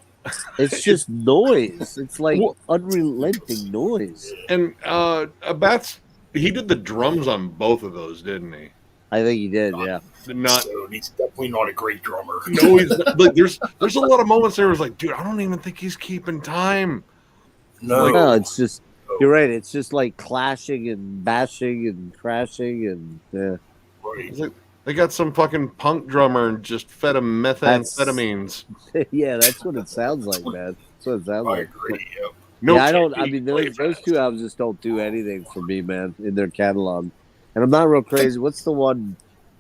It's just noise. It's like unrelenting noise. And he did the drums on both of those, didn't he? I think he did. Yeah. He's definitely not a great drummer. No, he's not. Like, there's a lot of moments there. Where it's like, dude, I don't even think he's keeping time. No, it's just. You're right. It's just like clashing and bashing and crashing and yeah. Right. They got some fucking punk drummer and just fed him methamphetamines. Yeah, that's what it sounds like, man. That's what it sounds like. I agree. Yep. No, I don't. I mean, those two albums just don't do anything for me, man, in their catalog. And I'm not real crazy. What's the one?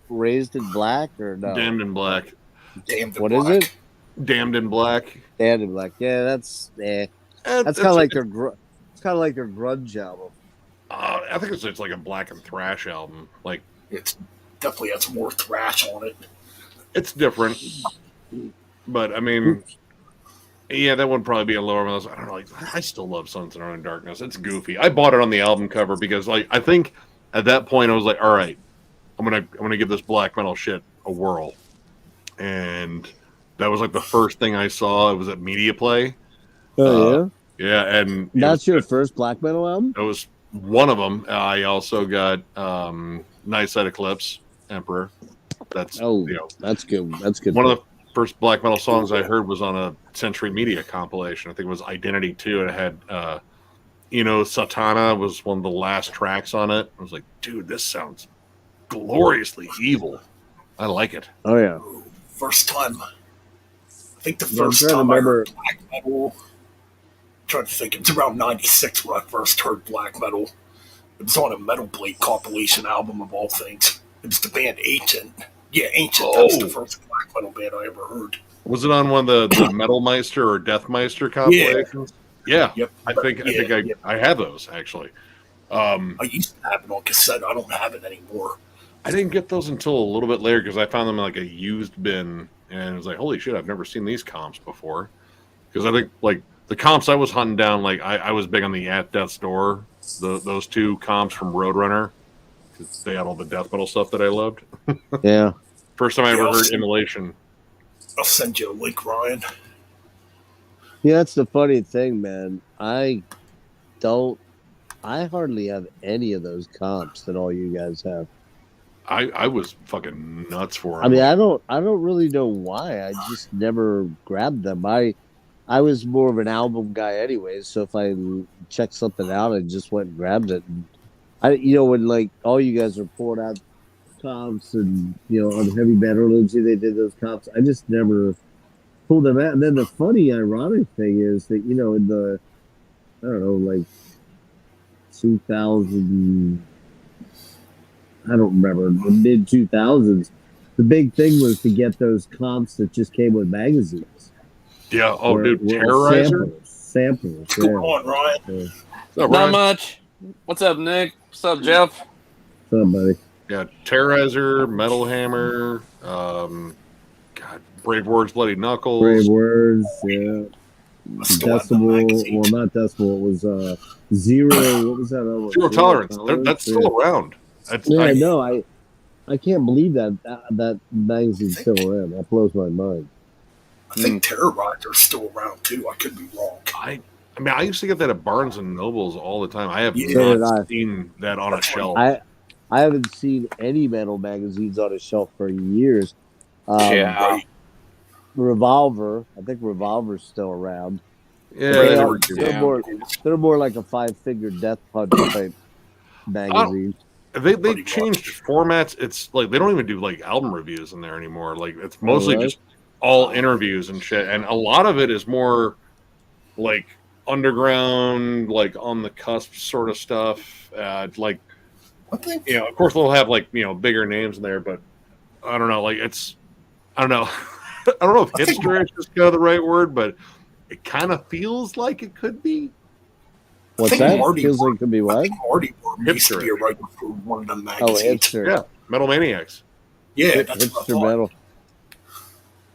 Raised in Black or no? Damned in Black. What is it? Damned in Black. Damned in Black. Yeah, that's kind of like their. It's kind of like their grunge album. I think it's like a black and thrash album. Like it's definitely has more thrash on it. It's different, but I mean, yeah, that would probably be a lower one. I don't know. Like, I still love Sons of Northern Darkness. It's goofy. I bought it on the album cover because, like, I think at that point I was like, all right, I'm gonna give this black metal shit a whirl, and that was like the first thing I saw. It was at Media Play. Oh yeah. Yeah, and that's your first black metal album? It was one of them. I also got Night Side Eclipse, Emperor. That's that's good. That's good. One of the first black metal songs I heard was on a Century Media compilation. I think it was Identity 2, and it had Satana was one of the last tracks on it. I was like, dude, this sounds gloriously evil. I like it. Oh yeah. First time. I think the first time I heard black metal. Trying to think, it's around 96 when I first heard black metal. It was on a Metal Blade compilation album of all things. It was the band Ancient. Yeah, Ancient. That's the first black metal band I ever heard. Was it on one of the Metal Meister or Death Meister compilations? Yeah. Yep. I think I have those actually. I used to have it on cassette. I don't have it anymore. I didn't get those until a little bit later because I found them in like a used bin, and it was like, holy shit, I've never seen these comps before. Because I think like the comps I was hunting down, like I was big on the At Death's Door, those two comps from Roadrunner, because they had all the death metal stuff that I loved. Yeah. First time I ever heard Immolation. I'll send you a link, Ryan. Yeah, that's the funny thing, man. I hardly have any of those comps that all you guys have. I was fucking nuts for them. I mean, I don't really know why. I just never grabbed them. I was more of an album guy anyways, so if I checked something out, I just went and grabbed it. And when like all you guys are pouring out comps and on Heavy Metallurgy they did those comps, I just never pulled them out. And then the funny, ironic thing is that in the I don't know, like 2000. I don't remember, the mid 2000s. The big thing was to get those comps that just came with magazines. Yeah. Oh, dude, Terrorizer. Samples. What's going on, Ryan? Not much. What's up, Nick? What's up, Jeff? What's up, buddy? Yeah, Terrorizer, Metal Hammer, Brave Words, Bloody Knuckles. Brave Words, yeah. Decibel, well, not Decibel. It was Zero. What was that other one? Zero Tolerance. That's still around. I know. I can't believe that magazine's still around. That blows my mind. I think Terrorizer's still around too. I could be wrong. I mean, I used to get that at Barnes and Nobles all the time. I have not seen that on a shelf. I haven't seen any metal magazines on a shelf for years. Revolver. I think Revolver's still around. Yeah, they're more like a 5-figure Death Punch type magazine. They changed formats. It's like they don't even do like album reviews in there anymore. Like it's mostly just all interviews and shit. And a lot of it is more like underground, like on the cusp sort of stuff. Like of course they'll have like bigger names in there, but I don't know. Like I don't know. I don't know if hipster is just kind of the right word, but it kind of feels like it could be. What's that? Feels like it could be what? I think Marty used to be a writer for one of them magazines. Oh, hipster. Yeah, Metal Maniacs. Yeah, that's hipster metal.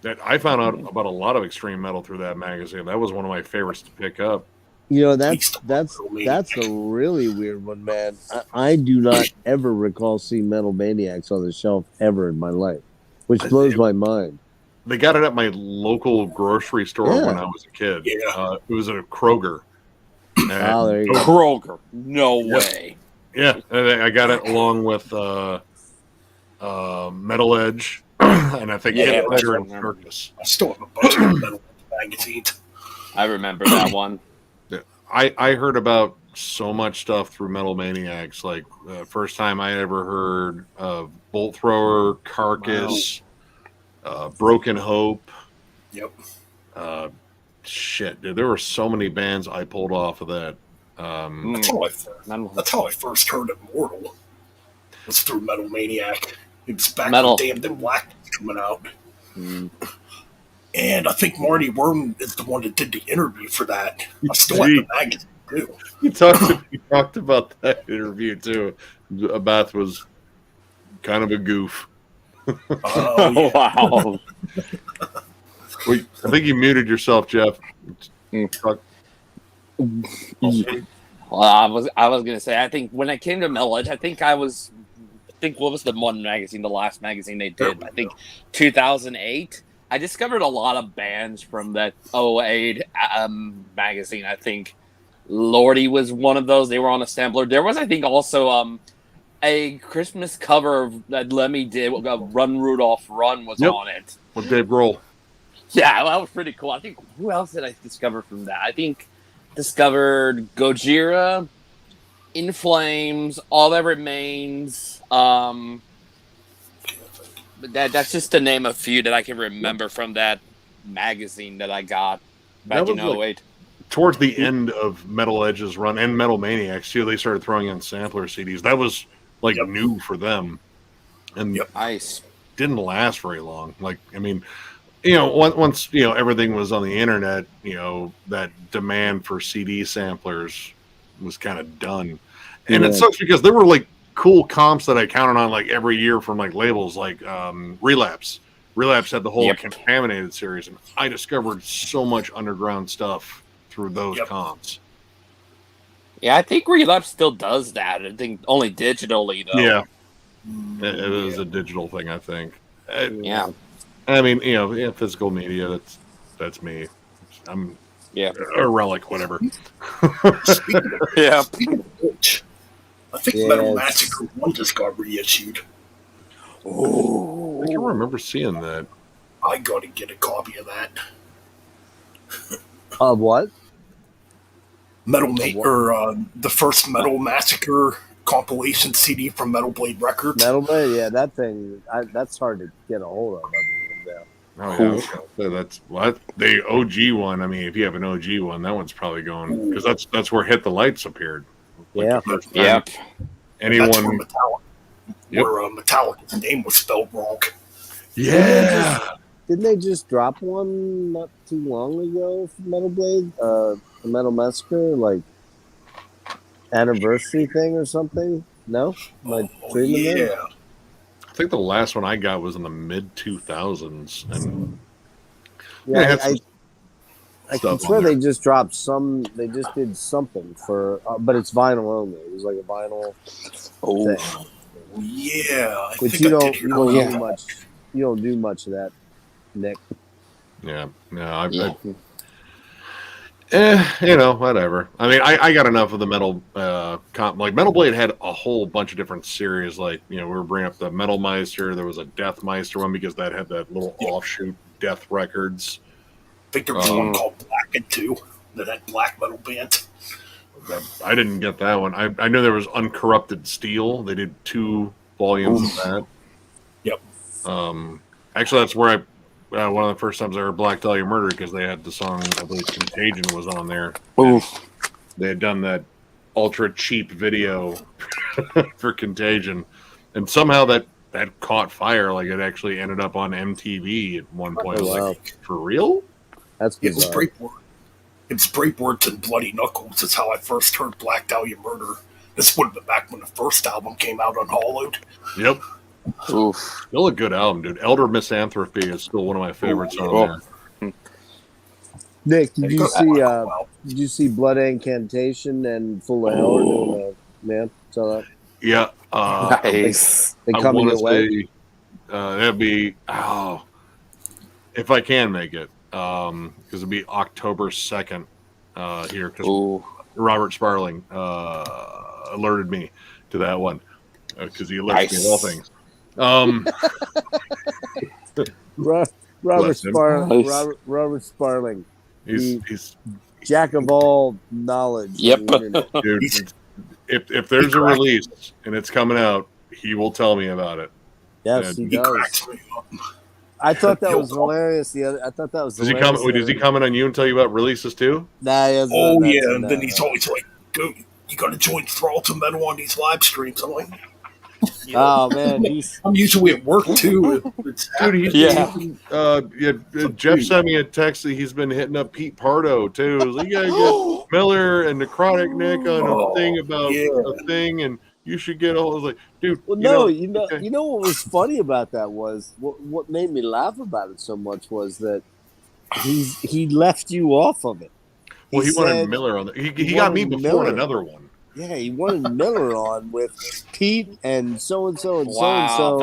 That I found out about a lot of extreme metal through that magazine. That was one of my favorites to pick up. That's a really weird one, man. I do not ever recall seeing Metal Maniacs on the shelf ever in my life, which blows my mind. They got it at my local grocery store when I was a kid. Yeah. It was at a Kroger. There you go. Kroger. No way. Yeah, and I got it along with Metal Edge, and I think Hitler and Circus. I still have a bunch of Metal magazines. I remember that one. Yeah. I heard about so much stuff through Metal Maniacs. Like the first time I ever heard of Bolt Thrower, Carcass, Broken Hope. Yep. Shit, dude, there were so many bands I pulled off of that. That's how I first heard of Mortal. It was through Metal Maniac. It was back Metal. when Damned in Black was coming out. And I think Marty Worm is the one that did the interview for that. I still have the magazine too. He talked about that interview too. Abath was kind of a goof. Oh, wow. Wait, I think you muted yourself, Jeff. Well, I was gonna say, I think when I came to Metal Edge, I think what was the one magazine, the last magazine they did? I think 2008. I discovered a lot of bands from that 2008 magazine. I think Lordy was one of those. They were on a sampler. There was, I think, also a Christmas cover that Lemmy did. Run Rudolph Run was on it with Dave Grohl. Yeah, that was pretty cool. I think, who else did I discover from that? I think discovered Gojira, In Flames, All That Remains. That's just to name a few that I can remember from that magazine that I got back in 2008. Towards the end of Metal Edge's run and Metal Maniacs, too, they started throwing in sampler CDs. That was new for them. And nice. Didn't last very long. Like, I mean, once everything was on the internet, that demand for CD samplers was kind of done, and it sucks because there were like cool comps that I counted on like every year from like labels like Relapse. Relapse had the whole Contaminated series, and I discovered so much underground stuff through those comps. Yeah, I think Relapse still does that. I think only digitally though. Yeah, it was a digital thing, I think. Yeah. I mean, physical media. That's me. I'm a relic, whatever. Speaking of which, I think Metal Massacre 1 just got reissued. Oh, I can remember seeing that. I gotta get a copy of that. Of what? The first Metal Massacre compilation CD from Metal Blade Records. Metal Blade, yeah, that thing. That's hard to get a hold of. Oh yeah, that's what the OG one. I mean, if you have an OG one, that one's probably going because that's where Hit the Lights appeared. Like anyone? That's where Metallica's name was spelled wrong. Yeah. Didn't they just drop one not too long ago for Metal Blade? The Metal Massacre, like anniversary thing or something? No, yeah. I think the last one I got was in the mid 2000s, and I can swear they just dropped some. They just did something for, but it's vinyl only. It was like a vinyl thing. Yeah, which you don't do much. You don't do much of that, Nick. Yeah, no, whatever. I mean, I got enough of the metal comp. Like Metal Blade had a whole bunch of different series. Like we were bringing up the Metal Meister. There was a Death Meister one because that had that little offshoot Death Records. I think there was one called Blackened too that had black metal band. I didn't get that one. I know there was Uncorrupted Steel. They did 2 volumes of that. Yep. Actually, that's where one of the first times I heard Black Dahlia Murder because they had the song, I believe Contagion was on there. They had done that ultra cheap video for Contagion, and somehow that caught fire. Like it actually ended up on MTV at one point. Like, for real? That's bizarre. It's Breakwords and Bloody Knuckles is how I first heard Black Dahlia Murder. This would have been back when the first album came out on Hollowed. Yep. Still a good album, dude. Elder Misanthropy is still one of my favorites on there. Nick, did you see Blood Incantation and Full of Hell are doing man? Saw that? Yeah. Nice. They coming your way? That'd be if I can make it, because it'll be October 2nd here. Because Robert Sparling alerted me to that one because he alerts me of all things. Robert Sparling. He's jack of all knowledge. Yep. Dude, if there's a release and it's coming out, he will tell me about it. Yes, he does. I thought that was hilarious. I thought that was. Does he comment on you and tell you about releases too? Nah, and then he's always like, "Go, you got to join Thrall to Metal on these live streams." I'm like, oh man, I'm usually at work too. Dude, Jeff sent me a text that he's been hitting up Pete Pardo too. Like, you gotta get Miller and Necrotic Nick on a thing about a thing, and you should get all. I was like, dude. Well, you know what was funny about that was what made me laugh about it so much was that he left you off of it. He wanted Miller on. He got me before in another one. Yeah, he wanted Miller on with Pete and so and so and so and so.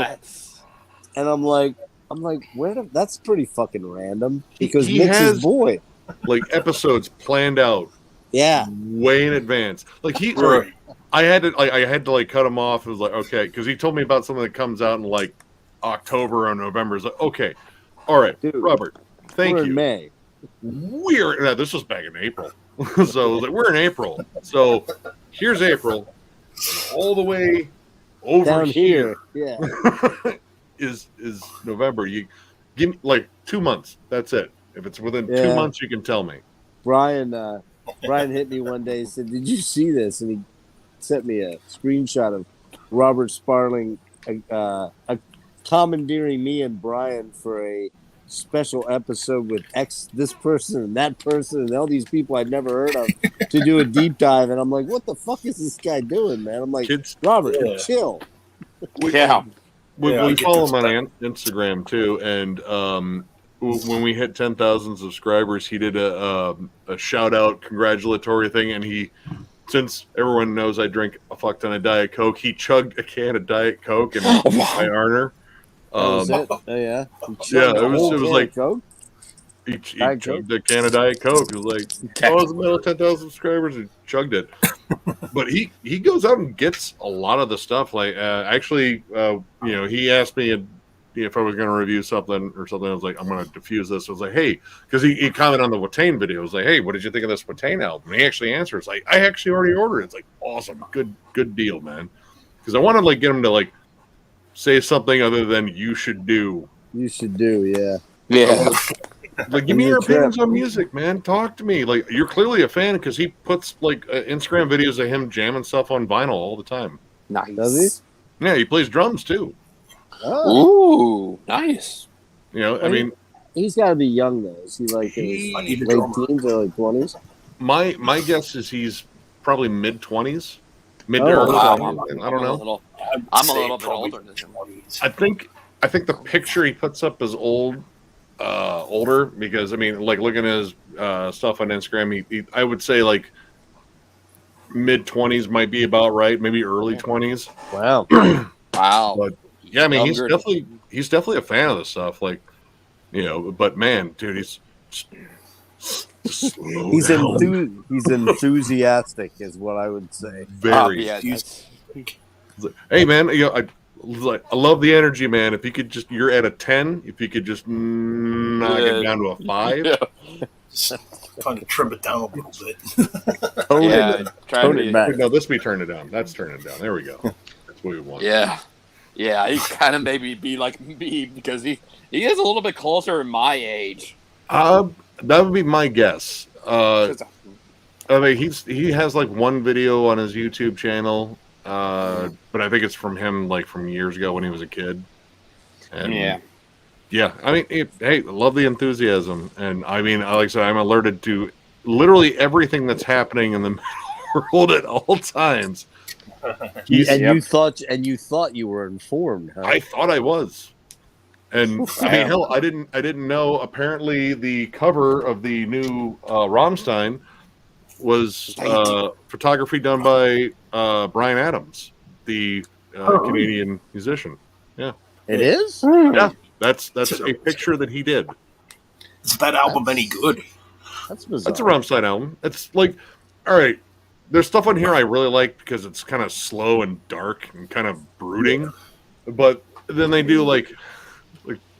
And I'm like, that's pretty fucking random because Nick's his boy. Like episodes planned out. Yeah. Way in advance. Like I had to cut him off. It was like, okay, because he told me about something that comes out in like October or November. It's like, okay, all right, dude, Robert, thank you. In May. This was back in April. So like, we're in April. So here's April, and all the way over down here. Yeah, is November. You give me like 2 months. That's it. If it's within 2 months, you can tell me. Brian hit me one day and said, "Did you see this?" And he sent me a screenshot of Robert Sparling commandeering me and Brian for a special episode with this person and that person and all these people I'd never heard of to do a deep dive. And I'm like, what the fuck is this guy doing, man? I'm like, Kids, Robert, chill. Yeah. we follow him on Instagram too, and when we hit 10,000 subscribers, he did a shout out congratulatory thing, and since everyone knows I drink a fuck ton of Diet Coke, he chugged a can of Diet Coke in my honor. Oh yeah, yeah, it was like Coke? he chugged a can of Diet Coke. It was like, it's the middle of 10,000 subscribers, and chugged it. But he goes out and gets a lot of the stuff. Like he asked me if I was going to review something or something. I was like, I'm going to diffuse this. I was like, hey, because he commented on the Watain video. I was like, hey, what did you think of this Watain album? And he actually answers like, I actually already ordered it. It's like, awesome, good deal, man. Because I want to get him to say something other than you should do. You should do, yeah. Yeah. Give me your opinions on music, man. Talk to me. You're clearly a fan because he puts Instagram videos of him jamming stuff on vinyl all the time. Nice. Does he? Yeah, he plays drums too. Oh. Ooh, nice. I mean, he's got to be young though. Is he in his late teens or 20s? My guess is he's probably mid 20s, mid to early. Wow. I don't know. I'm a little bit older than him. I think the picture he puts up is older because looking at his stuff on Instagram, I would say mid 20s might be about right, maybe early 20s. Wow. Wow. But yeah, I mean, he's definitely a fan of this stuff. But man, dude, he's enthusiastic, is what I would say. Very. Hey, man, I love the energy, man. If you could you're at a 10. If you could just knock it down to a 5. Yeah. Just kind of trim it down a little bit. Tone it back. No, this we turn it down. That's turning it down. There we go. That's what we want. Yeah. Yeah, he kind of maybe be like me because he is a little bit closer in my age. That would be my guess. I mean, he has one video on his YouTube channel, but I think it's from him from years ago when he was a kid. And yeah. I mean, hey, I love the enthusiasm, and I mean, like I said, I'm alerted to literally everything that's happening in the world at all times. You thought you were informed, huh? I thought I was. And I mean, hell, I didn't know. Apparently, the cover of the new Rammstein was photography done by Bryan Adams, the Canadian musician. Yeah, it is. Yeah, that's a picture that he did. Is that album any good? That's bizarre. That's a Rammstein album. It's all right. There's stuff on here I really like because it's kind of slow and dark and kind of brooding, but then they do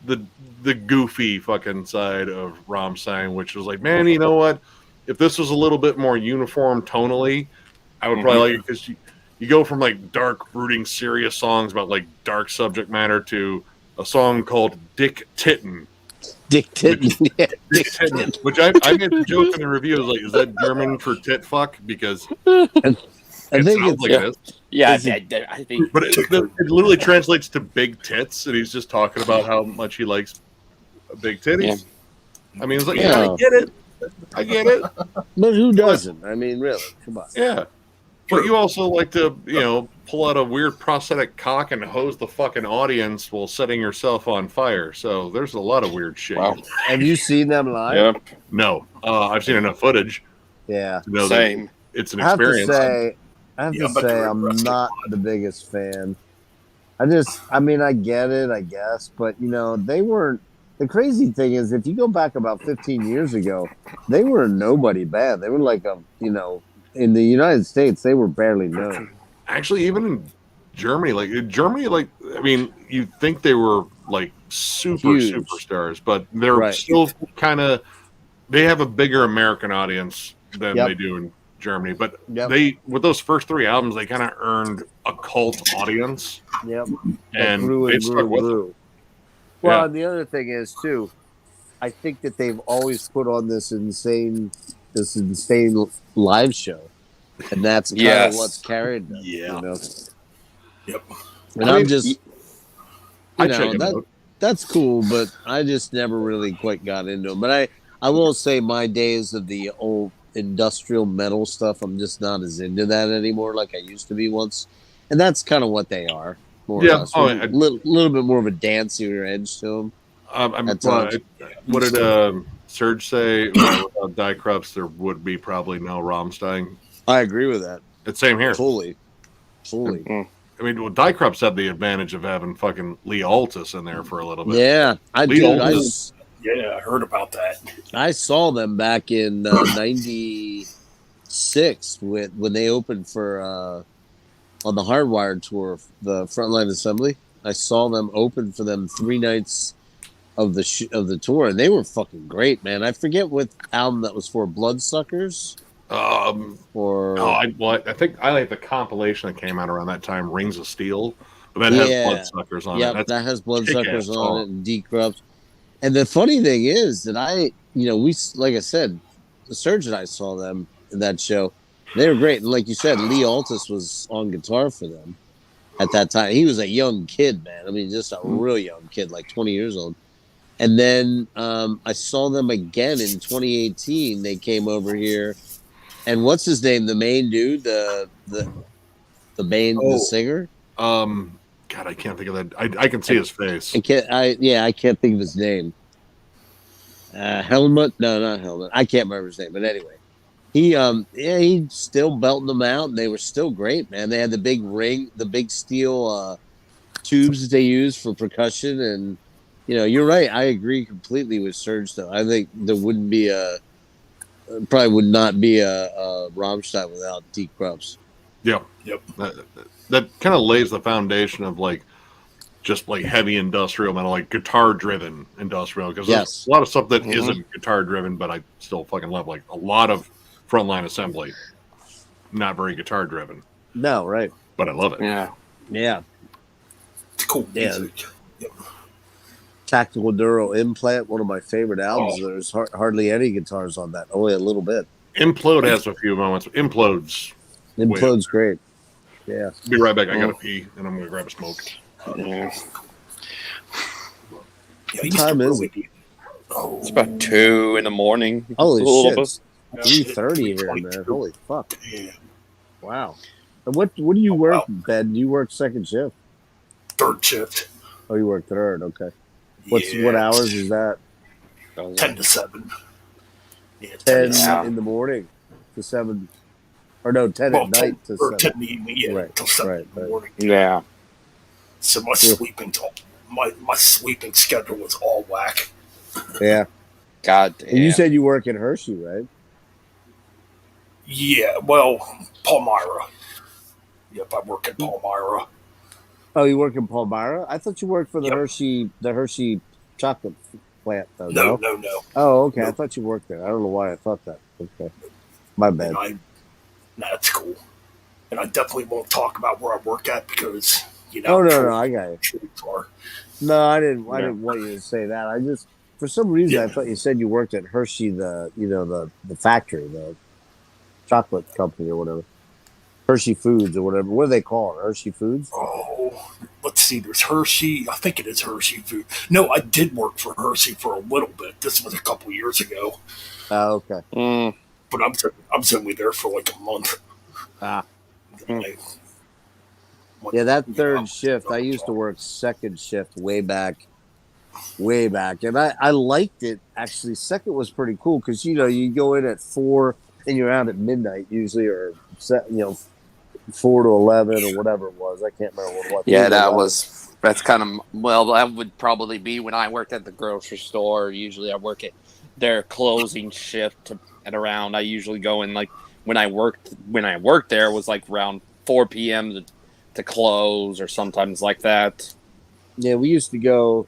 the goofy fucking side of Rammstein, which was man, you know what? If this was a little bit more uniform tonally, I would probably like it because you go from dark, brooding, serious songs about dark subject matter to a song called Dick Titten. Dick Titten. Dick Titten. Which I made the joke in the review. I was like, is that German for tit fuck? Because I think it's it is. Yeah, I think. But it literally translates to big tits, and he's just talking about how much he likes big titties. Yeah. I mean, it's I get it. But who doesn't? I mean, really, come on. Yeah. But you also like to, pull out a weird prosthetic cock and hose the fucking audience while setting yourself on fire. So there's a lot of weird shit. Wow. Have you seen them live? Yep. No. I've seen enough footage. Yeah. To know Same. It's an experience. I have to say I'm not the biggest fan. I get it, I guess. But, they weren't. The crazy thing is, if you go back about 15 years ago, they were a nobody band. They were in the United States, they were barely known. Actually, even in Germany, I mean, you'd think they were superstars, but they're still they have a bigger American audience than they do in Germany. But with those first 3 albums, they kind of earned a cult audience. Yep. And they stuck with them. Well, and the other thing is too, I think that they've always put on this insane live show, and that's kind of what's carried them. Yeah. Yep. And I check it out. that's cool, but I just never really quite got into them. But I will say my days of the old industrial metal stuff, I'm just not as into that anymore like I used to be once. And that's kind of what they are, more or Yeah. less. Oh, A little bit more of a dancier edge to them. What did Serge say? Without Die Krups, there would be probably no Rammstein. I agree with that. It's same here. Fully. I mean, well, Die Krups had the advantage of having fucking Lee Altus in there for a little bit. Yeah, I Lee do. Altus. Yeah, I heard about that. I saw them back in '96 when they opened for on the Hardwired tour, the Frontline Assembly. I saw them open for them 3 nights of the tour, and they were fucking great, man. I forget what album that was for, Bloodsuckers. I think I like the compilation that came out around that time, Rings of Steel, but that has Bloodsuckers on it. That has Bloodsuckers on it and Decrupt. And the funny thing is that we, like I said, the Surge and I saw them in that show. They were great, and like you said, Lee Altus was on guitar for them at that time. He was a young kid, man. I mean, just a real young kid, like 20 years old. And then I saw them again in 2018. They came over here. And what's his name? The main dude, the singer. God, I can't think of that. I can see his face. I can't think of his name. Helmut? No, not Helmut. I can't remember his name. But anyway, he's still belting them out, and they were still great, man. They had the big ring, the big steel tubes that they use for percussion, and you're right. I agree completely with Serge, though. I think there wouldn't be probably would not be a Rammstein without Deke Krups. Yep. That kind of lays the foundation of just heavy industrial metal, like guitar driven industrial. Because there's a lot of stuff that isn't guitar driven, but I still fucking love. Like a lot of Frontline Assembly, not very guitar driven. No, right. But I love it. Yeah. It's cool music. Yep. Tactical Neural Implant, one of my favorite albums. There's hardly any guitars on that, only a little bit. Implode has a few moments. Implode's great. Yeah. Be right back. I gotta pee, and I'm gonna grab a smoke. What time is it? It's about 2 a.m. Holy shit! 3:30 here, man. Holy fuck! Yeah. Wow. And what do you work, Ben? Do you work second shift? Third shift. Oh, you work third. Okay. What hours is that? 10 to 7. Yeah, 10 in the morning to 7, or no, 10 at night to 7. 10 in the evening, till 7 in the morning. Yeah. So my sleeping schedule was all whack. Yeah. God damn. And you said you work in Hershey, right? Yeah, well, Palmyra. Yep, I work in Palmyra. Oh, you work in Palmyra? I thought you worked for the Hershey chocolate plant, though. No. Oh, okay. No. I thought you worked there. I don't know why I thought that. Okay. My bad. That's cool. And I definitely won't talk about where I work at because, Oh, no, I got you. No, I didn't want you to say that. I just, for some reason, I thought you said you worked at Hershey, the factory, the chocolate company or whatever. Hershey Foods or whatever. What do they call it? Hershey Foods? Oh, let's see. There's Hershey. I think it is Hershey Food. No, I did work for Hershey for a little bit. This was a couple years ago. Oh, okay. But I was only there for like a month. Yeah, that third shift. I used to work second shift way back, and I liked it actually. Second was pretty cool because you go in at 4 and you're out at midnight usually, or 4 to 11 or whatever it was. I can't remember what it was. Yeah, that's kind of, that would probably be when I worked at the grocery store. Usually I work at their closing shift at around, I usually go in when I worked there, it was around 4 p.m. to close or sometimes like that. Yeah, we used to go,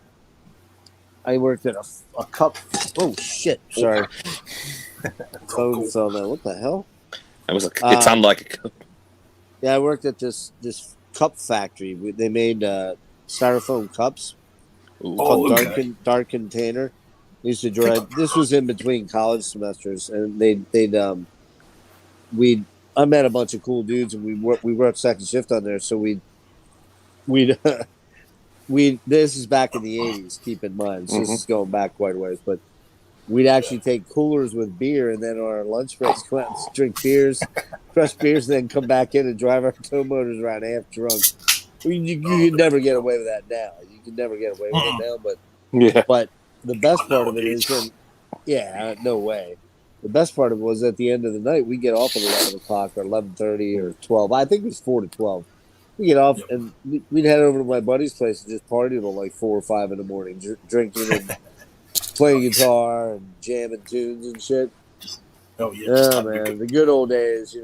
I worked at a cup. Oh shit. Sorry. Phone fell down. What the hell? It sounded like a cup. Yeah, I worked at this cup factory. They made styrofoam cups called Dark Container. We used to drive. This was in between college semesters, and I met a bunch of cool dudes, and we worked second shift on there. So we'd this is back in the 80s, keep in mind. So this is going back quite a ways, but we'd actually take coolers with beer, and then on our lunch breaks go out and drink beers, crush beers, and then come back in and drive our tow motors around half drunk. You could never get away with that now. You could never get away with it now, but the best part of it is no way. The best part of it was at the end of the night, we get off at 11 o'clock or 11:30 or 12. I think it was 4 to 12. We get off and we'd head over to my buddy's place and just party till like 4 or 5 in the morning, drinking and playing guitar and jamming tunes and shit. Oh yeah, man, the good old days,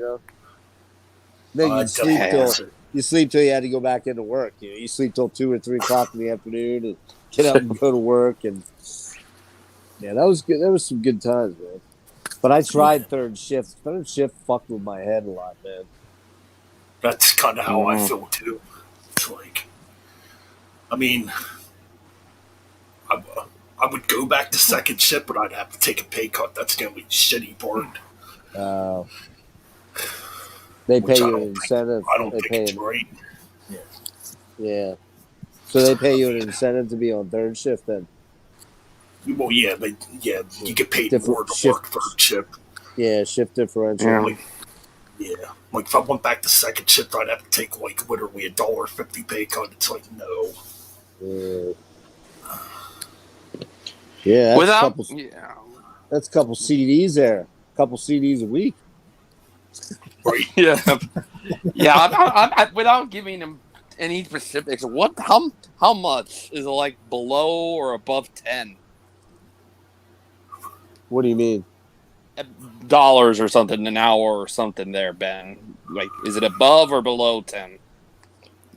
Then you sleep till you had to go back into work. You sleep till 2 or 3 o'clock in the afternoon and get up and go to work. And yeah, that was good. That was some good times, man. But I tried third shift. Third shift fucked with my head a lot, man. That's kind of how I feel too. It's like, I mean, I would go back to second shift, but I'd have to take a pay cut. That's gonna be the shitty part. They pay you an incentive. I don't think it's great. Yeah. So they pay you an incentive to be on third shift then? Well, yeah, you get paid more to work third shift. Yeah, shift differential. Like if I went back to second shift, I'd have to take like literally $1.50 pay cut. It's like no. Yeah, that's a couple CDs there. A couple CDs a week. Right. Yeah. I, without giving them any specifics, how much is it, like below or above 10? What do you mean? Dollars or something an hour or something there, Ben. Like, is it above or below 10?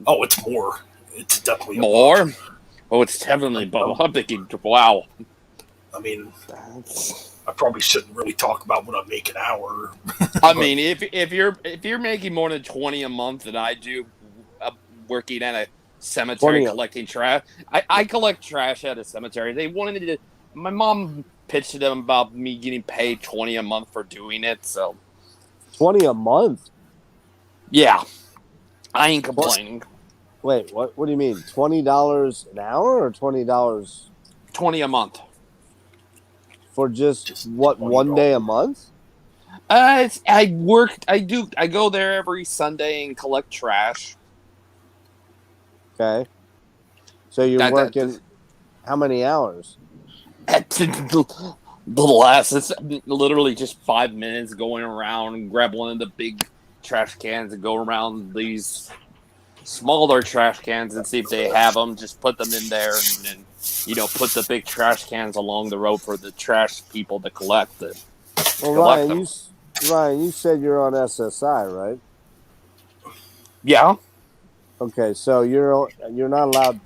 Oh, it's more. It's definitely more. Above. Oh, it's definitely above. I'm thinking, wow. I mean, I probably shouldn't really talk about what I make an hour. I mean, if you're making more than 20 a month than I do, working at a cemetery collecting trash. I collect trash at a cemetery. They wanted to. My mom pitched to them about me getting paid 20 a month for doing it. So 20 a month? Yeah, I ain't complaining. Wait, what do you mean? $20 an hour or $20? 20 a month. For just what, one day a month? I go there every Sunday and collect trash. Okay. So you're working how many hours? The last, it's literally just 5 minutes going around and grab one of the big trash cans and go around these smaller trash cans and see if they have them. Just put them in there and then, put the big trash cans along the road for the trash people to collect it. Well, Ryan, you said you're on SSI, right? Yeah. Okay, so you're not allowed.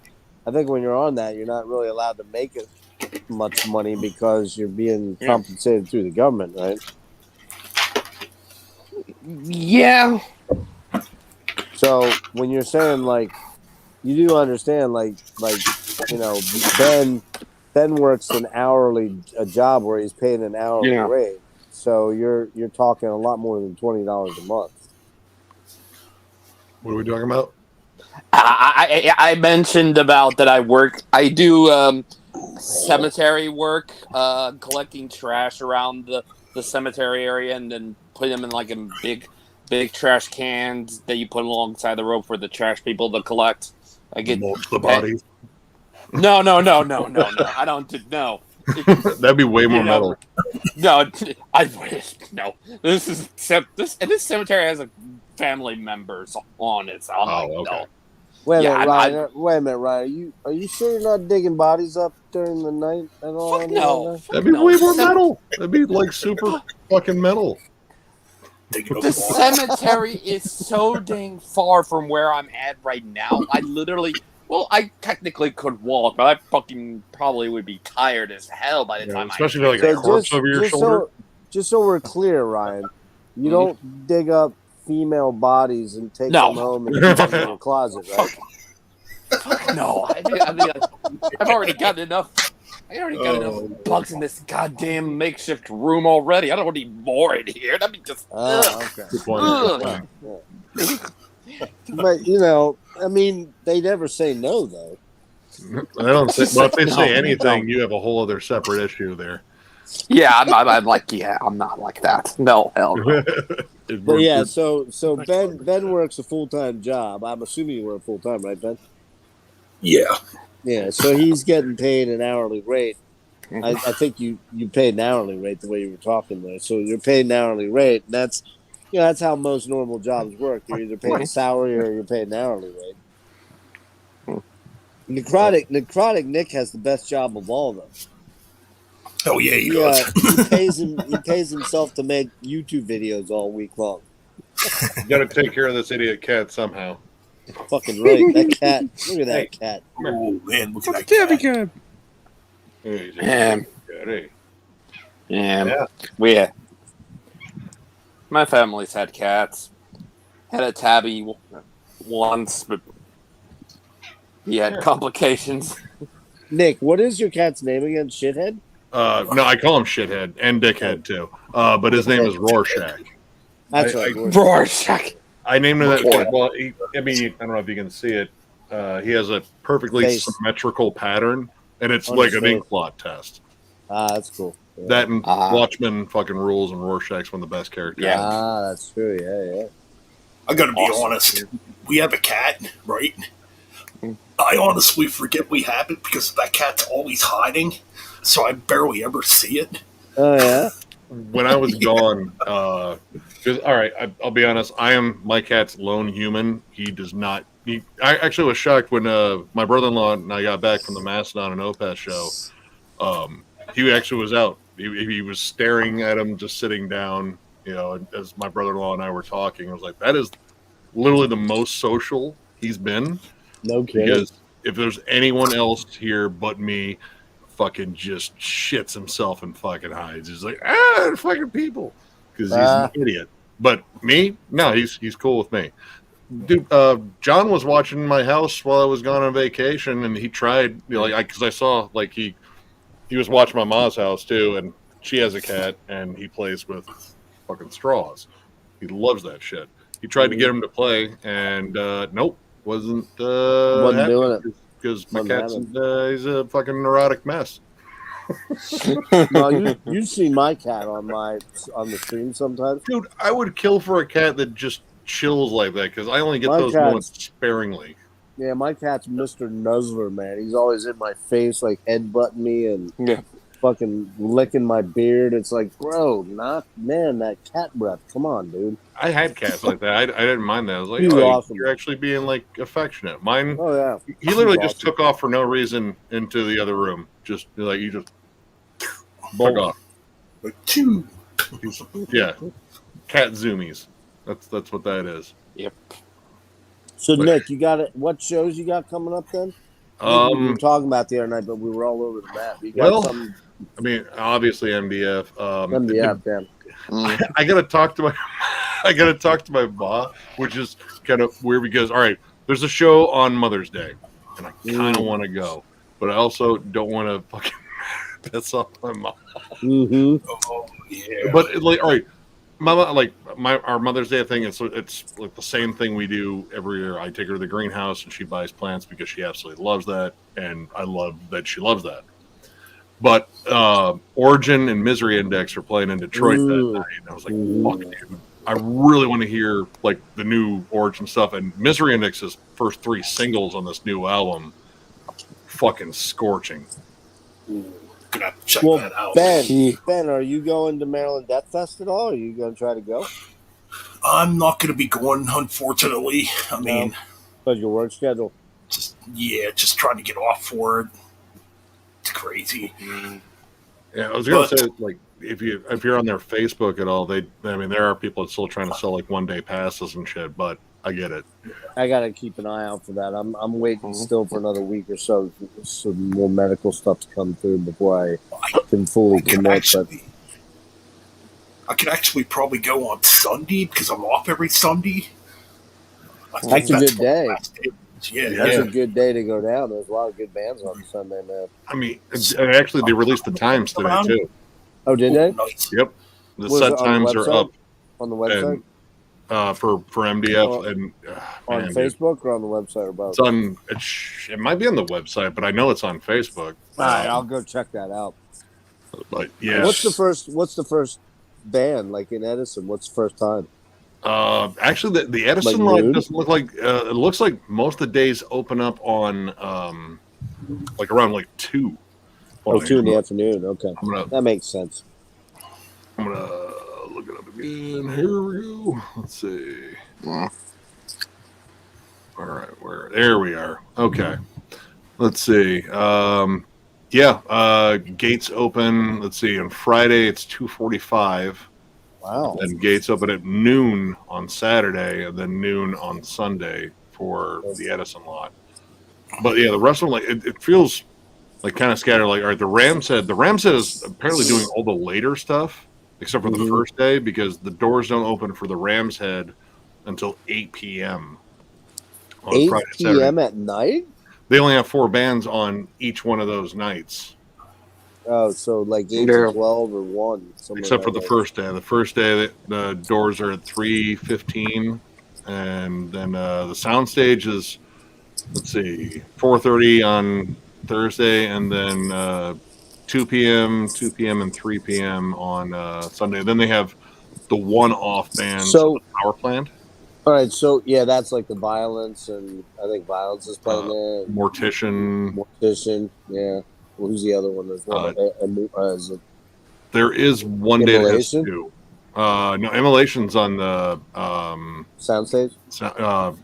I think when you're on that, you're not really allowed to make it much money because you're being compensated through the government, right? Yeah. So when you're saying you do understand Ben works a job where he's paid an hourly rate. So you're talking a lot more than $20 a month. What are we talking about? I mentioned about that I do cemetery work, collecting trash around the cemetery area and then put them in big trash cans that you put alongside the road for the trash people to collect. I get the bodies. No. I don't do no. That'd be way more metal. No, I wish. No, this cemetery has family members on it. So I'm okay. No. Wait a minute, Ryan. Are you sure you're not digging bodies up during the night at all? Fuck no. That'd be way more metal. That'd be like super fucking metal. The cemetery is so dang far from where I'm at right now. I technically could walk, but I fucking probably would be tired as hell by the time especially like a corpse over your shoulder. Just so we're clear, Ryan, you don't dig up female bodies and take them home and keep them in your closet, right? Fuck no. I've already got enough. I already got enough bugs in this goddamn makeshift room already. I don't need more in here. That'd be just. Okay. Good point. But they never say no, though. I don't think. Well, if they say No, anything, no. you have a whole other separate issue there. Yeah, I'm like, yeah, I'm not like that. No, hell no. But yeah, so Ben works a full-time job. I'm assuming you work full-time, right, Ben? Yeah. Yeah, so he's getting paid an hourly rate. I think you paid an hourly rate the way you were talking there. So you're paid an hourly rate. And that's that's how most normal jobs work. You're either paid a salary or you're paid an hourly rate. Necrotic Nick has the best job of all of them. Oh yeah, he does. He pays himself to make YouTube videos all week long. You got to take care of this idiot cat somehow. Fucking right. That cat. Look at that cat. Oh man, look at that cat. Yeah. My family's had cats. Had a tabby once, but he had complications. Nick, what is your cat's name again? Shithead? No, I call him Shithead and Dickhead too. But his name is Rorschach. That's right. Rorschach. I named him that. Well, I don't know if you can see it. He has a perfectly symmetrical pattern, and it's like an ink blot test. Ah, that's cool. Yeah. That and Watchmen fucking rules, and Rorschach's one of the best characters. Yeah. Ah, that's true. Yeah. I gotta be honest. We have a cat, right? I honestly forget we have it because that cat's always hiding, so I barely ever see it. Oh yeah. When I was gone, because all right, I'll be honest. I am my cat's lone human. He does not. I actually was shocked when my brother-in-law and I got back from the Mastodon and Opeth show. He actually was out. He was staring at him, just sitting down. As my brother-in-law and I were talking, I was like, "That is literally the most social he's been." No kidding. Because if there's anyone else here but me, fucking just shits himself and fucking hides. He's like, fucking people, because he's an idiot. But me, no, he's cool with me. Dude, John was watching my house while I was gone on vacation, and he tried, because I saw he was watching my mom's house too, and she has a cat, and he plays with fucking straws. He loves that shit. He tried to get him to play, and nope, wasn't doing it because my cat's he's a fucking neurotic mess. No, you see my cat on the stream sometimes, dude. I would kill for a cat that just chills like that because I only get those moments sparingly. Yeah, my cat's Mr. Nuzzler, man. He's always in my face, like headbutting me and fucking licking my beard. It's like, bro, that cat breath. Come on, dude. I had cats like that. I didn't mind that. I was like, awesome. You're actually being affectionate. Mine. Oh yeah. He literally just took off for no reason into the other room. Just you just took off. Yeah, cat zoomies. That's what that is. Yep. So Nick, you got it. What shows you got coming up then? We were talking about the other night, but we were all over the map. You got some. I mean, obviously MDF. MDF, damn. I gotta talk to my boss, which is kind of weird because there's a show on Mother's Day, and I kind of want to go, but I also don't want to fucking piss off my mom. Mm-hmm. Oh yeah. But our Mother's Day thing is it's like the same thing we do every year. I take her to the greenhouse and she buys plants because she absolutely loves that, and I love that she loves that. But Origin and Misery Index are playing in Detroit that night, and I was like, "Fuck, dude! I really want to hear the new Origin stuff." And Misery Index's first 3 singles on this new album, fucking scorching. Gonna have to check that out. Ben, are you going to Maryland Death Fest at all? Are you going to try to go? I'm not going to be going, unfortunately. I mean, because your work schedule. Just trying to get off for it. It's crazy. Yeah, I was going to say, if you're on their Facebook at all, there are people that still trying to sell 1-day passes and shit. But I get it. I got to keep an eye out for that. I'm waiting still for another week or so for some more medical stuff to come through before I can fully commit. I could actually probably go on Sunday because I'm off every Sunday. That's a good day. Yeah, that's a good day to go down. There's a lot of good bands on Sunday, man. I mean, actually, they released the times today too. Oh, did they? Yep, the set times are up on the website. for MDF Well, and on man, dude, Facebook or on the website or both? it's on. It might be on the website, but I know it's on Facebook. All right, I'll go check that out. But yeah, What's the first band like in Edison? What's the first time? actually, the Edison Like lot noon? doesn't look like. It looks like most of the days open up on like around like 2. Oh, 2 in the afternoon. Okay, I'm that makes sense. gonna look it up again. Here we go. Let's see. All right, there we are. Okay. Let's see. Gates open. Let's see. On Friday it's 2:45. Wow. And gates open at noon on Saturday, and then noon on Sunday for the Edison lot. But yeah, the rest of them, like it feels like kind of scattered. Like, all right, the Rams head is apparently doing all the later stuff except for the first day because the doors don't open for the Rams head until 8 p.m. on 8 Friday, p.m. Saturday. at night? They only have 4 bands on each one of those nights. Oh, so like 8 to 12 or 1. Except for the first day. The first day, the doors are at 3:15, and then the sound stage is, let's see, 4:30 on Thursday, and then 2 p.m., and 3 p.m. on Sunday. Then they have the one-off bands So- at the power plant. All right, so yeah, that's like the Violence, and I think Violence is playing there. Mortician. Yeah. Well, who's the other one? There's one. Is it There is one day that has Immolation? 2. No, Immolation's on the Soundstage?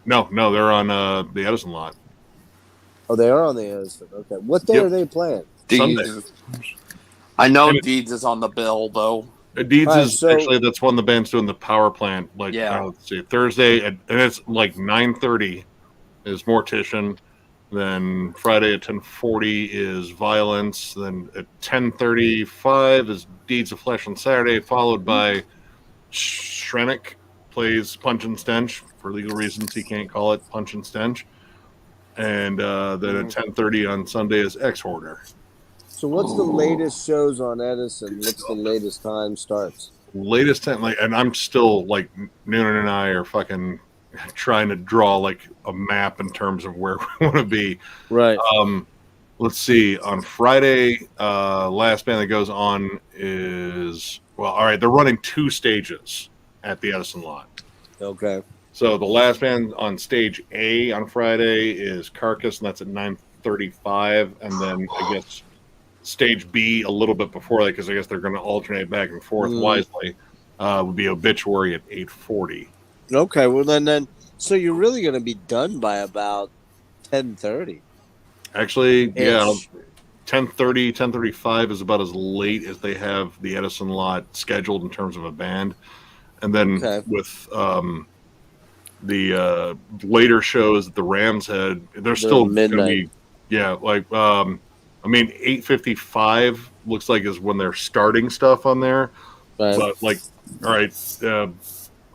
no, they're on the Edison lot. Oh, they are on the Edison. Okay. What day Yep. are they playing? Sunday. I know And Deeds is on the bill though. Deeds All right, is so- actually that's one of the bands doing the power plant. Like, Yeah. let's see, Thursday, and it's like 9:30 is Mortician. Then Friday at 10:40 is Violence. Then at 10:35 is Deeds of Flesh on Saturday, followed by Shrenick plays Punch and Stench. For legal reasons, he can't call it Punch and Stench. And then at 10:30 on Sunday is X-Hoarder. So what's the latest shows on Edison? What's the latest time starts? Latest time, like, and I'm still like Noonan and I are fucking trying to draw like a map in terms of where we want to be. Right. Let's see. On Friday, last band that goes on is, well, all right, they're running 2 stages at the Edison lot. Okay. So the last band on stage A on Friday is Carcass, and that's at 9:35, and then I guess stage B a little bit before that, because I guess they're going to alternate back and forth wisely, would be Obituary at 8:40. Okay. Well, then, so you're really going to be done by about 10:30. Actually, yeah, Ish. 10:30, 10:35 is about as late as they have the Edison lot scheduled in terms of a band. And then with the later shows at the Rams Head, they're still going to be, like, I mean, 8:55 looks like is when they're starting stuff on there. Right. But, like, all right,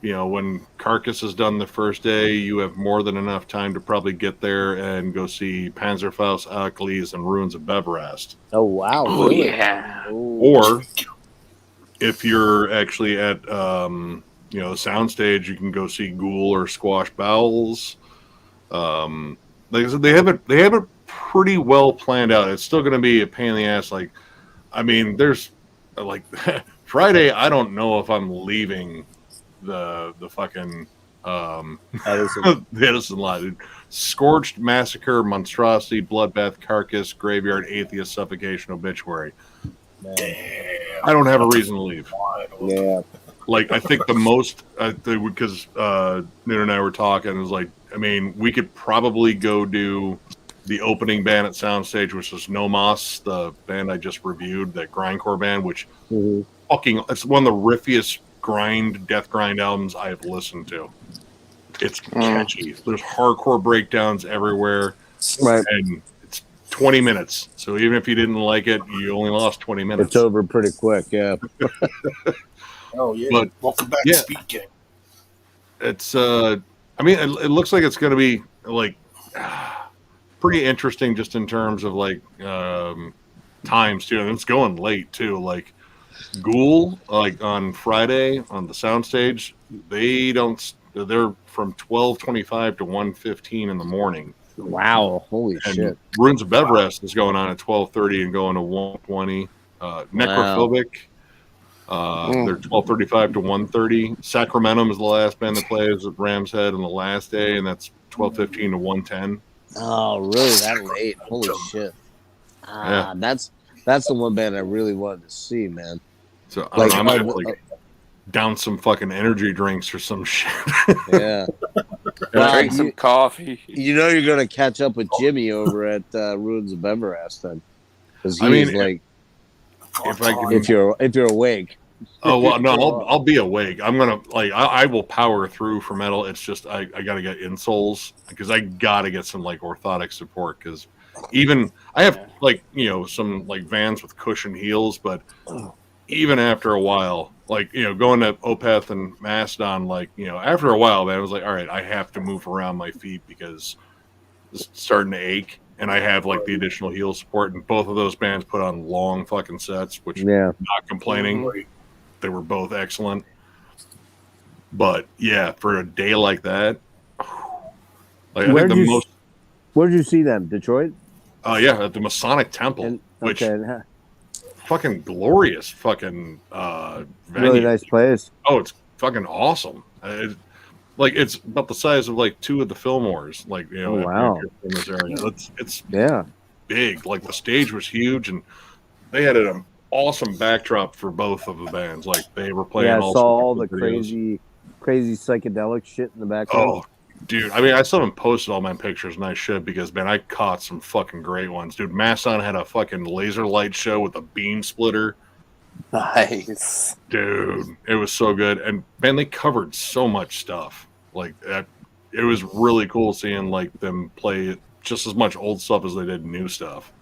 you know, when Carcass is done the first day, you have more than enough time to probably get there and go see Panzerfaust, Achilles, and Ruins of Beverast. Oh, wow. Oh Really? yeah. Ooh. Or if you're actually at you know, the soundstage, you can go see Ghoul or Squash Bowels. Like I said, they have it pretty well planned out. It's still going to be a pain in the ass. Like, I mean, there's like Friday. I don't know if I'm leaving the fucking the Edison lot. Scorched, Massacre, Monstrosity, Bloodbath, Carcass, Graveyard, Atheist, Suffocation, Obituary. Damn. I don't have a reason to leave. Yeah. Like, I think the most, because Noon and I were talking, it was like, I mean, we could probably go do the opening band at Soundstage, which is No Moss, the band I just reviewed, that grindcore band, which it's one of the riffiest death grind albums I have listened to. It's catchy. There's hardcore breakdowns everywhere. Right. And it's 20 minutes. So even if you didn't like it, you only lost 20 minutes. It's over pretty quick. Yeah. Oh yeah. But, welcome back yeah. to Speed King. It's I mean, it looks like it's going to be like pretty interesting just in terms of like times too, and it's going late too. Like Ghoul, like on Friday on the soundstage, they're from 12:25 to 1:15 in the morning. Wow, holy And shit. Ruins of Beverest is going on at 12:30 and going to 1:20. Necrophobic, they're 12:35 to 1:30. Sacramento is the last band that plays at Ram's Head on the last day, and that's 12:15 to 1:10. Oh, really? That late? Holy shit! Yeah. That's the one band I really wanted to see, man. So I don't know, I might have to, down some fucking energy drinks or some shit. Yeah. Well, drink some coffee. You know you're gonna catch up with Jimmy over at Ruins of Everest then, because he's like, if you're awake. Oh well, no, I'll be awake. I'm gonna I will power through for metal. It's just I gotta get insoles because I gotta get some like orthotic support because even I have some like Vans with cushion heels, but even after a while, going to Opeth and Mastodon, after a while, man, I was like, all right, I have to move around my feet because it's starting to ache, and I have like the additional heel support. And both of those bands put on long fucking sets, which I'm not complaining. Mm-hmm. They were both excellent. But yeah, for a day like that, where'd you see them? Detroit? Yeah, at the Masonic Temple, which fucking glorious fucking venue. Really nice place. Oh, it's fucking awesome. It's about the size of like two of the Fillmores. Oh, wow. In this area, it's big. Like the stage was huge, and they had an awesome backdrop for both of the bands. Like they were playing. Yeah, I saw all the crazy psychedelic shit in the background. Oh, dude. I mean, I still haven't posted all my pictures, and I should because, man, I caught some fucking great ones. Dude, Mastodon had a fucking laser light show with a beam splitter. Nice. Dude, it was so good. And, man, they covered so much stuff. Like, that. It was really cool seeing, them play just as much old stuff as they did new stuff.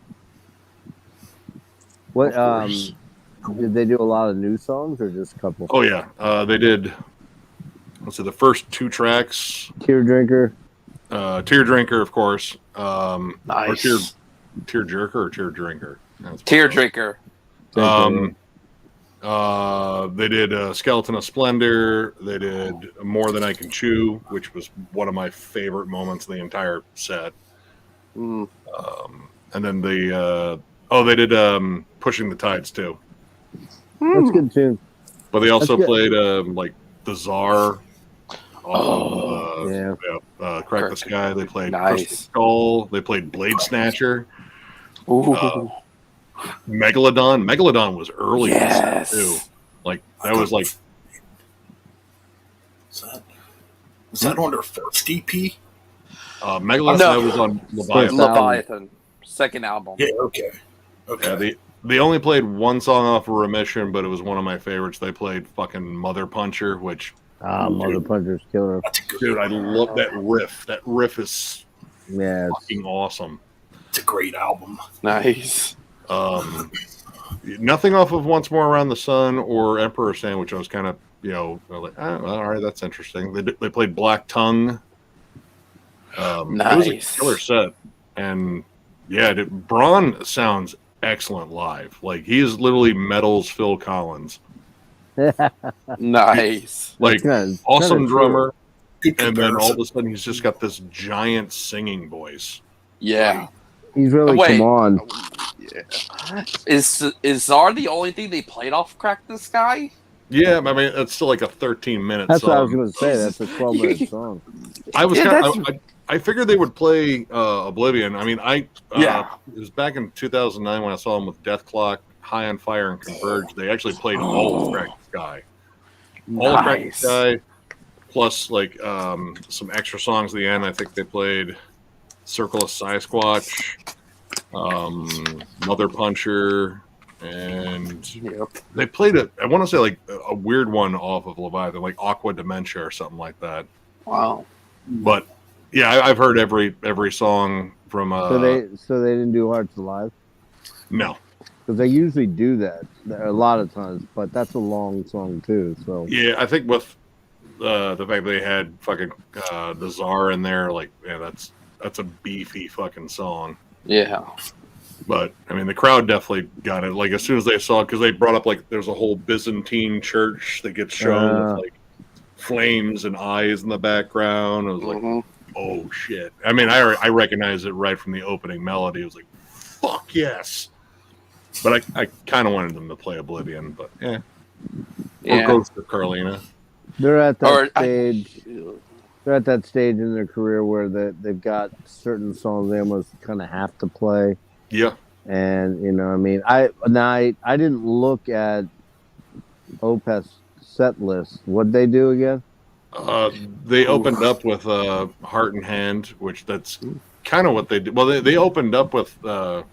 What, did they do a lot of new songs or just a couple? Oh, yeah. They did... So the first two tracks, Teardrinker, of course. Nice. Or Tearjerker or Teardrinker. Teardrinker. They did Skeleton of Splendor. They did More Than I Can Chew, which was one of my favorite moments of the entire set. And then they did Pushing the Tides too. That's a good tune. But they also played the Czar. Crack the Sky. They played Crystal Skull. They played Blade Snatcher. Megalodon. Megalodon was early too. That was like. Was that on their first EP? Megalodon that was on Leviathan. Second album. Yeah. Okay. Yeah, they only played one song off of Remission, but it was one of my favorites. They played fucking Mother Puncher, which. Mother Puncher's killer. Dude, I love that riff. That riff is fucking awesome. It's a great album. Nice. Nothing off of Once More Around the Sun or Emperor Sandwich. I was kind of, all right, that's interesting. They played Black Tongue. Nice. It was a killer set. And, Braun sounds excellent live. He is literally metal's Phil Collins. Nice. Awesome drummer. And then all of a sudden he's just got this giant singing voice. Yeah. He's really come on. Yeah. Is Czar the only thing they played off Crack the Sky? Yeah, I mean it's still like a 13-minute That's song. what I was going to say. That's a 12-minute song. I figured they would play Oblivion. I mean, it was back in 2009 when I saw them with Death Clock, High on Fire, and Converge. They actually played all of Crack the Sky. All of Crack the Sky, plus some extra songs at the end. I think they played Circle of Sasquatch, Mother Puncher, and they played I want to say a weird one off of Leviathan, like Aqua Dementia or something like that. Wow. But yeah, I've heard every song from. So they didn't do Hearts Alive? No. Because they usually do that a lot of times, but that's a long song too. So yeah, I think with the fact they had fucking the Czar in there, that's a beefy fucking song. Yeah. But I mean, the crowd definitely got it. Like as soon as they saw it, because they brought up like there's a whole Byzantine church that gets shown with like flames and eyes in the background. I was like, oh shit! I mean, I recognized it right from the opening melody. It was like, fuck yes! But I kind of wanted them to play Oblivion, but yeah. Or Ghost of Carlina. They're at that stage. They're at that stage in their career where they've got certain songs they almost kind of have to play. Yeah. And you know, I mean, I didn't look at Opeth's set list. What'd they do again? They opened up with Heart and Hand, which that's kind of what they did. Well, they opened up with the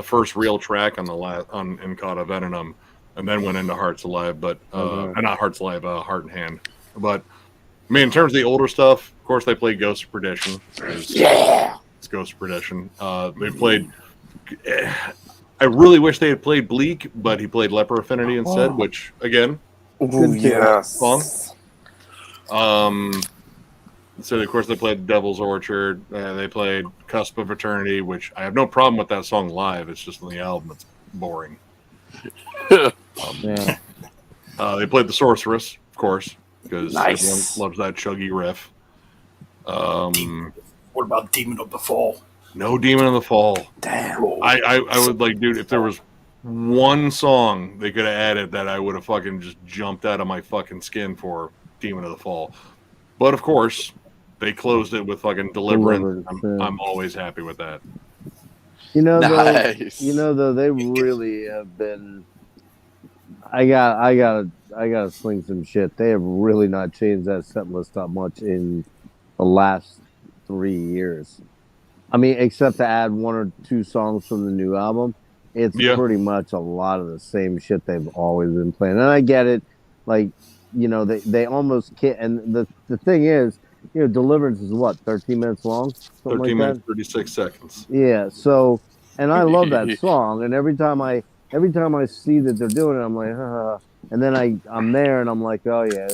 first real track on the on Incauda Venom, and then went into Hearts Alive, but not Hearts Alive, Heart and Hand. But I mean, in terms of the older stuff, of course, they played Ghost of Perdition. It's Ghost of Perdition. They played. I really wish they had played Bleak, but he played Leper Affinity instead, which again, song. So of course they played Devil's Orchard. They played Cusp of Eternity, which I have no problem with that song live. It's just on the album it's boring. They played The Sorceress, of course, because everyone loves that chuggy riff. What about Demon of the Fall? No Demon of the Fall. Damn. I would like, dude, if there was one song they could have added that I would have fucking just jumped out of my fucking skin for, Demon of the Fall. But of course, they closed it with fucking Deliverance. I'm always happy with that. You know, though, they really have been. I gotta sling some shit. They have really not changed that set list that much in the last 3 years. I mean, except to add 1 or 2 songs from the new album, it's pretty much a lot of the same shit they've always been playing. And I get it, like, you know, they almost can't. And the thing is, you know, Deliverance is what, 13 minutes long? 13 minutes, 36 seconds. Yeah. So, and I love that song. And every time I see that they're doing it, I'm like, and then I'm there and I'm like, oh yeah,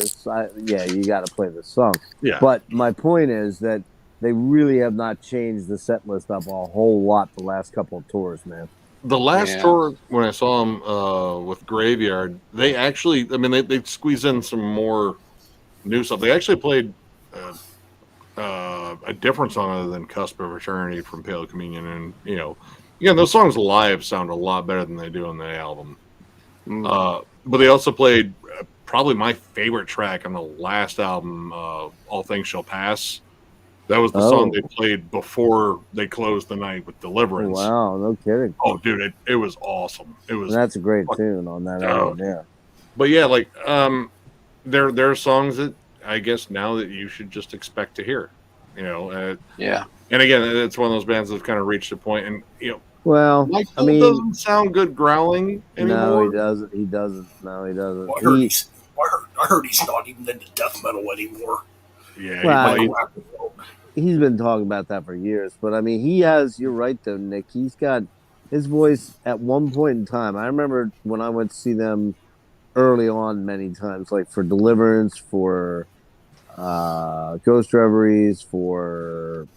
you got to play this song. Yeah. But my point is that they really have not changed the set list up a whole lot the last couple of tours, man. The last tour, when I saw them with Graveyard, they actually, I mean, they squeezed in some more new stuff. They actually played a different song other than Cusp of Eternity from Pale Communion. And, you know, those songs live sound a lot better than they do on the album. But they also played probably my favorite track on the last album, All Things Shall Pass. That was the song they played before they closed the night with Deliverance. Wow, no kidding. Oh, dude, it was awesome. It was. That's a great tune on that album, yeah. But yeah, like there are songs that I guess now that you should just expect to hear, you know. And again, it's one of those bands that's kind of reached a point, and you know. Well, Michael doesn't sound good growling anymore. No, he doesn't. No, he doesn't. Well, I heard he's not even into death metal anymore. Yeah, well, he's been talking about that for years. But I mean, he has. You're right, though, Nick. He's got his voice at one point in time. I remember when I went to see them early on, many times, like for Deliverance, for Ghost Reveries, for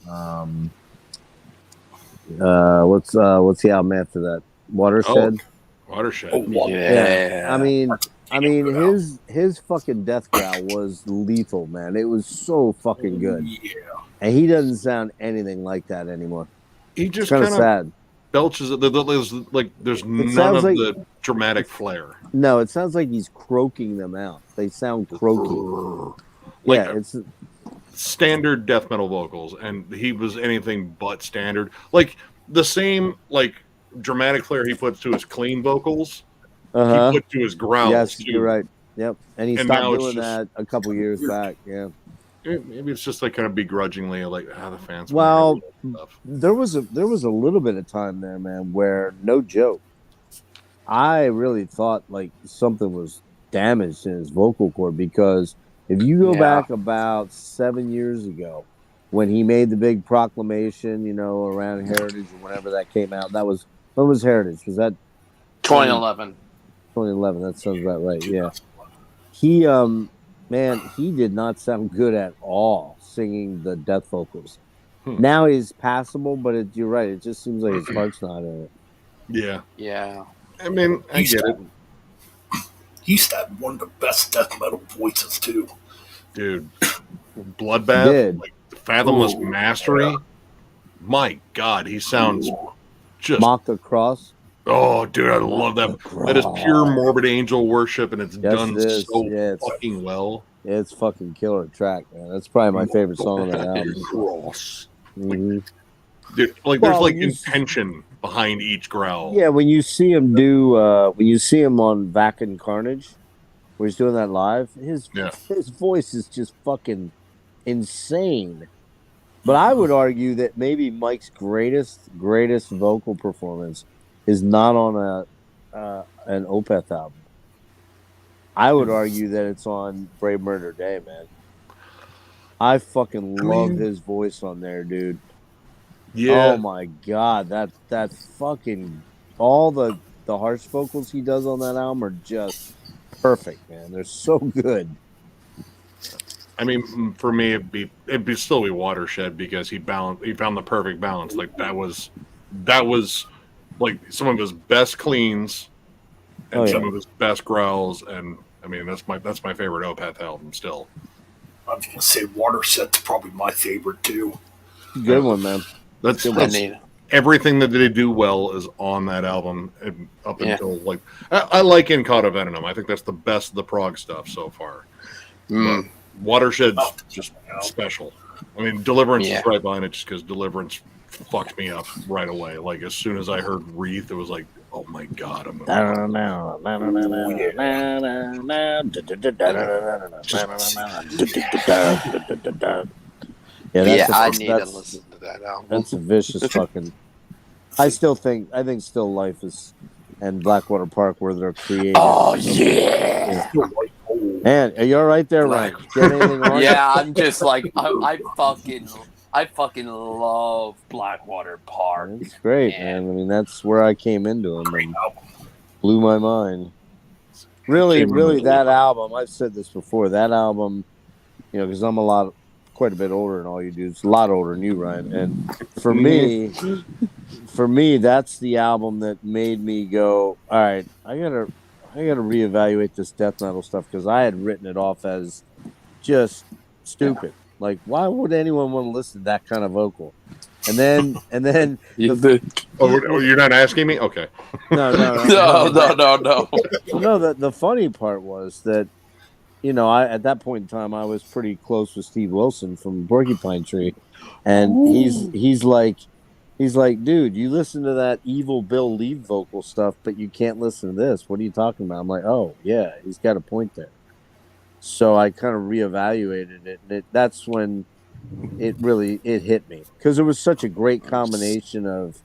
what's the album after that? Watershed. Watershed. Yeah. I mean, his fucking death growl was lethal, man. It was so fucking good. Yeah. And he doesn't sound anything like that anymore. He just kind of sad. Belches. There's none of the dramatic flair. No, it sounds like he's croaking them out. They sound croaky. It's standard death metal vocals, and he was anything but standard. Like the same dramatic flair he puts to his clean vocals, he put to his growls. Yes, too. you're right. Yep, and he stopped doing that a couple years back. Yeah, maybe it's just kind of begrudgingly the fans. Well, there was a little bit of time there, man, where no joke, I really thought something was damaged in his vocal cord, because if you go back about 7 years ago, when he made the big proclamation, around Heritage or whenever that came out, when was Heritage? Was that 2011? 2011. That sounds about right. Yeah. He, man, he did not sound good at all singing the death vocals. Now he's passable, but you're right. It just seems like his heart's not in it. Yeah. Yeah. I mean, I get it. He used to have one of the best death metal voices too. Dude. Bloodbath, Did. like Fathomless Ooh, Mastery. yeah. My God, he sounds just. Mock the Cross. Oh, dude, I love that. That is pure morbid angel worship, and it's done it is. so Yeah, fucking well. It's fucking killer track, man. That's probably my favorite song on that album. Cross. Mm-hmm. Dude, like Well, there's like you- intention behind each growl. Yeah, when you see him when you see him on Vacan Carnage, where he's doing that live, his voice is just fucking insane. But I would argue that maybe Mike's greatest vocal performance is not on an Opeth album. I would argue that it's on Brave Murder Day, man. I fucking love his voice on there, dude. Yeah. Oh my God, that fucking all the harsh vocals he does on that album are just perfect, man. They're so good. I mean, for me, it'd be still be Watershed because he found the perfect balance. Like that was like some of his best cleans and some of his best growls, and I mean that's my favorite Opeth album still. I was gonna say Waterset's probably my favorite too. Good one, man. That's everything that they do well is on that album, and up until like I like Incauda Venom. I think that's the best of the prog stuff so far. But Watershed's just special. I mean, Deliverance is right behind it just because Deliverance fucked me up right away. Like as soon as I heard Wreath, it was like, oh my God, I'm I need to listen to that album. That's a vicious fucking. I think Still Life is and Blackwater Park where they're created. Oh yeah. Man, are you all right there, Ryan? Get anything wrong? Yeah, I'm just like I fucking love Blackwater Park. It's great, man. I mean, that's where I came into him and blew my mind. Really, that album. I've said this before. That album, because I'm quite a bit older than all you dudes. A lot older than you, Ryan. And for me, that's the album that made me go, all right, I gotta reevaluate this death metal stuff because I had written it off as just stupid. Like, why would anyone want to listen to that kind of vocal? And then you're not asking me? Okay. No. No, the funny part was that, I at that point in time I was pretty close with Steve Wilson from Porcupine Tree, and he's like, dude, you listen to that Evil Bill lead vocal stuff, but you can't listen to this. What are you talking about? I'm like, oh yeah, he's got a point there. So I kind of reevaluated it, and that's when it hit me because it was such a great combination of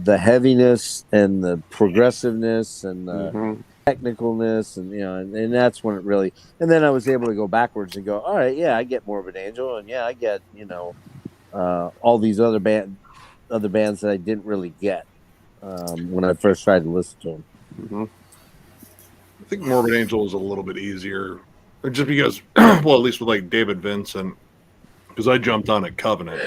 the heaviness and the progressiveness and the technicalness, and and that's when it really. And then I was able to go backwards and go, all right, yeah, I get Morbid Angel, and yeah, I get all these other bands that I didn't really get when I first tried to listen to them. I think Morbid Angel is a little bit easier, just because, well, at least with like David Vincent, because I jumped on at Covenant.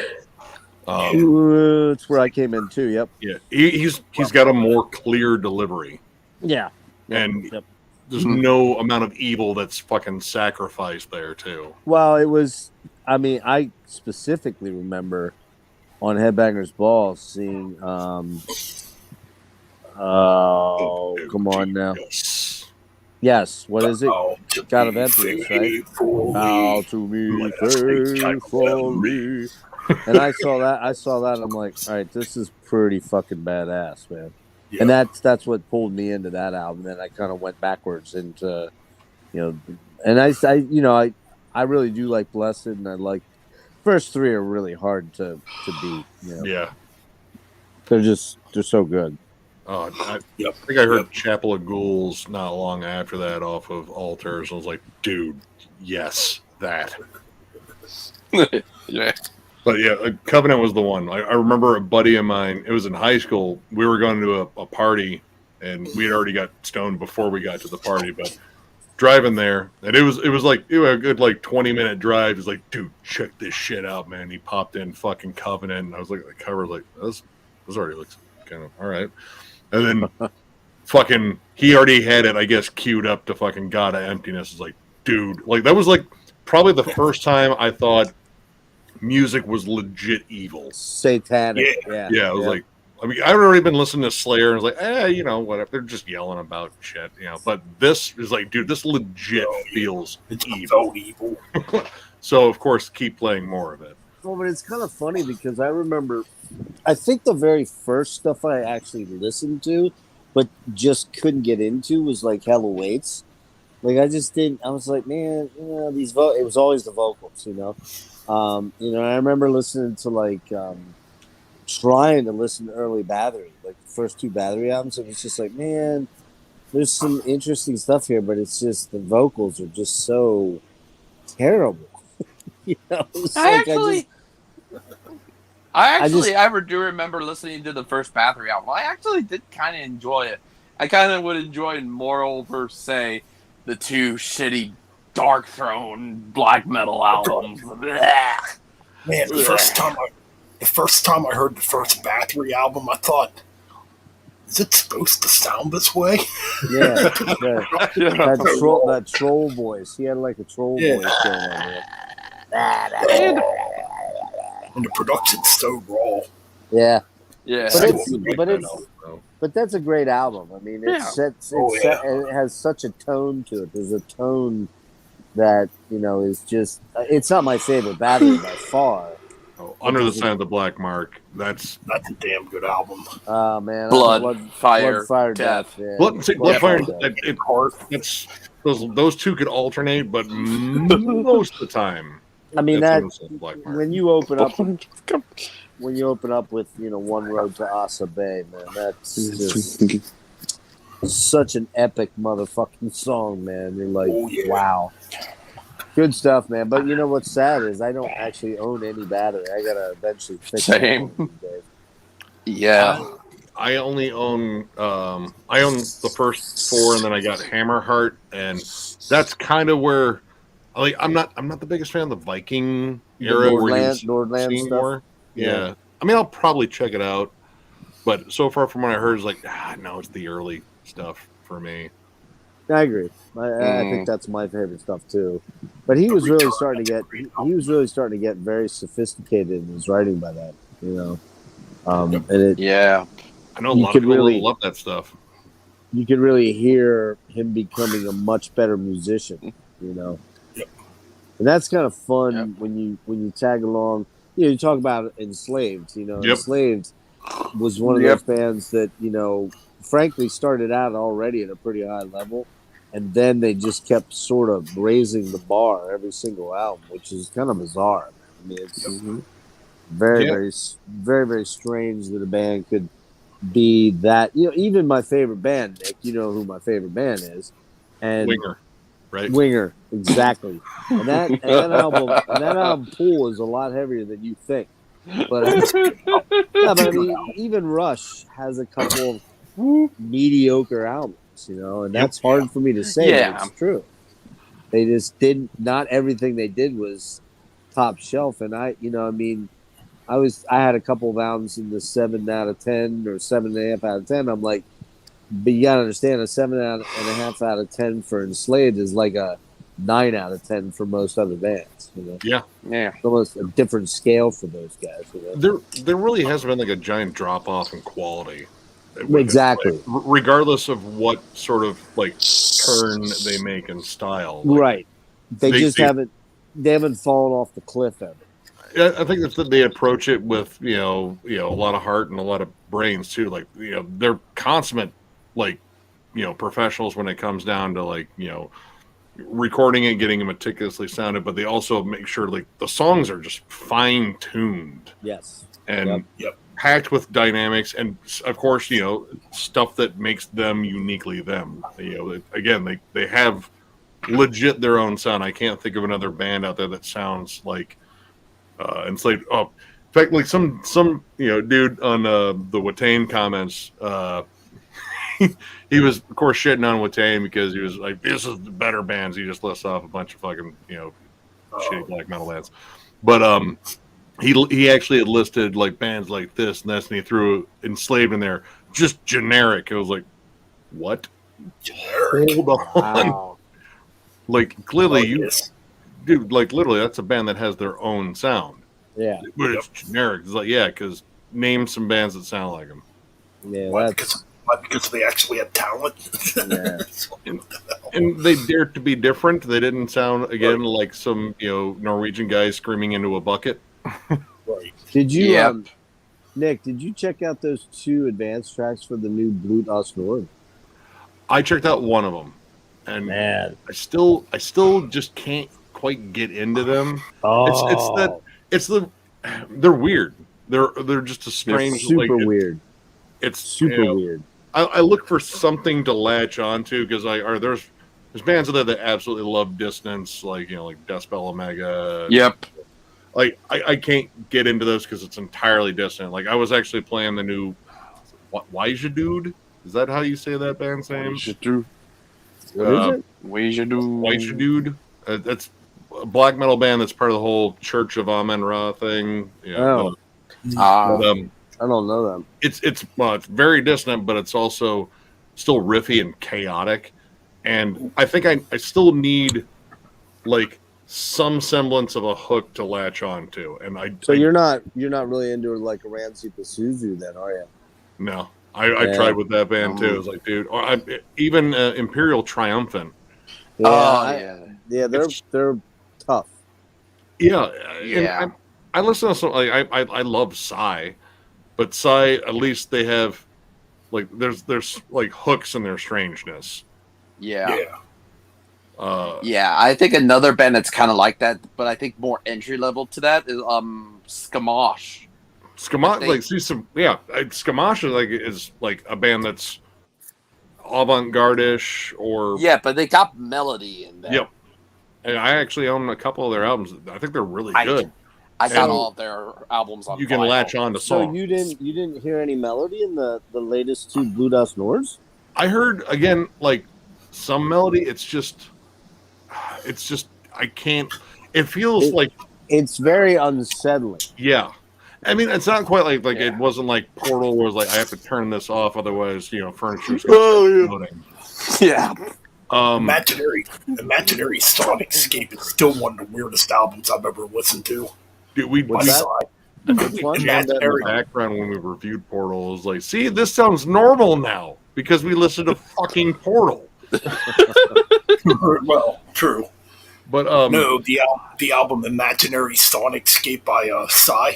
That's where I came in too. Yep. Yeah, he's got a more clear delivery. Yeah. And there's no amount of evil that's fucking sacrificed there too. Well, it was. I mean, I specifically remember on Headbangers Ball seeing. Come on now. Yes. What is it? God of Emptiness, right? Bow to me, faithfully. And I saw that. I'm like, all right, this is pretty fucking badass, man. Yeah. And that's what pulled me into that album. Then I kind of went backwards into, and I really do like Blessed, and I like first three are really hard to beat. Yeah, they're so good. I think I heard Chapel of Ghouls not long after that off of Altars. I was like, dude, yes, that. Yeah. But yeah, Covenant was the one. I remember a buddy of mine, it was in high school. We were going to a party, and we had already got stoned before we got to the party. But driving there, and it was like a good like 20-minute drive. He's like, dude, check this shit out, man. He popped in fucking Covenant, and I was like, the cover like this already looks kind of all right, and then fucking he already had it, I guess, queued up to fucking God of Emptiness. It's like, dude, like that was like probably the first time I thought music was legit evil, satanic. Yeah, it was like. I mean, I've already been listening to Slayer and was like, you know, whatever. They're just yelling about shit, you know. But this is like, dude, this legit feels evil. So, of course, keep playing more of it. Well, but it's kind of funny because I remember, I think the very first stuff I actually listened to, but just couldn't get into was like Hell Awaits. Like, I just didn't, I was like, man, you know, it was always the vocals, you know. You know, I remember listening to like, trying to listen to early Battery, like the first two Battery albums, and it's just like, man, there's some interesting stuff here, but it's just the vocals are just so terrible. You know, I do remember listening to the first Battery album. I actually did kind of enjoy it. I kind of would enjoy more over, say, the two shitty Dark Throne black metal albums. Man, the first time I heard the first Battery album, I thought, is it supposed to sound this way? Yeah, that troll voice. He had like a troll voice going on there. And the production's so raw. Yeah. Yeah. But that's a great album. I mean, it has such a tone to it. There's a tone that, you know, is just, it's not my favorite Battery by far. Under the Sign of the Black Mark. That's a damn good album. Oh man, Blood, Fire, Death. Yeah. Blood, Fire, Death. Those two could alternate, but most of the time, I mean that when you open up with, you know, One Road to Asa Bay, man, that's just such an epic motherfucking song, man. You're like, wow. Good stuff, man. But you know what's sad is I don't actually own any Battery. I gotta eventually fix it. Same. Yeah. I only own the first four, and then I got Hammerheart, and that's kind of where I'm not the biggest fan of the Viking era, Nordland stuff. More. Yeah. I mean, I'll probably check it out, but so far from what I heard, is like, no, it's the early stuff for me. I agree. I think that's my favorite stuff too. But he was really starting to get very sophisticated in his writing by that, you know. I know a lot of people love that stuff. You could really hear him becoming a much better musician, you know. Yep. And that's kind of fun when you tag along. You know, you talk about Enslaved, you know. Enslaved was one of those bands that, you know, frankly started out already at a pretty high level, and then they just kept sort of raising the bar every single album, which is kind of bizarre. I mean, it's very, very strange that a band could be that. You know, even my favorite band, Nick, you know who my favorite band is, and Winger, right? Winger, exactly. and that album Pool is a lot heavier than you think. But I mean, even Rush has a couple of mediocre albums, you know, and that's hard for me to say. But it's true. They just not everything they did was top shelf. And I had a couple of albums in the 7 out of 10 or 7.5 out of 10. I'm like, but you gotta understand, a 7.5 out of 10 for Enslaved is like a 9 out of 10 for most other bands, you know. Yeah. It's almost a different scale for those guys, you know? There really has been like a giant drop off in quality. Exactly. Regardless of what sort of like turn they make in style. Like, right. They haven't fallen off the cliff ever. I think that's that they approach it with, you know, a lot of heart and a lot of brains too. Like, you know, they're consummate, like, you know, professionals when it comes down to, like, you know, recording it, getting it meticulously sounded, but they also make sure like the songs are just fine tuned. Yes. And packed with dynamics and, of course, you know, stuff that makes them uniquely them. You know, again, they have legit their own sound. I can't think of another band out there that sounds like Enslaved. Oh, in fact, like some you know dude on the Watain comments, he was, of course, shitting on Watain because he was like, "This is the better bands." He just lists off a bunch of fucking, shitty black metal bands. But he actually had listed like bands like this and this, and he threw Enslaved in there, just generic. It was like, what? Generic. Hold on. Wow. Like clearly, Yes. dude, like literally, that's a band that has their own sound. Yeah. But it's generic. It's like, yeah, because name some bands that sound like them. Yeah. Why? That's, Because they actually have talent. yeah. And they dared to be different. They didn't sound again like some Norwegian guy screaming into a bucket. Right. Did you, Yep. Nick? Did you check out those 2 advanced tracks for the new Blut aus Nord? I checked out one of them, and Man. I still just can't quite get into them. Oh, They're weird. They're just a strange, super like, weird. It's Super weird. I look for something to latch onto because there's bands out there that absolutely love dissonance, like like Deathspell Omega. Yep. Like I can't get into those because it's entirely dissonant. Like I was actually playing the new Ouija Dude. Is that how you say that band's name? What is it? Ouija Dude. That's a black metal band that's part of the whole Church of Amen Ra thing. Yeah. Oh. But, I don't know them. it's very dissonant, but it's also still riffy and chaotic. And I think I still need like some semblance of a hook to latch onto. And So you're not really into like a Rancy Pazuzu then, are you? no. I tried with that band too. It was like, dude, or even Imperial Triumphant. Yeah, yeah, they're tough. Yeah, Yeah. And I listen to some. Like, I love Psy, but Psy at least they have like there's like hooks in their strangeness. Yeah. Yeah. Yeah, I think another band that's kind of like that, but I think more entry level to that is Skamash. Skamash, like see some, yeah. Skamash is like a band that's avant-garde-ish or Yeah, but they got melody in there. Yep. And I actually own a couple of their albums. I think they're really I- good. I got And all of their albums on You can vinyl. latch on to So songs. you didn't hear any melody in the latest 2 Blut aus Nords? I heard again like some melody. It's just I can't. It feels like It's very unsettling. yeah. I mean, it's not quite like Yeah. it wasn't like Portal was like I have to turn this off, otherwise furniture's Oh, floating. Yeah. Imaginary Sonicscape is still one of the weirdest albums I've ever listened to. Dude, we What's that? Which one? had that in the background when we reviewed Portal. It was like, see, this sounds normal now because we listened to fucking Portal. Well, true. But No, the album Imaginary Sonicscape by Psy.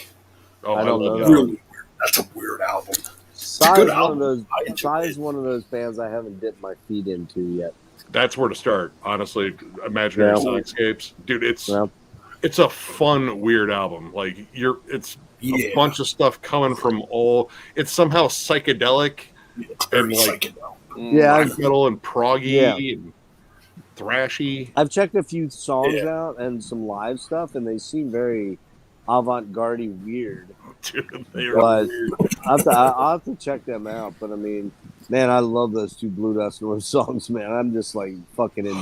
oh, I don't love know that. that. Really weird. That's a weird album. Psy good is one of album. those. I enjoyed Psy is it. one of those bands I haven't dipped my feet into yet. That's where to start, honestly. Imaginary Yeah. Soundscapes, dude. Yeah. It's a fun, weird album. Like it's a bunch of stuff coming from all. It's somehow psychedelic It's very and, like, psychedelic. Yeah, black metal and proggy Yeah. and thrashy. I've checked a few songs Yeah. out and some live stuff, and they seem very avant-garde weird. Dude, they are But weird. I'll have to check them out. But I mean, man, I love those 2 Blut aus Nord songs, man. I'm just like fucking in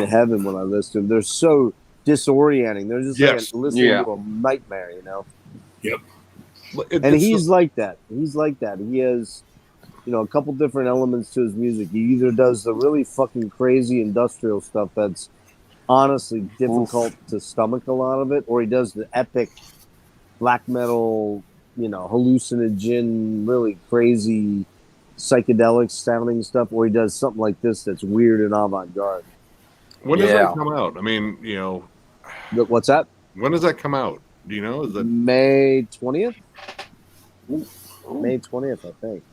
heaven when I listen to them. They're so disorienting. They're just Yes. like listening Yeah. to a nightmare, It- And it's he's like that. He's like that. He has, a couple different elements to his music. He either does the really fucking crazy industrial stuff that's honestly difficult to stomach a lot of it, or he does the epic black metal, hallucinogen, really crazy psychedelic sounding stuff, or he does something like this that's weird and avant-garde. when does Yeah. that come out? I mean, What's that? when does that come out? Do you know? Is that May 20th? May 20th, I think.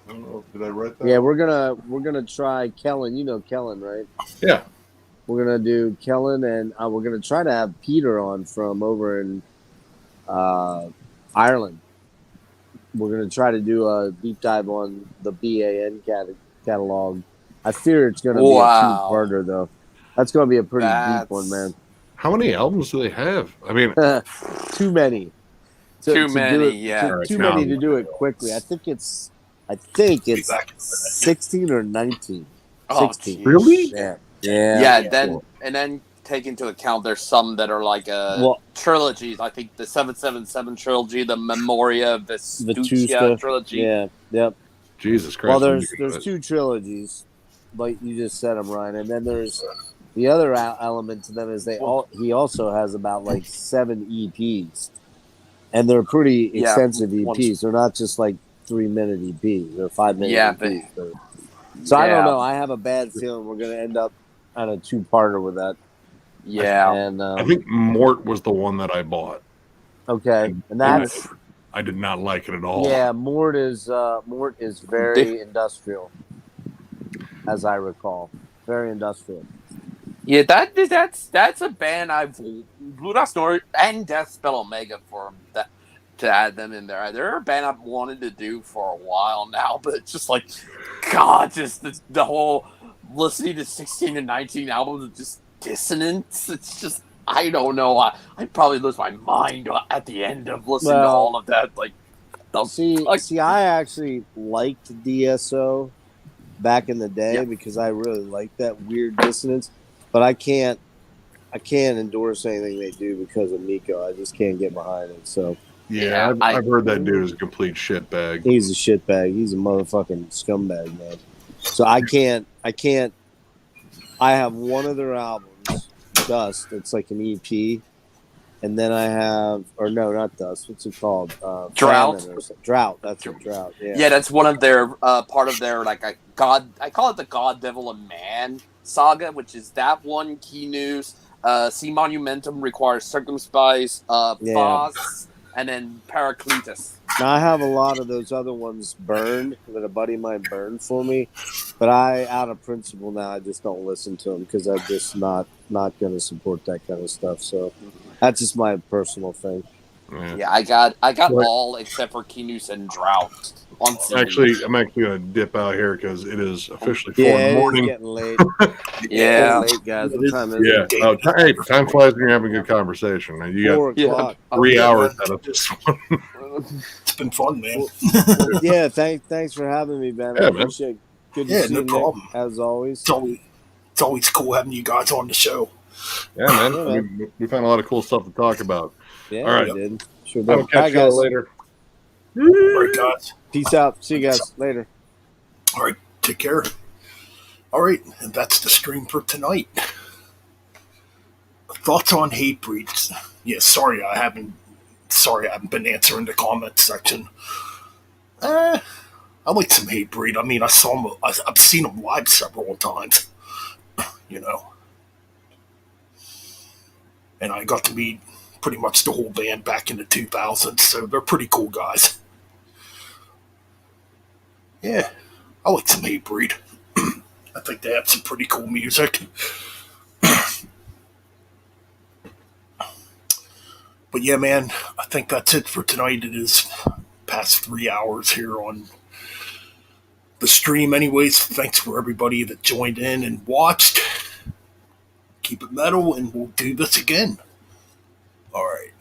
I don't know. Did I write that? Yeah, we're gonna try Kellen. You know Kellen, right? Yeah. We're gonna do Kellen, and we're gonna try to have Peter on from over in Ireland. We're gonna try to do a deep dive on the BAN catalog. I fear it's gonna be a Wow. two-parter, though. That's gonna be a pretty deep That's- one, man. How many albums do they have? I mean, Too many. Too do many, it- yeah. All right, Too count many to them. do it quickly. I think it's I think Be it's back. 16 or 19. Oh, 16. geez. Really? Yeah. Then take into account there's some that are like trilogies. I think the 777 trilogy, the Memoria Vespuccia Vetusta trilogy. Yeah. Yep. Jesus Christ. Well, I'm there's thinking of it. 2 trilogies, like you just said them, Ryan, and then there's the other element to them is he also has about like 7 EPs, and they're pretty extensive EPs. They're not just like 3-minute EPs or 5-minute EPs. So I don't know. I have a bad feeling we're going to end up on a 2-parter with that. Yeah, and I think Mort was the one that I bought. Okay, and that's I did not like it at all. yeah. Mort is very industrial, as I recall, very industrial. Yeah, that's a band I've Blue Dot Snort and Death Spell Omega for that to add them in there. They're a band I've wanted to do for a while now, but it's just like, God, just the whole listening to 16 and 19 albums is just dissonance. It's just, I don't know. I'd probably lose my mind at the end of listening to all of that. Like, see, I actually liked DSO back in the day because I really liked that weird dissonance, but I can't endorse anything they do because of Miko. I just can't get behind it. So yeah, I've heard that dude is a complete shitbag. He's a shitbag. He's a motherfucking scumbag, man. So I can't. I have one of their albums, Dust. It's like an EP, and then I have, or no, not Dust. What's it called? Drought. Drought. That's a Drought. Yeah. Yeah, that's one of their part of their like a God. I call it the God, Devil, and Man saga, which is that one. Key News. C Monumentum requires Circumspice. Voss, and then Paracletus. Now I have a lot of those other ones burned that a buddy of mine burned for me, but out of principle now, I just don't listen to them because I'm just not going to support that kind of stuff. So that's just my personal thing. Yeah, I got all except for Kinus and Drought on CD. I'm actually going to dip out here because it is officially 4 in the morning. It's getting late. Yeah, it's late, guys. What time is it? Yeah. Hey, time flies when you're having a good conversation. And you 4 o'clock. 3 hours out of this one. It's been fun, man. Yeah, thanks for having me, Ben. I appreciate it. Good to see you, problem. Nick, as always. It's always cool having you guys on the show. Yeah, man. We found a lot of cool stuff to talk about. Yeah, all right. we did. Sure did. I'll catch you later. All right, guys. Peace out. See you guys later. All right, take care. All right, and that's the stream for tonight. Thoughts on Hatebreed? Yeah, sorry I haven't been answering the comment section. I like some Hatebreed. I mean, I saw them. I've seen them live several times. You know, and I got to meet pretty much the whole band back in the 2000s, so they're pretty cool guys. Yeah, I like some Hatebreed. I think they have some pretty cool music. But yeah, man, I think that's it for tonight. It is past 3 hours here on the stream. Anyways, thanks for everybody that joined in and watched. Keep it metal, and we'll do this again. All right.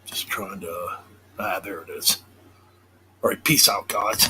Just trying to... there it is. All right, peace out, guys.